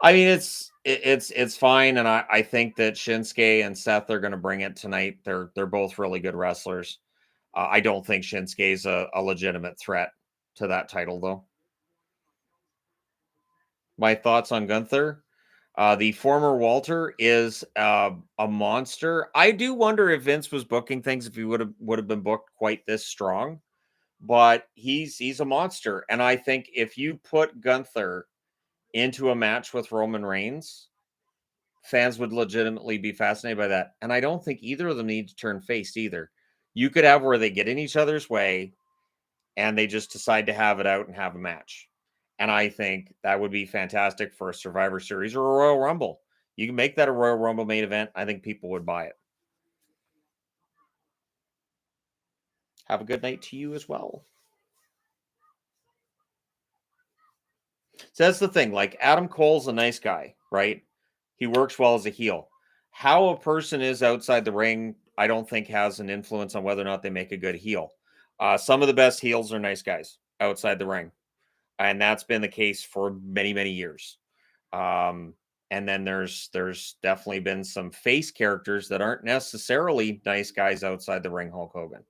I mean, it's fine, and I think that Shinsuke and Seth are going to bring it tonight. They're both really good wrestlers. I don't think Shinsuke's a legitimate threat to that title, though. My thoughts on Gunther. The former Walter is a monster. I do wonder if Vince was booking things if he would have been booked quite this strong, but he's a monster, and I think if you put Gunther into a match with Roman Reigns, fans would legitimately be fascinated by that. And I don't think either of them need to turn face either. You could have where they get in each other's way and they just decide to have it out and have a match. And I think that would be fantastic for a Survivor Series or a Royal Rumble. You can make that a Royal Rumble main event. I think people would buy it. Have a good night to you as well. So that's the thing. Like Adam Cole's a nice guy, right? He works well as a heel. How a person is outside the ring, I don't think has an influence on whether or not they make a good heel. Some of the best heels are nice guys outside the ring, and that's been the case for many, many years. Um, and then there's definitely been some face characters that aren't necessarily nice guys outside the ring. Hulk Hogan.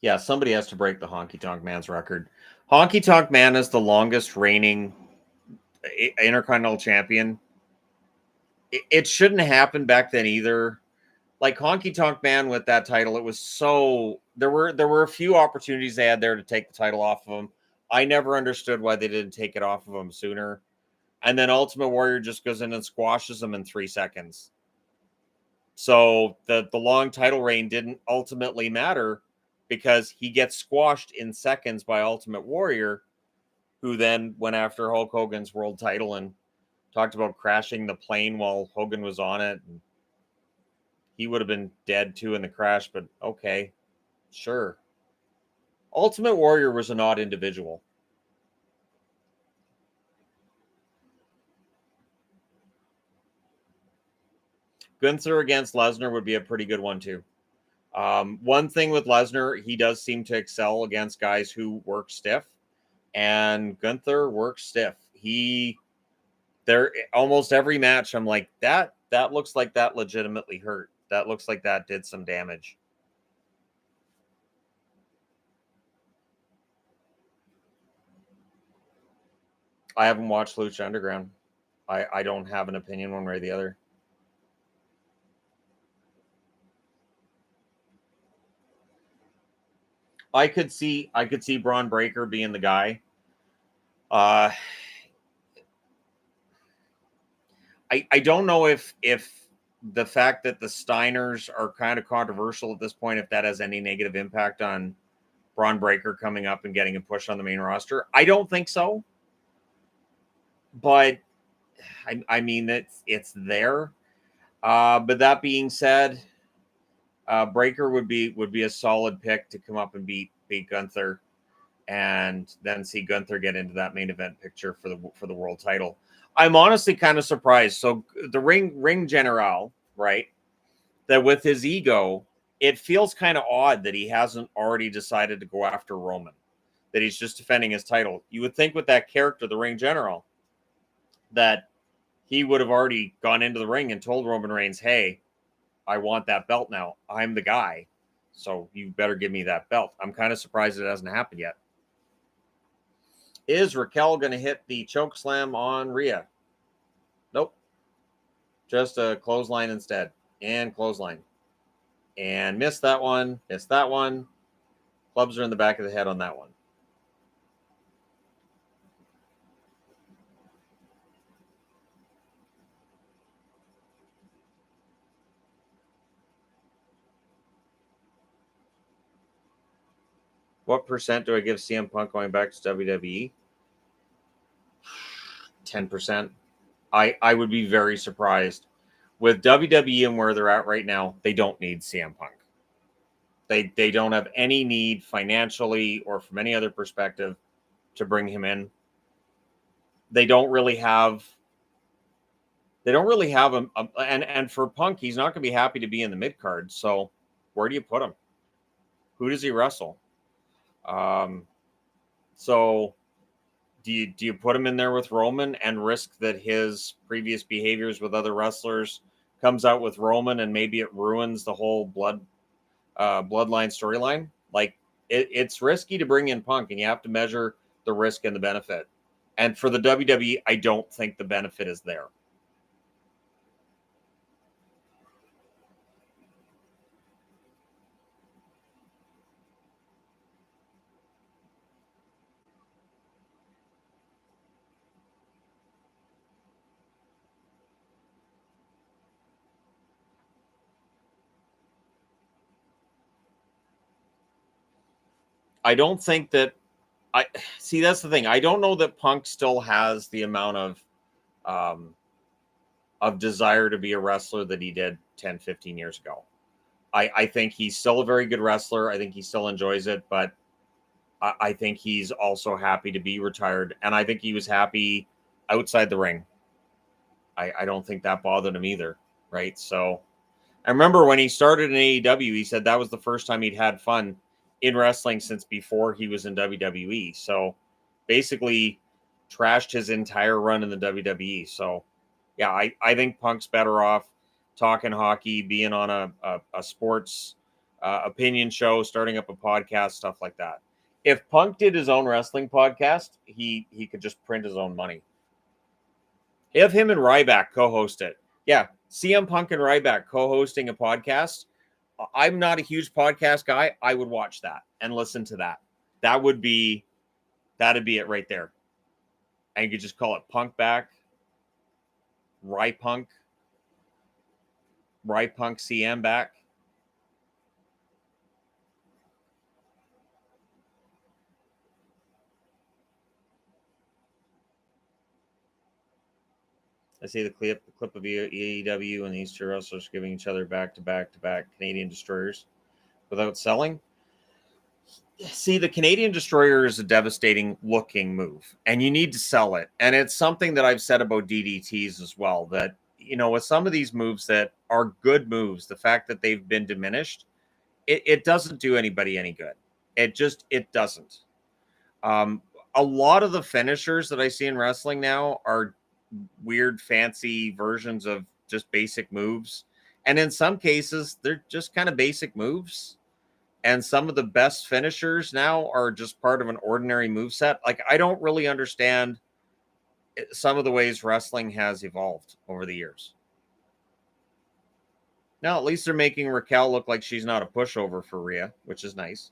Yeah, somebody has to break the Honky Tonk Man's record. Honky Tonk Man is the longest reigning Intercontinental Champion. It shouldn't happen back then either. Like Honky Tonk Man with that title, it was so there were a few opportunities they had there to take the title off of him. I never understood why they didn't take it off of him sooner. And then Ultimate Warrior just goes in and squashes him in 3 seconds. So the long title reign didn't ultimately matter because he gets squashed in seconds by Ultimate Warrior, who then went after Hulk Hogan's world title and talked about crashing the plane while Hogan was on it. And he would have been dead too in the crash, but okay, sure. Ultimate Warrior was an odd individual. Gunther against Lesnar would be a pretty good one too. One thing with Lesnar, he does seem to excel against guys who work stiff, and Gunther works stiff. He there almost every match. I'm like that looks like that legitimately hurt. That looks like that did some damage. I haven't watched Lucha Underground. I don't have an opinion one way or the other. I could see Braun Breaker being the guy. Uh, I don't know if the fact that the Steiners are kind of controversial at this point, if that has any negative impact on Braun Breaker coming up and getting a push on the main roster. I don't think so, but I mean it's there. But that being said, Breaker would be a solid pick to come up and beat Gunther, and then see Gunther get into that main event picture for the world title. I'm honestly kind of surprised. So the ring general, right? That with his ego, it feels kind of odd that he hasn't already decided to go after Roman. That he's just defending his title. You would think with that character, the ring general, that he would have already gone into the ring and told Roman Reigns, "Hey, I want that belt now. I'm the guy. So you better give me that belt." I'm kind of surprised it hasn't happened yet. Is Raquel going to hit the choke slam on Rhea? Nope. Just a clothesline instead. And clothesline. And missed that one. Missed that one. Clubs are in the back of the head on that one. What percent do I give CM Punk going back to WWE? 10%. I would be very surprised. With WWE and where they're at right now, they don't need CM Punk. They don't have any need financially or from any other perspective to bring him in. They don't really have him. And for Punk, he's not going to be happy to be in the mid card. So where do you put him? Who does he wrestle? So do you put him in there with Roman and risk that his previous behaviors with other wrestlers comes out with Roman and maybe it ruins the whole bloodline storyline? Like it's risky to bring in Punk, and you have to measure the risk and the benefit. And for the WWE, I don't think the benefit is there. I don't think that I see that's the thing. I don't know that Punk still has the amount of desire to be a wrestler that he did 10, 15 years ago. I think he's still a very good wrestler. I think he still enjoys it, but I think he's also happy to be retired. And I think he was happy outside the ring. I don't think that bothered him either. Right. So I remember when he started in AEW, he said that was the first time he'd had fun in wrestling since before he was in WWE. So basically trashed his entire run in the WWE. So yeah, I think Punk's better off talking hockey, being on a sports opinion show, starting up a podcast, stuff like that. If Punk did his own wrestling podcast, he could just print his own money. If him and Ryback co-host it, yeah, CM Punk and Ryback co-hosting a podcast. I'm not a huge podcast guy. I would watch that and listen to that. That'd be it right there. And you could just call it Punk Back, Rypunk CM back. I see the clip of AEW and these two wrestlers giving each other back to back Canadian destroyers without selling. See, the Canadian destroyer is a devastating looking move, and you need to sell it. And it's something that I've said about DDTs as well, that, you know, with some of these moves that are good moves, the fact that they've been diminished, it doesn't do anybody any good. It doesn't. A lot of the finishers that I see in wrestling now are weird, fancy versions of just basic moves. And in some cases, they're just kind of basic moves. And some of the best finishers now are just part of an ordinary move set. Like, I don't really understand some of the ways wrestling has evolved over the years. Now, at least they're making Raquel look like she's not a pushover for Rhea, which is nice.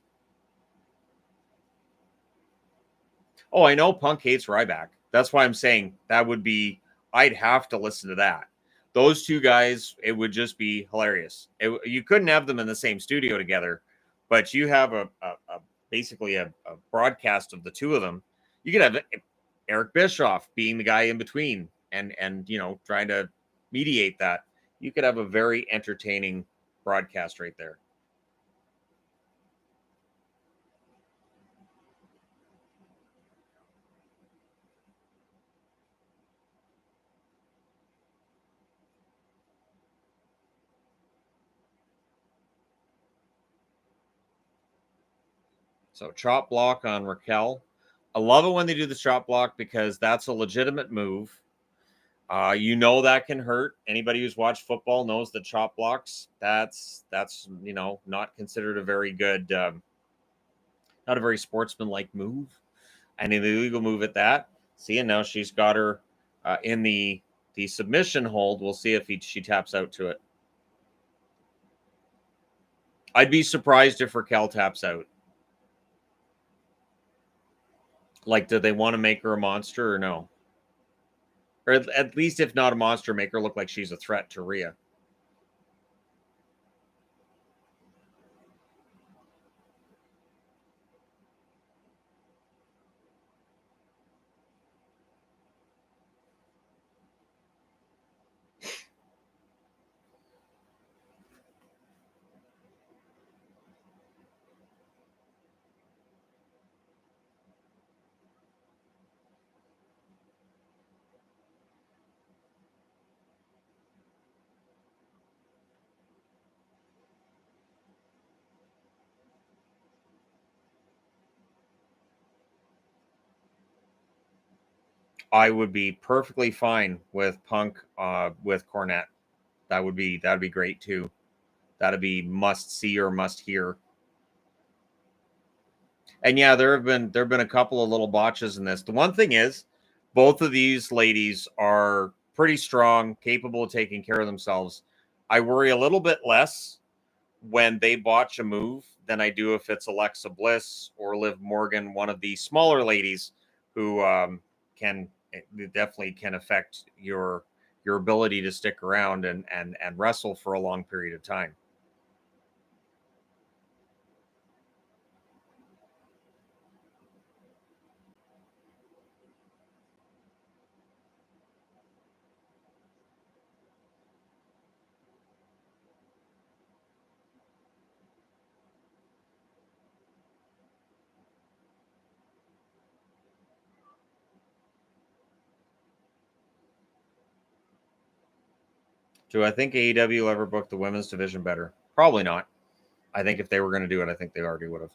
Oh, I know Punk hates Ryback. That's why I'm saying that would be, I'd have to listen to that. Those two guys, it would just be hilarious. You couldn't have them in the same studio together, but you have basically a broadcast of the two of them. You could have Eric Bischoff being the guy in between and you know, trying to mediate that. You could have a very entertaining broadcast right there. So chop block on Raquel. I love it when they do the chop block because that's a legitimate move. You know that can hurt. Anybody who's watched football knows that chop blocks. That's you know, not considered a very good, not a very sportsmanlike move, and an illegal move at that. See, and now she's got her in the submission hold. We'll see if she taps out to it. I'd be surprised if Raquel taps out. Like, do they want to make her a monster or no? Or at least, if not a monster, make her look like she's a threat to Rhea. I would be perfectly fine with Punk with Cornette. That'd be great too. That'd be must see or must hear. And yeah, there have been a couple of little botches in this. The one thing is, both of these ladies are pretty strong, capable of taking care of themselves. I worry a little bit less when they botch a move than I do if it's Alexa Bliss or Liv Morgan, one of the smaller ladies who can definitely can affect your ability to stick around and wrestle for a long period of time. Do I think AEW will ever book the women's division better? Probably not. I think if they were going to do it, I think they already would have.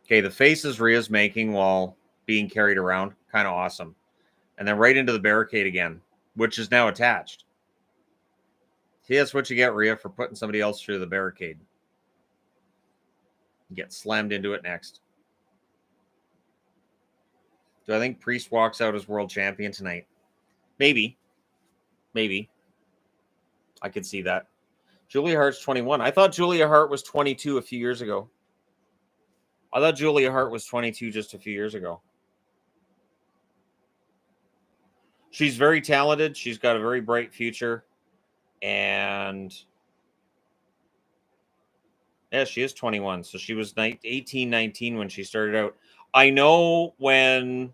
Okay, the faces Rhea's making while being carried around, kind of awesome. And then right into the barricade again, which is now attached. See, that's what you get, Rhea, for putting somebody else through the barricade. You get slammed into it next. Do I think Priest walks out as world champion tonight? Maybe. Maybe. I could see that. Julia Hart's 21. I thought Julia Hart was 22 a few years ago. I thought Julia Hart was 22 just a few years ago. She's very talented. She's got a very bright future. And yeah, she is 21. So she was 18, 19 when she started out. I know when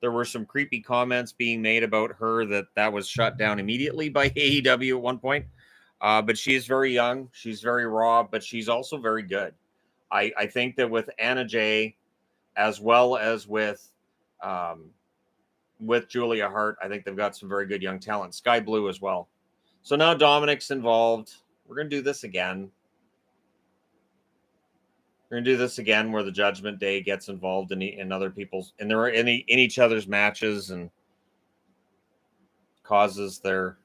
there were some creepy comments being made about her that was shut down immediately by AEW at one point. But she is very young. She's very raw, but she's also very good. I think that with Anna Jay, as well as with Julia Hart, I think they've got some very good young talent. Sky Blue as well. So now Dominic's involved. We're gonna do this again. We're gonna do this again, where the Judgment Day gets involved in other people's in each other's matches and causes their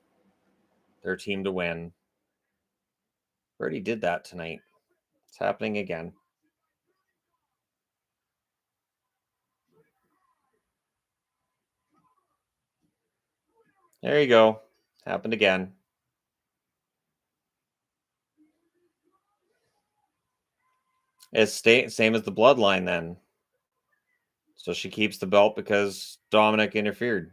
team to win. We already did that tonight. It's happening again. There you go. Happened again. It's same as the bloodline then. So she keeps the belt because Dominic interfered.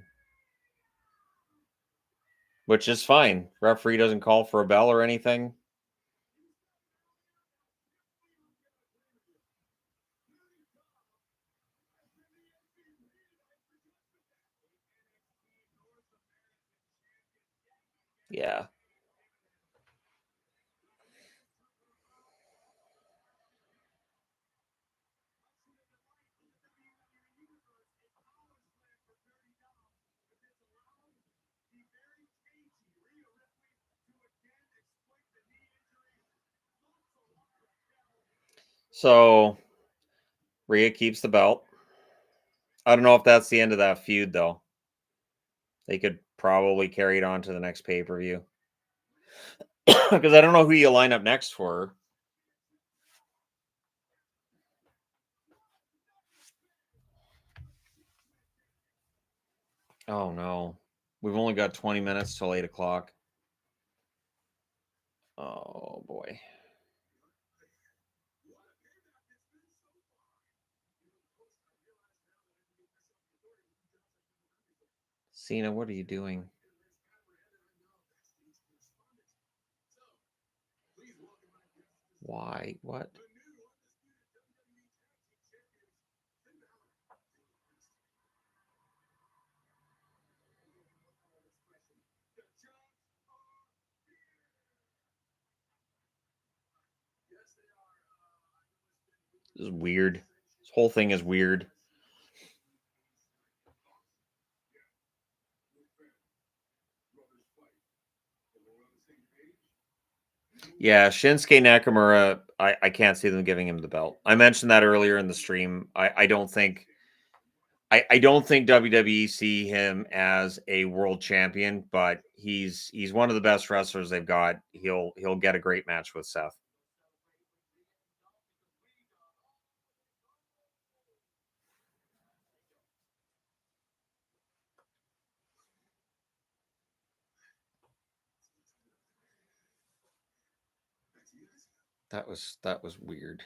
Which is fine. Referee doesn't call for a bell or anything. Yeah. So Rhea keeps the belt. I don't know if that's the end of that feud, though. They could probably carry it on to the next pay per view. Because I don't know who you line up next for. Oh, no. We've only got 20 minutes till 8 o'clock. Oh, boy. Cena, what are you doing? Why? What? This is weird. This whole thing is weird. Yeah, Shinsuke Nakamura, I can't see them giving him the belt. I mentioned that earlier in the stream. I don't think I don't think WWE see him as a world champion, but he's one of the best wrestlers they've got. He'll get a great match with Seth. That was weird.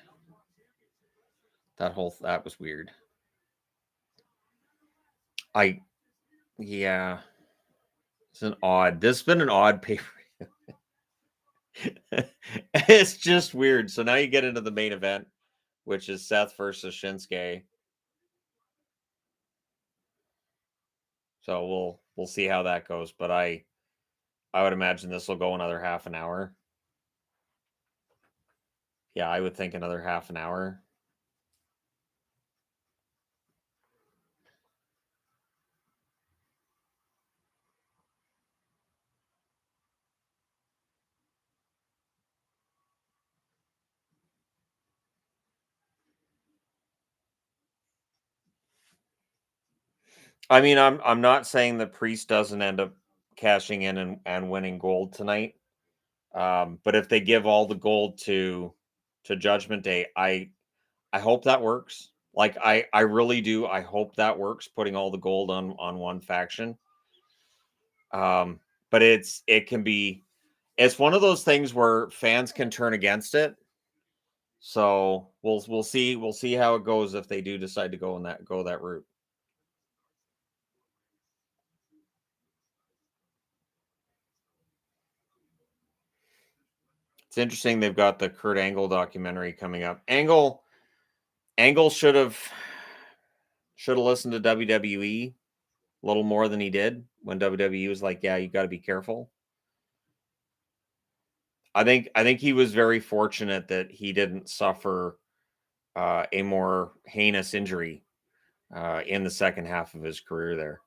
That was weird. I Yeah, it's an odd. This has been an odd paper. It's just weird. So now you get into the main event, which is Seth versus Shinsuke. So we'll see how that goes. But I would imagine this will go another half an hour. Yeah, I would think another half an hour. I mean, I'm not saying that Priest doesn't end up cashing in and winning gold tonight. But if they give all the gold to Judgment Day, I hope that works. Like I really do. I hope that works. Putting all the gold on one faction. But it can be. It's one of those things where fans can turn against it. So we'll see how it goes if they do decide to go that route. It's interesting they've got the Kurt Angle documentary coming up. Angle should have listened to WWE a little more than he did when WWE was like, "Yeah, you got to be careful." I think he was very fortunate that he didn't suffer a more heinous injury in the second half of his career there.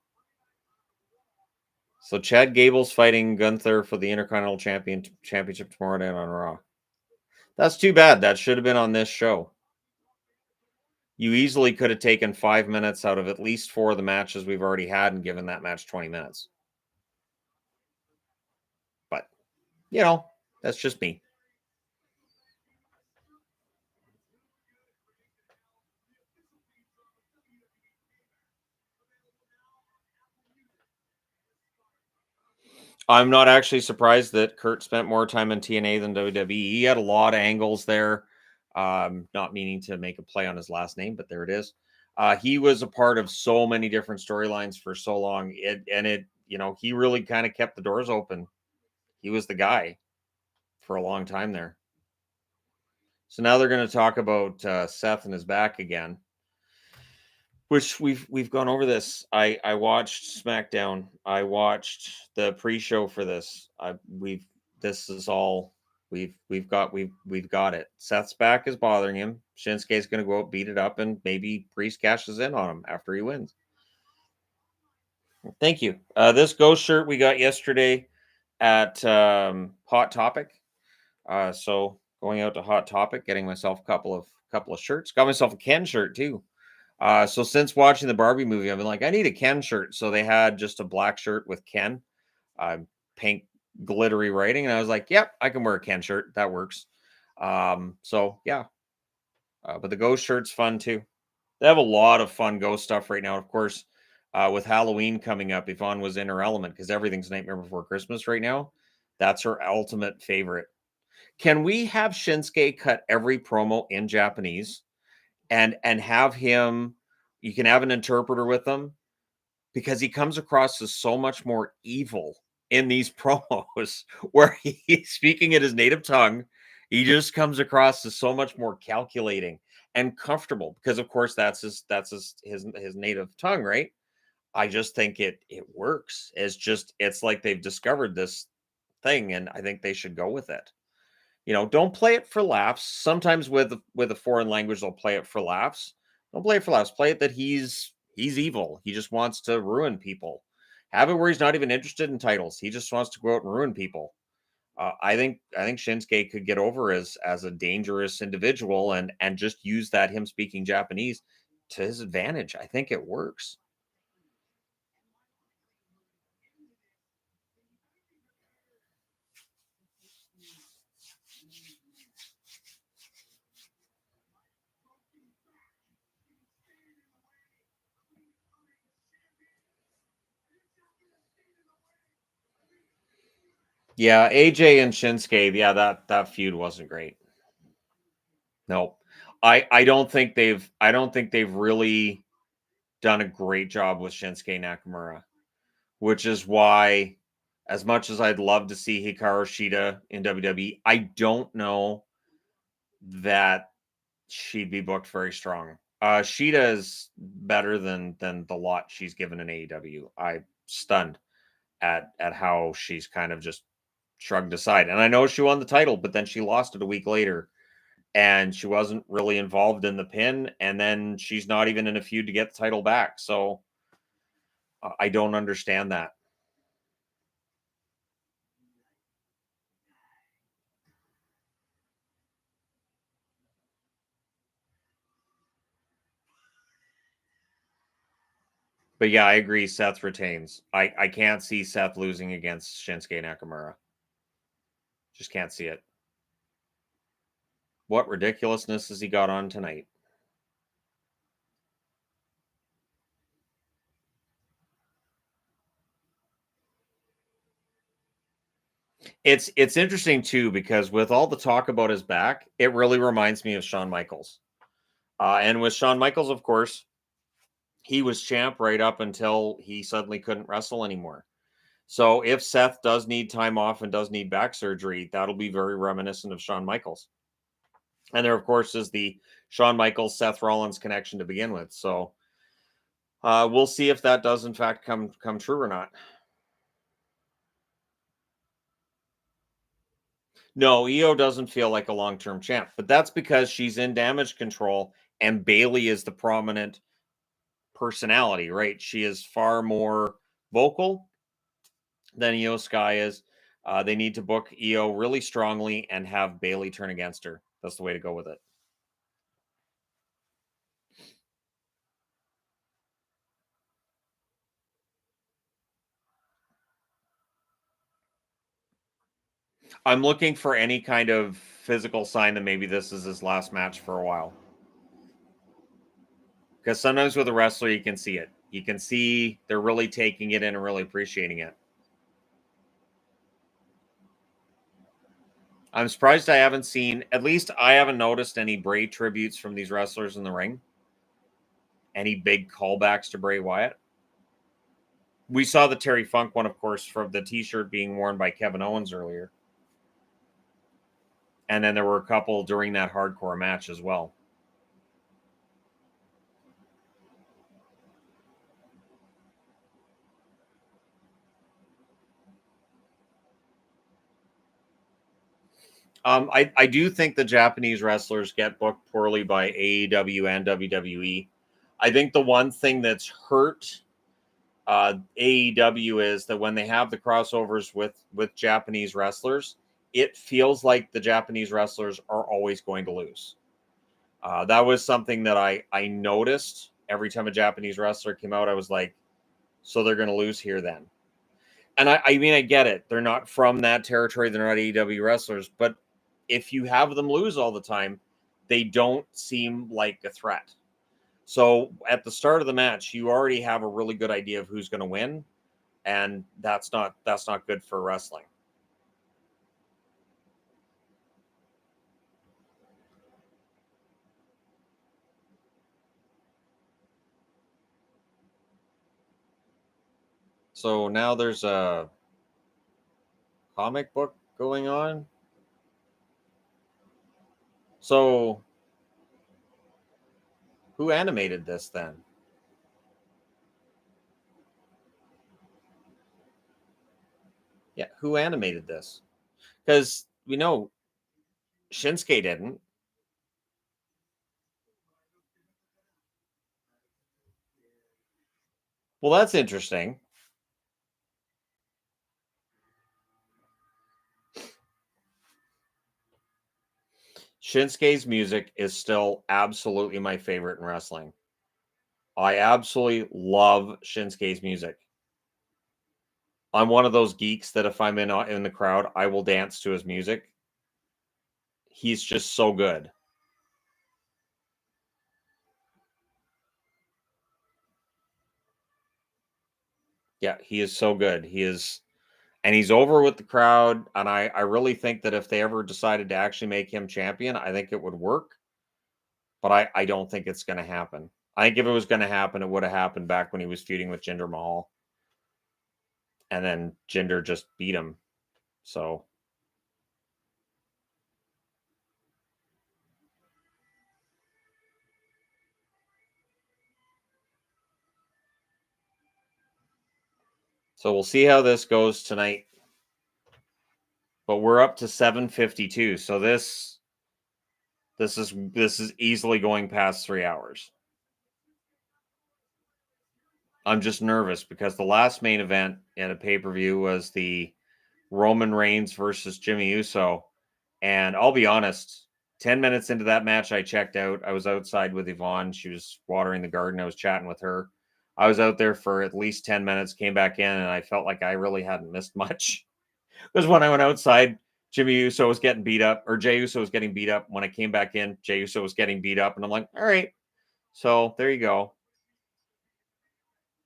So Chad Gable's fighting Gunther for the Intercontinental Championship tomorrow night on Raw. That's too bad. That should have been on this show. You easily could have taken 5 minutes out of at least four of the matches we've already had and given that match 20 minutes. But, that's just me. I'm not actually surprised that Kurt spent more time in TNA than WWE. He had a lot of angles there. Not meaning to make a play on his last name, but there it is. He was a part of so many different storylines for so long. He really kind of kept the doors open. He was the guy for a long time there. So now they're going to talk about Seth and his back again, which we've gone over this. I watched SmackDown. I watched the pre-show for this. This is all we've got it. Seth's back is bothering him. Shinsuke's going to go out, beat it up, and maybe Priest cashes in on him after he wins. Thank you. This ghost shirt we got yesterday at Hot Topic. So going out to Hot Topic, getting myself a couple of shirts. Got myself a Ken shirt too. So since watching the Barbie movie, I've been like, I need a Ken shirt. So they had just a black shirt with Ken, uh, pink glittery writing, and I was like, yep, I can wear a Ken shirt. That works. So yeah, but the ghost shirt's fun too. They have a lot of fun ghost stuff right now. Of course, with Halloween coming up, Yvonne was in her element because everything's Nightmare Before Christmas right now. That's her ultimate favorite. Can we have Shinsuke cut every promo in Japanese and have him? You can have an interpreter with him because he comes across as so much more evil in these promos where he's speaking in his native tongue. He just comes across as so much more calculating and comfortable because of course that's his native tongue, right? I just think it works. It's like they've discovered this thing and I think they should go with it. Don't play it for laughs. Sometimes with a foreign language, they'll play it for laughs. Don't play it for laughs. Play it that he's evil. He just wants to ruin people. Have it where he's not even interested in titles. He just wants to go out and ruin people. I think Shinsuke could get over as a dangerous individual and just use that him speaking Japanese. to his advantage. I think it works. Yeah, AJ and Shinsuke, yeah, that feud wasn't great. Nope. I don't think they've really done a great job with Shinsuke Nakamura, which is why, as much as I'd love to see Hikaru Shida in WWE, I don't know that she'd be booked very strong. Shida is better than the lot she's given in AEW. I'm stunned at how she's kind of just shrugged aside. And I know she won the title, but then she lost it a week later, and she wasn't really involved in the pin. And then she's not even in a feud to get the title back. So I don't understand that. But yeah, I agree. Seth retains. I can't see Seth losing against Shinsuke Nakamura. Just can't see it. What ridiculousness has he got on tonight? It's interesting too, because with all the talk about his back, it really reminds me of Shawn Michaels. And with Shawn Michaels, of course, he was champ right up until he suddenly couldn't wrestle anymore. So if Seth does need time off and does need back surgery, that'll be very reminiscent of Shawn Michaels. And there, of course, is the Shawn Michaels Seth Rollins connection to begin with. So we'll see if that does in fact come true or not. No, Io doesn't feel like a long term champ, but that's because she's in damage control and Bailey is the prominent personality, right? She is far more vocal than Io Sky is. They need to book Io really strongly and have Bailey turn against her. That's the way to go with it. I'm looking for any kind of physical sign that maybe this is his last match for a while. Because sometimes with a wrestler, you can see it. You can see they're really taking it in and really appreciating it. I'm surprised I haven't seen, at least I haven't noticed any Bray tributes from these wrestlers in the ring. Any big callbacks to Bray Wyatt. We saw the Terry Funk one, of course, from the t shirt being worn by Kevin Owens earlier. And then there were a couple during that hardcore match as well. I do think the Japanese wrestlers get booked poorly by AEW and WWE. I think the one thing that's hurt AEW is that when they have the crossovers with Japanese wrestlers, it feels like the Japanese wrestlers are always going to lose. That was something that I noticed every time a Japanese wrestler came out. I was like, so they're going to lose here then. And I mean, I get it. They're not from that territory. They're not AEW wrestlers. But if you have them lose all the time, they don't seem like a threat. So at the start of the match, you already have a really good idea of who's going to win, and that's not good for wrestling. So now there's a comic book going on. So who animated this then? Yeah, who animated this? Because we know Shinsuke didn't. Well, that's interesting. Shinsuke's music is still absolutely my favorite in wrestling. I absolutely love Shinsuke's music. I'm one of those geeks that if I'm in the crowd, I will dance to his music. He's just so good. Yeah, he is so good. He is, and he's over with the crowd. And I really think that if they ever decided to actually make him champion, I think it would work. But I don't think it's going to happen. I think if it was going to happen, it would have happened back when he was feuding with Jinder Mahal, and then Jinder just beat him. So we'll see how this goes tonight. But we're up to 7:52. So this is easily going past 3 hours. I'm just nervous because the last main event in a pay-per-view was the Roman Reigns versus Jimmy Uso. And I'll be honest, 10 minutes into that match, I checked out. I was outside with Yvonne. She was watering the garden. I was chatting with her. I was out there for at least 10 minutes, came back in, and I felt like I really hadn't missed much. Because when I went outside, Jimmy Uso was getting beat up, or Jey Uso was getting beat up. When I came back in, Jey Uso was getting beat up. And I'm like, all right. So there you go.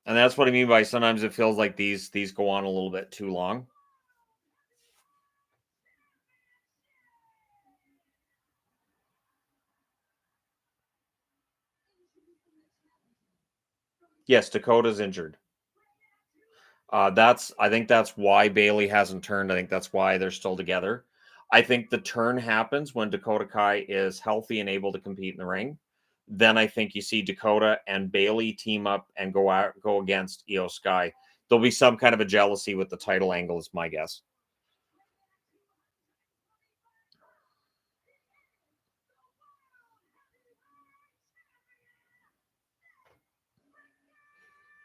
And that's what I mean by sometimes it feels like these go on a little bit too long. Yes, Dakota's injured. I think that's why Bailey hasn't turned. I think that's why they're still together. I think the turn happens when Dakota Kai is healthy and able to compete in the ring. Then I think you see Dakota and Bailey team up and go against Io Sky. There'll be some kind of a jealousy with the title angle, is my guess.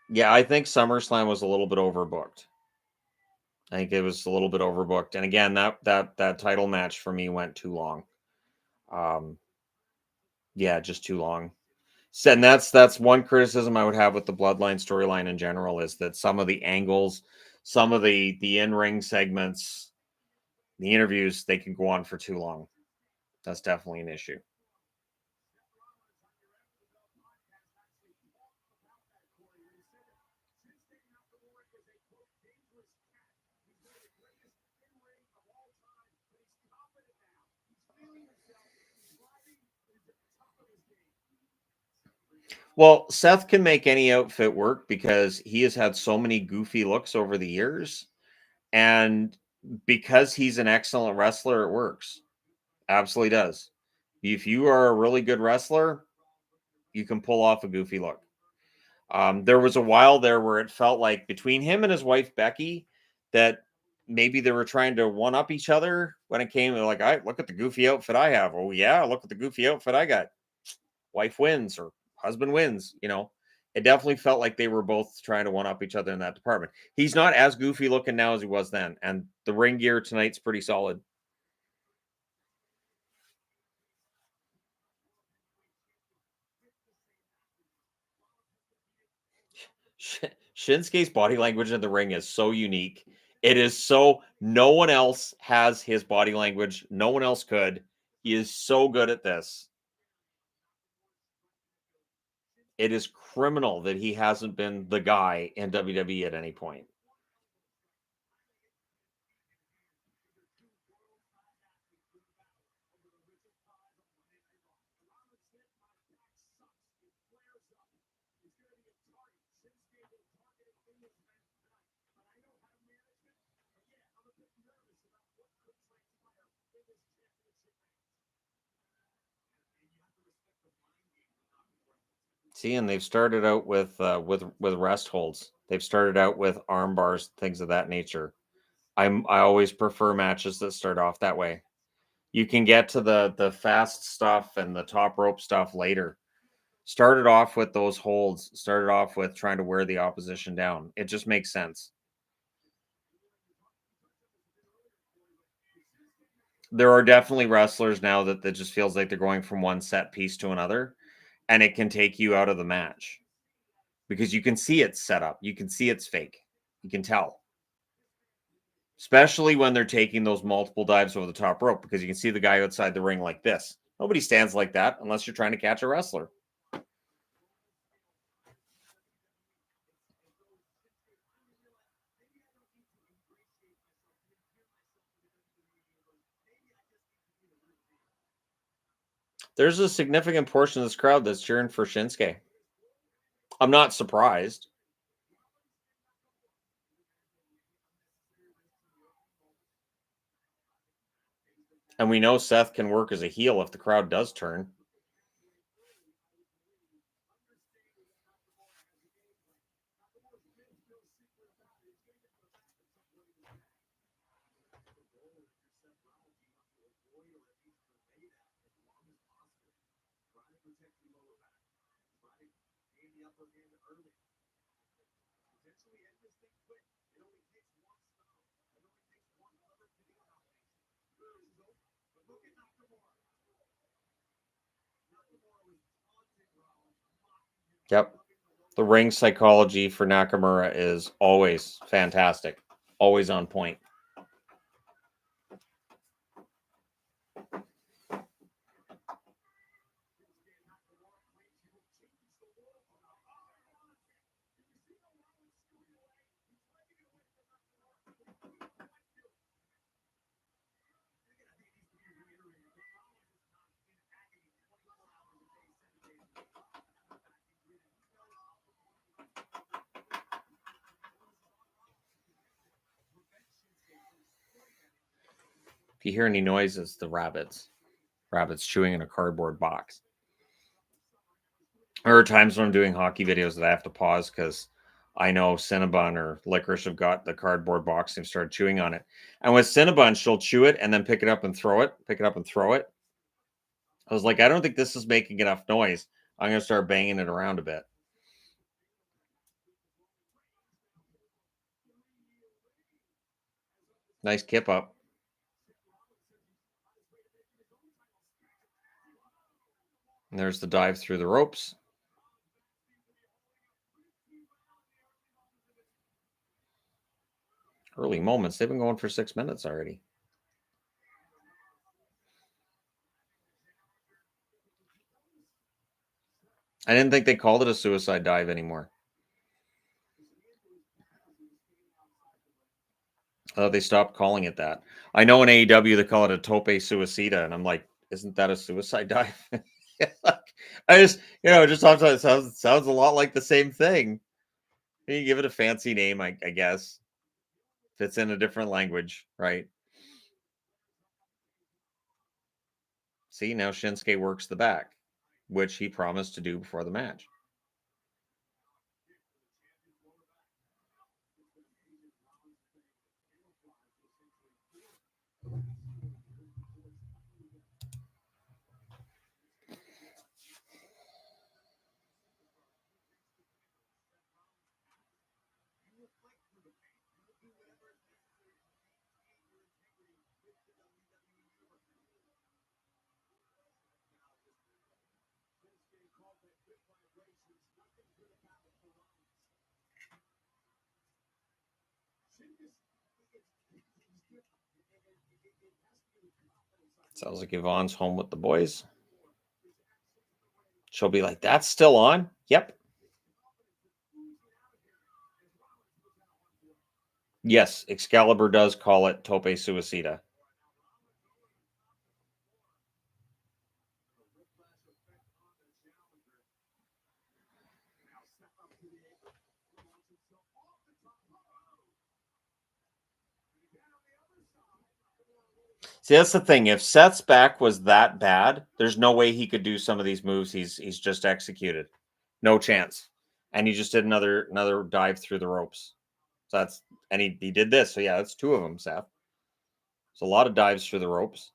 Yeah, I think SummerSlam was a little bit overbooked. I think it was a little bit overbooked. And again, that title match for me went too long. Um, yeah, just too long. So, and that's one criticism I would have with the Bloodline storyline in general is that some of the angles, some of the in-ring segments, the interviews, they can go on for too long. That's definitely an issue. Well, Seth can make any outfit work because he has had so many goofy looks over the years. And because he's an excellent wrestler, it works. Absolutely does. If you are a really good wrestler, you can pull off a goofy look. There was a while there where it felt like between him and his wife Becky that maybe they were trying to one up each other when it came to like, I look at the goofy outfit I have. Oh yeah, look at the goofy outfit I got. Wife wins or husband wins. It definitely felt like they were both trying to one up each other in that department. He's not as goofy looking now as he was then, and the ring gear tonight's pretty solid. Shinsuke's body language in the ring is so unique. It is so no one else has his body language. No one else could. He is so good at this. It is criminal that he hasn't been the guy in WWE at any point. See, and they've started out with rest holds. They've started out with arm bars, things of that nature. I always prefer matches that start off that way. You can get to the fast stuff and the top rope stuff later. Started off with those holds, started off with trying to wear the opposition down. It just makes sense. There are definitely wrestlers now that just feels like they're going from one set piece to another, and it can take you out of the match. because you can see it's set up. You can see it's fake. You can tell. Especially when they're taking those multiple dives over the top rope, because you can see the guy outside the ring like this. Nobody stands like that unless you're trying to catch a wrestler. There's a significant portion of this crowd that's cheering for Shinsuke. I'm not surprised. And we know Seth can work as a heel if the crowd does turn. Yep. The ring psychology for Nakamura is always fantastic, always on point. If you hear any noises, the rabbits chewing in a cardboard box. There are times when I'm doing hockey videos that I have to pause because I know Cinnabon or Licorice have got the cardboard box and started chewing on it. And with Cinnabon, she'll chew it and then pick it up and throw it, pick it up and throw it. I was like, I don't think this is making enough noise. I'm going to start banging it around a bit. Nice kip up. And there's the dive through the ropes. Early moments. They've been going for 6 minutes already. I didn't think they called it a suicide dive anymore. I thought they stopped calling it that. I know in AEW they call it a tope suicida, and I'm like, isn't that a suicide dive? I just, just sometimes it sounds a lot like the same thing. You give it a fancy name, I guess. If it's in a different language, right? See, now Shinsuke works the back, which he promised to do before the match. Sounds like Yvonne's home with the boys. She'll be like, that's still on? Yep. Yes, Excalibur does call it tope suicida. See, that's the thing. If Seth's back was that bad, there's no way he could do some of these moves he's just executed. No chance. And he just did another dive through the ropes. So that's and he did this. So yeah, that's two of them, Seth. It's a lot of dives through the ropes.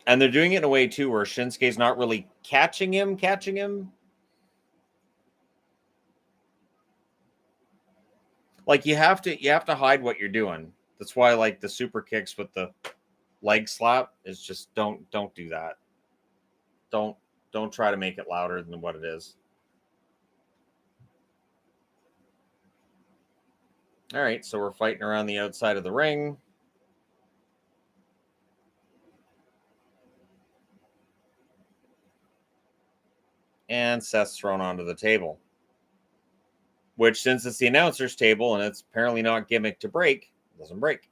And they're doing it in a way too where Shinsuke's not really catching him. Like you have to hide what you're doing. That's why like the super kicks with the leg slap is just don't do that. Don't don't try to make it louder than what it is. All right, so we're fighting around the outside of the ring. And Seth's thrown onto the table. Which, since it's the announcer's table and it's apparently not gimmick to break, doesn't break.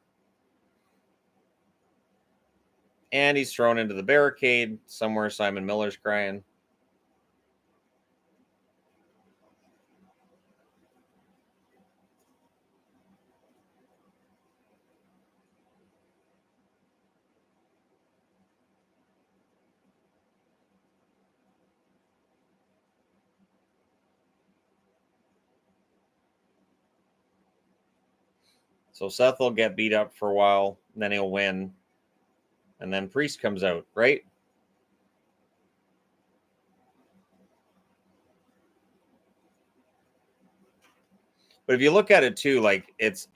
And he's thrown into the barricade. Somewhere Simon Miller's crying. So Seth will get beat up for a while, and then he'll win. And then Priest comes out, right? But if you look at it too, like it's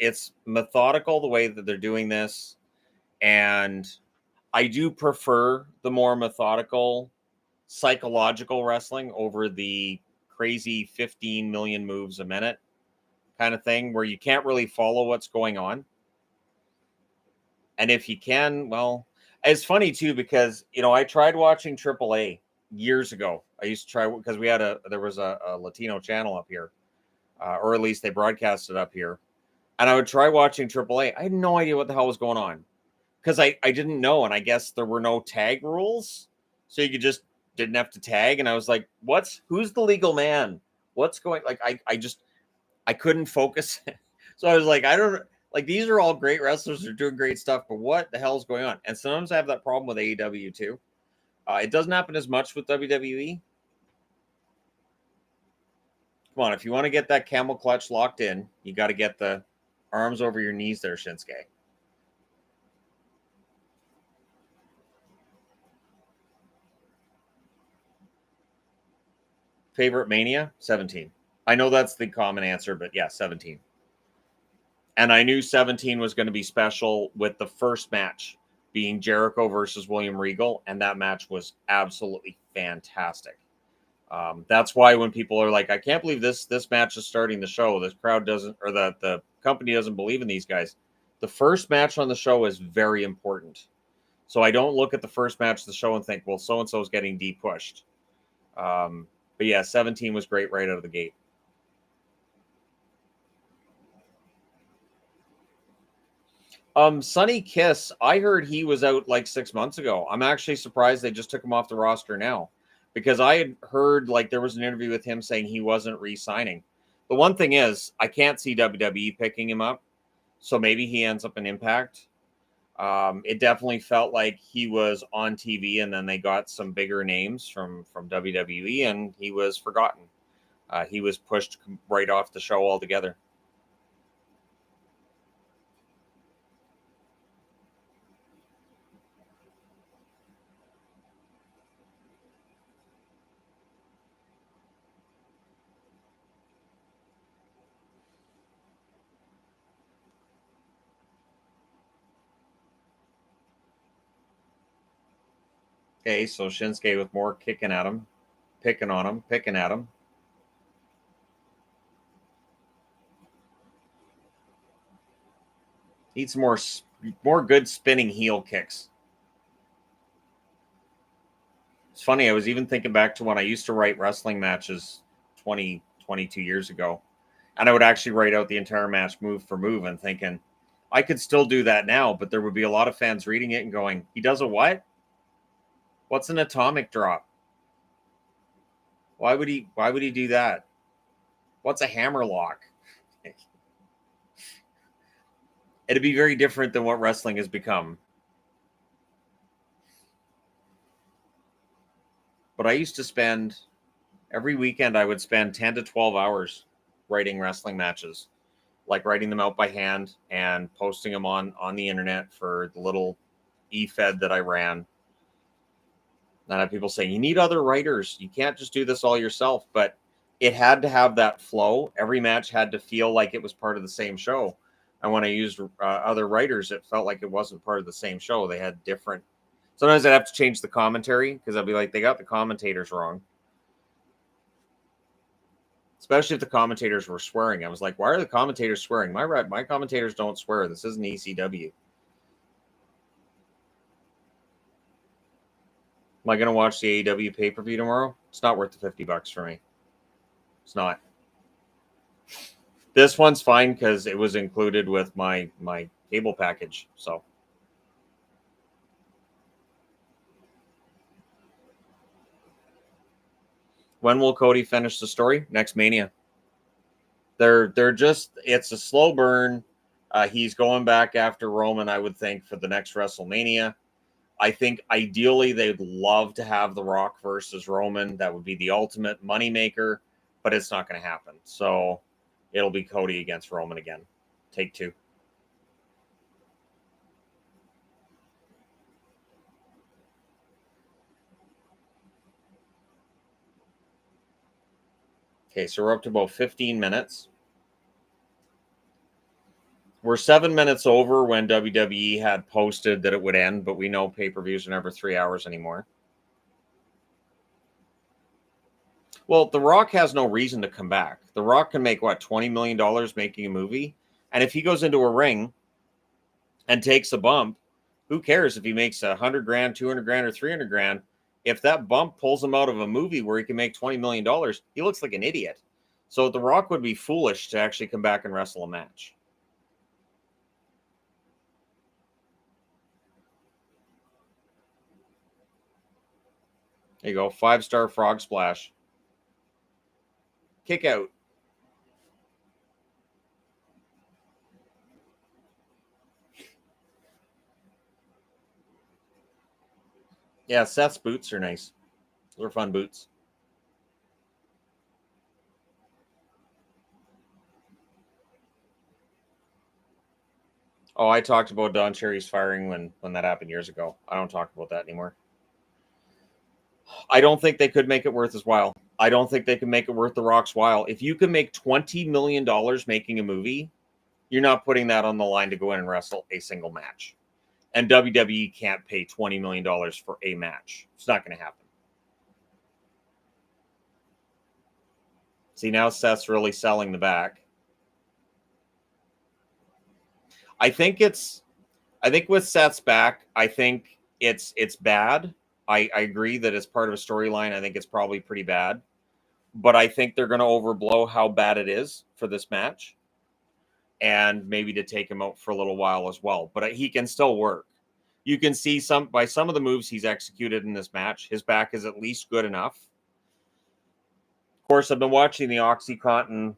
methodical the way that they're doing this. And I do prefer the more methodical psychological wrestling over the crazy 15 million moves a minute kind of thing where you can't really follow what's going on. And if you can, well, it's funny too because I tried watching AAA years ago. I used to try because there was a Latino channel up here, or at least they broadcast it up here, and I would try watching AAA. I had no idea what the hell was going on because I didn't know, and I guess there were no tag rules, so you just didn't have to tag. And I was like, who's the legal man? What's going? Like I couldn't focus. So I was like, I don't like these are all great wrestlers. They're doing great stuff, but what the hell is going on? And sometimes I have that problem with AEW too. It doesn't happen as much with WWE. Come on, if you want to get that camel clutch locked in, you got to get the arms over your knees there, Shinsuke. Favorite Mania? 17. I know that's the common answer, but yeah, 17. And I knew 17 was going to be special with the first match being Jericho versus William Regal, and that match was absolutely fantastic. That's why when people are like, I can't believe this match is starting the show, this crowd doesn't, or the company doesn't believe in these guys. The first match on the show is very important. So I don't look at the first match of the show and think, well, so-and-so is getting de-pushed. But yeah, 17 was great right out of the gate. Sonny Kiss, I heard he was out like 6 months ago. I'm actually surprised they just took him off the roster now because I had heard like there was an interview with him saying he wasn't re-signing. The one thing is, I can't see WWE picking him up, so maybe he ends up in Impact. It definitely felt like he was on TV, and then they got some bigger names from WWE, and he was forgotten. He was pushed right off the show altogether. Okay, so Shinsuke with more kicking at him, picking on him, picking at him. Needs more good spinning heel kicks. It's funny. I was even thinking back to when I used to write wrestling matches 22 years ago, and I would actually write out the entire match move for move and thinking I could still do that now, but there would be a lot of fans reading it and going, "He does a what? What's an atomic drop? Why would he do that? What's a hammer lock?" It'd be very different than what wrestling has become. But I used to spend every weekend, I would spend 10 to 12 hours writing wrestling matches, like writing them out by hand and posting them on the internet for the little e-fed that I ran. And I have people saying, you need other writers. You can't just do this all yourself. But it had to have that flow. Every match had to feel like it was part of the same show. And when I used other writers, it felt like it wasn't part of the same show. They had different. Sometimes I'd have to change the commentary because I'd be like, they got the commentators wrong. Especially if the commentators were swearing. I was like, why are the commentators swearing? My commentators don't swear. This isn't ECW. Am I going to watch the AEW pay-per-view tomorrow? It's not worth the $50 for me. It's not. This one's fine because it was included with my cable package. So. When will Cody finish the story? Next Mania. They're just, it's a slow burn. He's going back after Roman, I would think, for the next WrestleMania. I think ideally they'd love to have The Rock versus Roman. That would be the ultimate moneymaker, but it's not going to happen. So it'll be Cody against Roman again. Take 2. Okay, so we're up to about 15 minutes. We're 7 minutes over when WWE had posted that it would end, but we know pay-per-views are never 3 hours anymore. Well, The Rock has no reason to come back. The Rock can make, what, $20 million making a movie? And if he goes into a ring and takes a bump, who cares if he makes $100 grand, $200 grand, or $300 grand? If that bump pulls him out of a movie where he can make $20 million, he looks like an idiot. So The Rock would be foolish to actually come back and wrestle a match. There you go. 5-star frog splash. Kick out. Yeah, Seth's boots are nice. Those are fun boots. Oh, I talked about Don Cherry's firing when that happened years ago. I don't talk about that anymore. I don't think they could make it worth his while. I don't think they can make it worth The Rock's while. If you can make $20 million making a movie, you're not putting that on the line to go in and wrestle a single match. And WWE can't pay $20 million for a match. It's not going to happen. See, now Seth's really selling the back. I think with Seth's back, I think it's bad. I agree that it's part of a storyline. I think it's probably pretty bad. But I think they're going to overblow how bad it is for this match. And maybe to take him out for a little while as well. But he can still work. You can see by some of the moves he's executed in this match, his back is at least good enough. Of course, I've been watching the OxyContin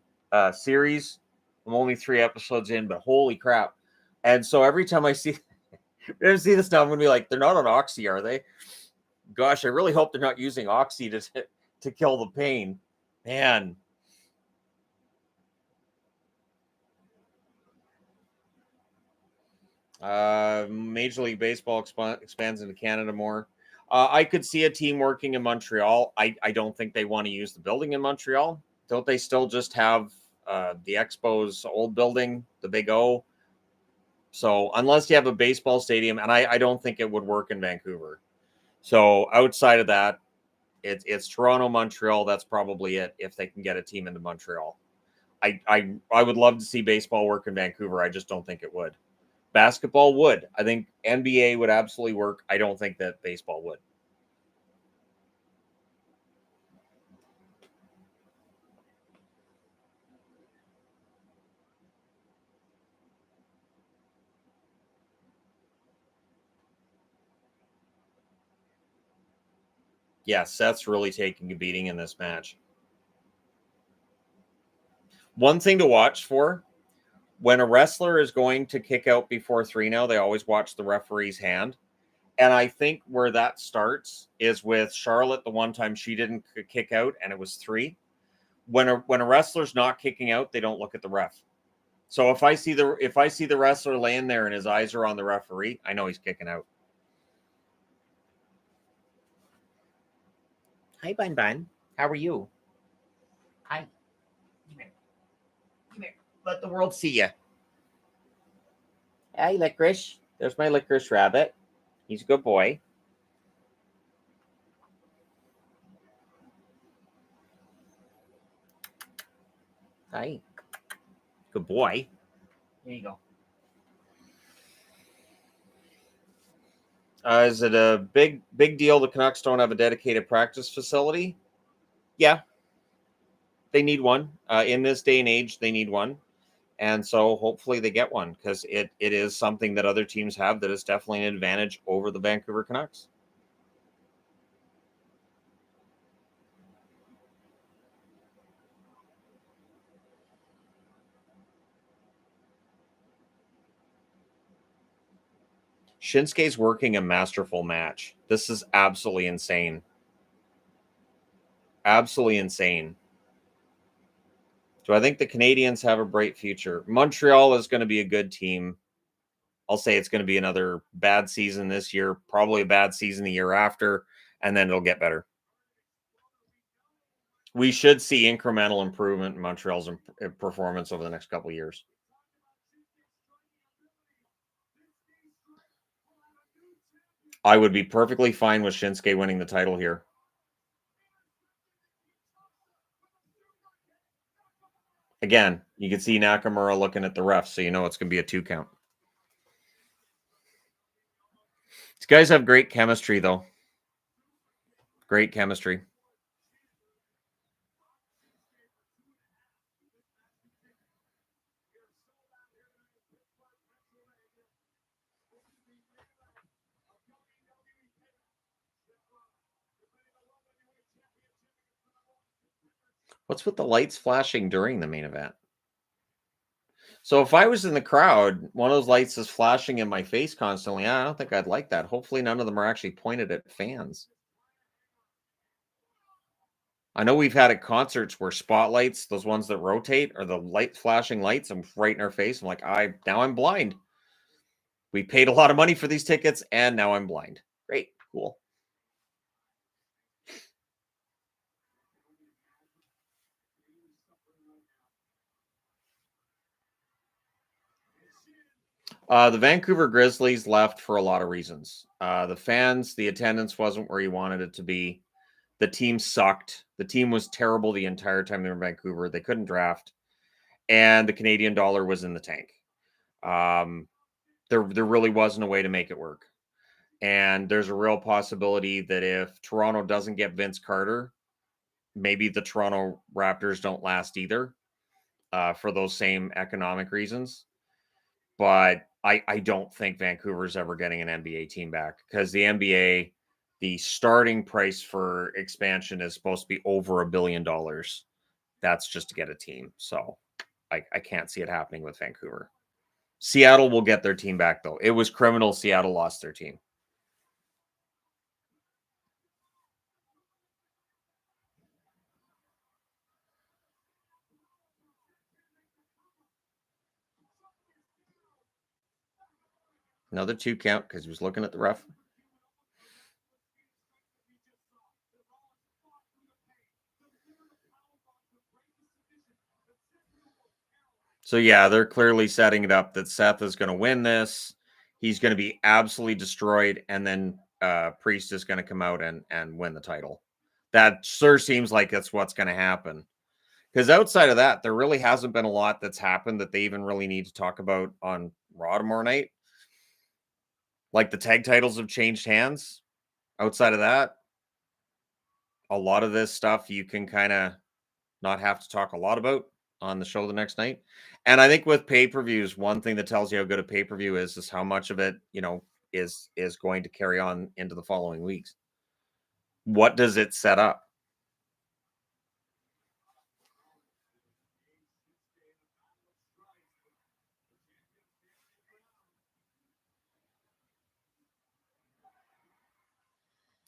series. I'm only 3 episodes in, but holy crap. And so every time I see this now, I'm going to be like, they're not on Oxy, are they? Gosh, I really hope they're not using Oxy to kill the pain. Man. Major League Baseball expands into Canada more. I could see a team working in Montreal. I don't think they want to use the building in Montreal. Don't they still just have the Expos old building, the Big O? So unless you have a baseball stadium, and I don't think it would work in Vancouver. So outside of that, it's Toronto, Montreal. That's probably it if they can get a team into Montreal. I would love to see baseball work in Vancouver. I just don't think it would. Basketball would. I think NBA would absolutely work. I don't think that baseball would. Yeah, Seth's really taking a beating in this match. One thing to watch for, when a wrestler is going to kick out before 3 now, they always watch the referee's hand. And I think where that starts is with Charlotte, the one time she didn't kick out and it was 3. When a wrestler's not kicking out, they don't look at the ref. So if I see the wrestler laying there and his eyes are on the referee, I know he's kicking out. Hi, Bun Bun. How are you? Hi. Come here. Come here. Let the world see you. Hi, Licorice. There's my Licorice rabbit. He's a good boy. Hi. Good boy. There you go. Is it a big deal the Canucks don't have a dedicated practice facility? Yeah, they need one. In this day and age, they need one. And so hopefully they get one because it is something that other teams have that is definitely an advantage over the Vancouver Canucks. Shinsuke's working a masterful match. This is absolutely insane. Absolutely insane. Do I think the Canadians have a bright future? Montreal is going to be a good team. I'll say it's going to be another bad season this year, probably a bad season the year after, and then it'll get better. We should see incremental improvement in Montreal's performance over the next couple of years. I would be perfectly fine with Shinsuke winning the title here. Again, you can see Nakamura looking at the ref, so you know it's going to be a 2 count. These guys have great chemistry, though. Great chemistry. What's with the lights flashing during the main event? So if I was in the crowd, one of those lights is flashing in my face constantly. I don't think I'd like that. Hopefully none of them are actually pointed at fans. I know we've had at concerts where spotlights, those ones that rotate, are the light flashing lights. I'm right in our face. I'm like, now I'm blind. We paid a lot of money for these tickets, and now I'm blind. Great, cool. The Vancouver Grizzlies left for a lot of reasons. The fans, the attendance wasn't where you wanted it to be. The team sucked. The team was terrible the entire time they were in Vancouver. They couldn't draft, and the Canadian dollar was in the tank. There really wasn't a way to make it work. And there's a real possibility that if Toronto doesn't get Vince Carter, maybe the Toronto Raptors don't last either, for those same economic reasons. But I don't think Vancouver's ever getting an NBA team back because the NBA, the starting price for expansion is supposed to be over $1 billion. That's just to get a team. So I can't see it happening with Vancouver. Seattle will get their team back, though. It was criminal Seattle lost their team. Another 2 count because he was looking at the ref. So yeah, they're clearly setting it up that Seth is going to win this. He's going to be absolutely destroyed, and then Priest is going to come out and win the title. That sure seems like that's what's going to happen. Because outside of that, there really hasn't been a lot that's happened that they even really need to talk about on Raw tomorrow night. Like the tag titles have changed hands. Outside of that, a lot of this stuff you can kind of not have to talk a lot about on the show the next night. And I think with pay-per-views, one thing that tells you how good a pay-per-view is how much of it, is going to carry on into the following weeks. What does it set up?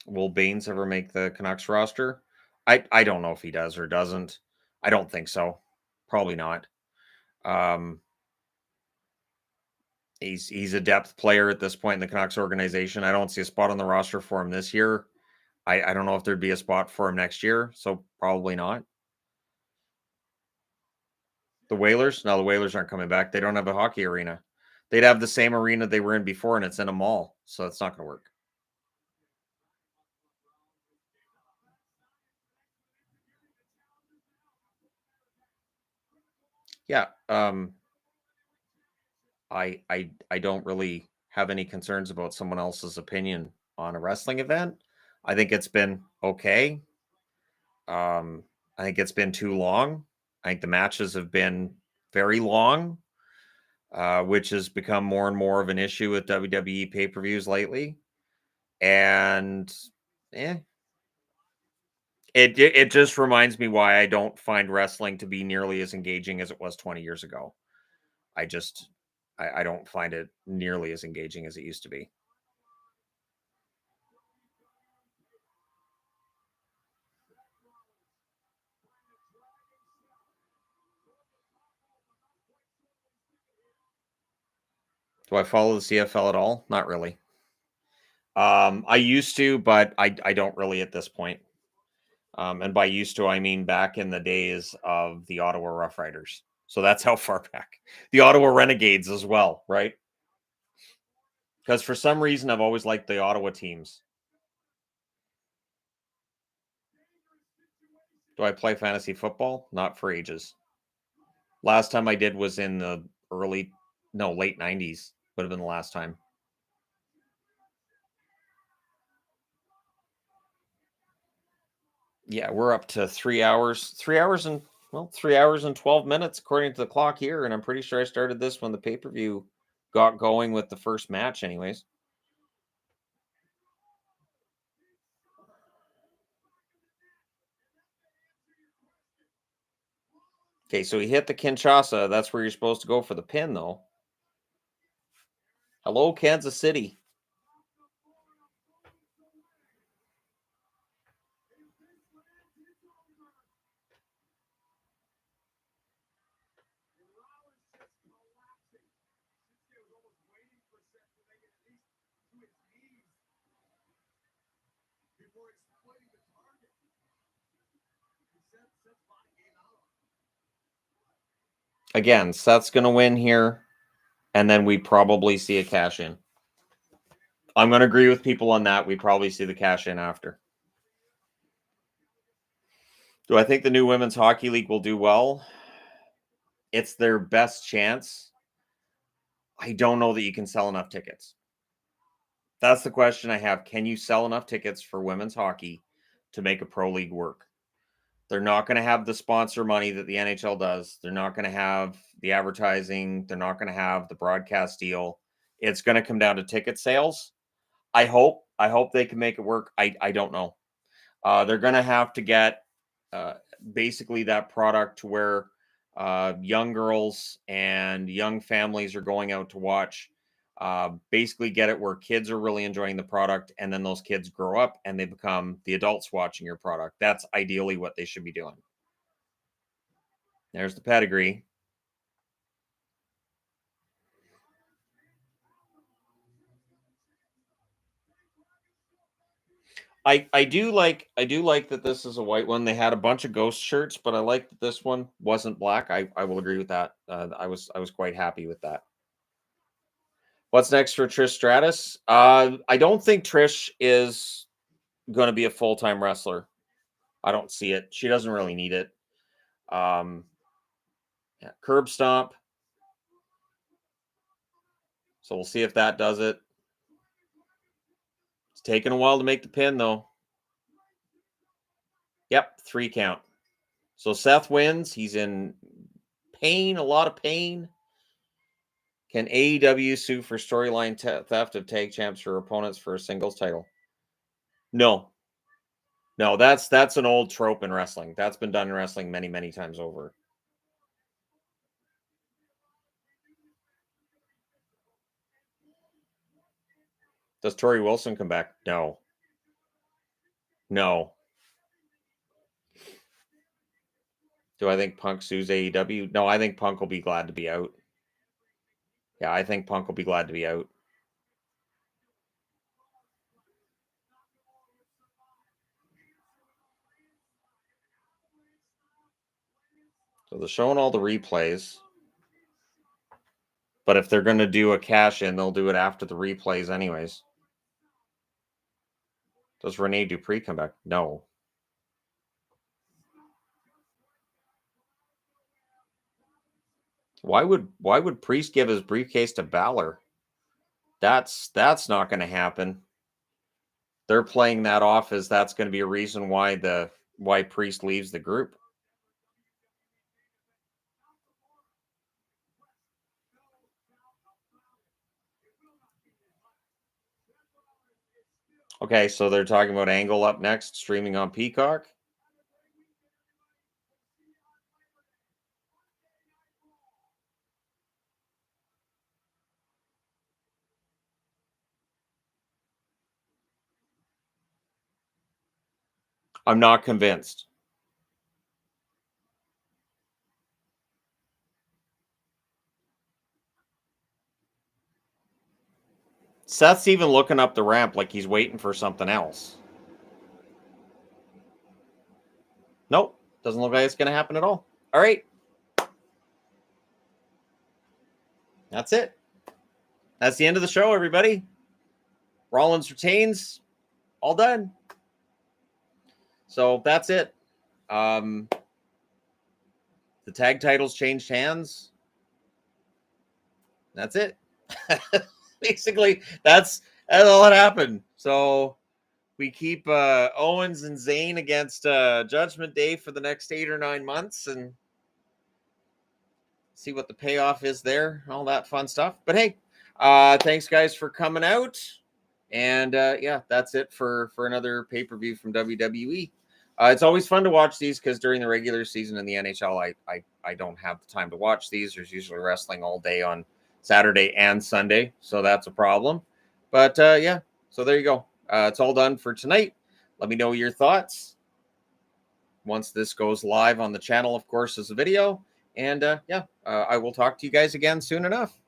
Will Baines ever make the Canucks roster? I don't know if he does or doesn't. I don't think so. Probably not. Um, he's a depth player at this point in the Canucks organization. I don't see a spot on the roster for him this year. I don't know if there'd be a spot for him next year, so probably not. The Whalers? No, the Whalers aren't coming back. They don't have a hockey arena. They'd have the same arena they were in before, and it's in a mall, so it's not going to work. Yeah. I don't really have any concerns about someone else's opinion on a wrestling event. I think it's been okay. I think it's been too long. I think the matches have been very long, which has become more and more of an issue with WWE pay-per-views lately. And eh, it just reminds me why I don't find wrestling to be nearly as engaging as it was 20 years ago. I just I don't find it nearly as engaging as it used to be. Do I follow the CFL at all? Not really. I used to, but I don't really at this point. And by used to, I mean back in the days of the Ottawa Rough Riders. So that's how far back. The Ottawa Renegades as well, right? Because for some reason, I've always liked the Ottawa teams. Do I play fantasy football? Not for ages. Last time I did was in the late 90s. Would have been the last time. Yeah, we're up to 3 hours, 3 hours and 3 hours and 12 minutes according to the clock here. And I'm pretty sure I started this when the pay per view got going with the first match, anyways. Okay, so he hit the Kinshasa. That's where you're supposed to go for the pin, though. Hello, Kansas City. Again, Seth's going to win here, and then we probably see a cash in. I'm going to agree with people on that. We probably see the cash in after. Do I think the new Women's Hockey League will do well? It's their best chance. I don't know that you can sell enough tickets. That's the question I have. Can you sell enough tickets for women's hockey to make a pro league work? They're not going to have the sponsor money that the NHL does. They're not going to have the advertising. They're not going to have the broadcast deal. It's going to come down to ticket sales. I hope. I hope they can make it work. I don't know. They're going to have to get uh, basically that product to where young girls and young families are going out to watch. Basically, get it where kids are really enjoying the product, and then those kids grow up and they become the adults watching your product. That's ideally what they should be doing. There's the pedigree. I do like that this is a white one. They had a bunch of ghost shirts, but I like that this one wasn't black. I will agree with that. I was quite happy with that. What's next for Trish Stratus? I don't think Trish is going to be a full time wrestler. I don't see it. She doesn't really need it. Um, yeah, curb stomp. So we'll see if that does it. It's taking a while to make the pin though. Yep, 3 count. So Seth wins. He's in pain, a lot of pain. Can AEW sue for storyline theft of tag champs for opponents for a singles title? No, no, that's an old trope in wrestling. That's been done in wrestling many, many times over. Does Tori Wilson come back? No, no. Do I think Punk sues AEW? No, I think Punk will be glad to be out. Yeah, I think Punk will be glad to be out. So they're showing all the replays. But if they're going to do a cash in, they'll do it after the replays, anyways. Does Rene Dupree come back? No. Why would Priest give his briefcase to Balor? That's not going to happen. They're playing that off as that's going to be a reason why Priest leaves the group. Okay, so they're talking about Angle up next, streaming on Peacock. I'm not convinced. Seth's even looking up the ramp like he's waiting for something else. Nope, doesn't look like it's going to happen at all. All right. That's it. That's the end of the show, everybody. Rollins retains. All done. So that's it. The tag titles changed hands. That's it. Basically, that's all that happened. So we keep Owens and Zayn against Judgment Day for the next 8 or 9 months and see what the payoff is there, all that fun stuff. But hey, thanks guys for coming out. And yeah, that's it for another pay-per-view from WWE. It's always fun to watch these because during the regular season in the NHL, I don't have the time to watch these. There's usually wrestling all day on Saturday and Sunday, so that's a problem. But yeah, so there you go. It's all done for tonight. Let me know your thoughts once this goes live on the channel, of course, as a video. And yeah, I will talk to you guys again soon enough.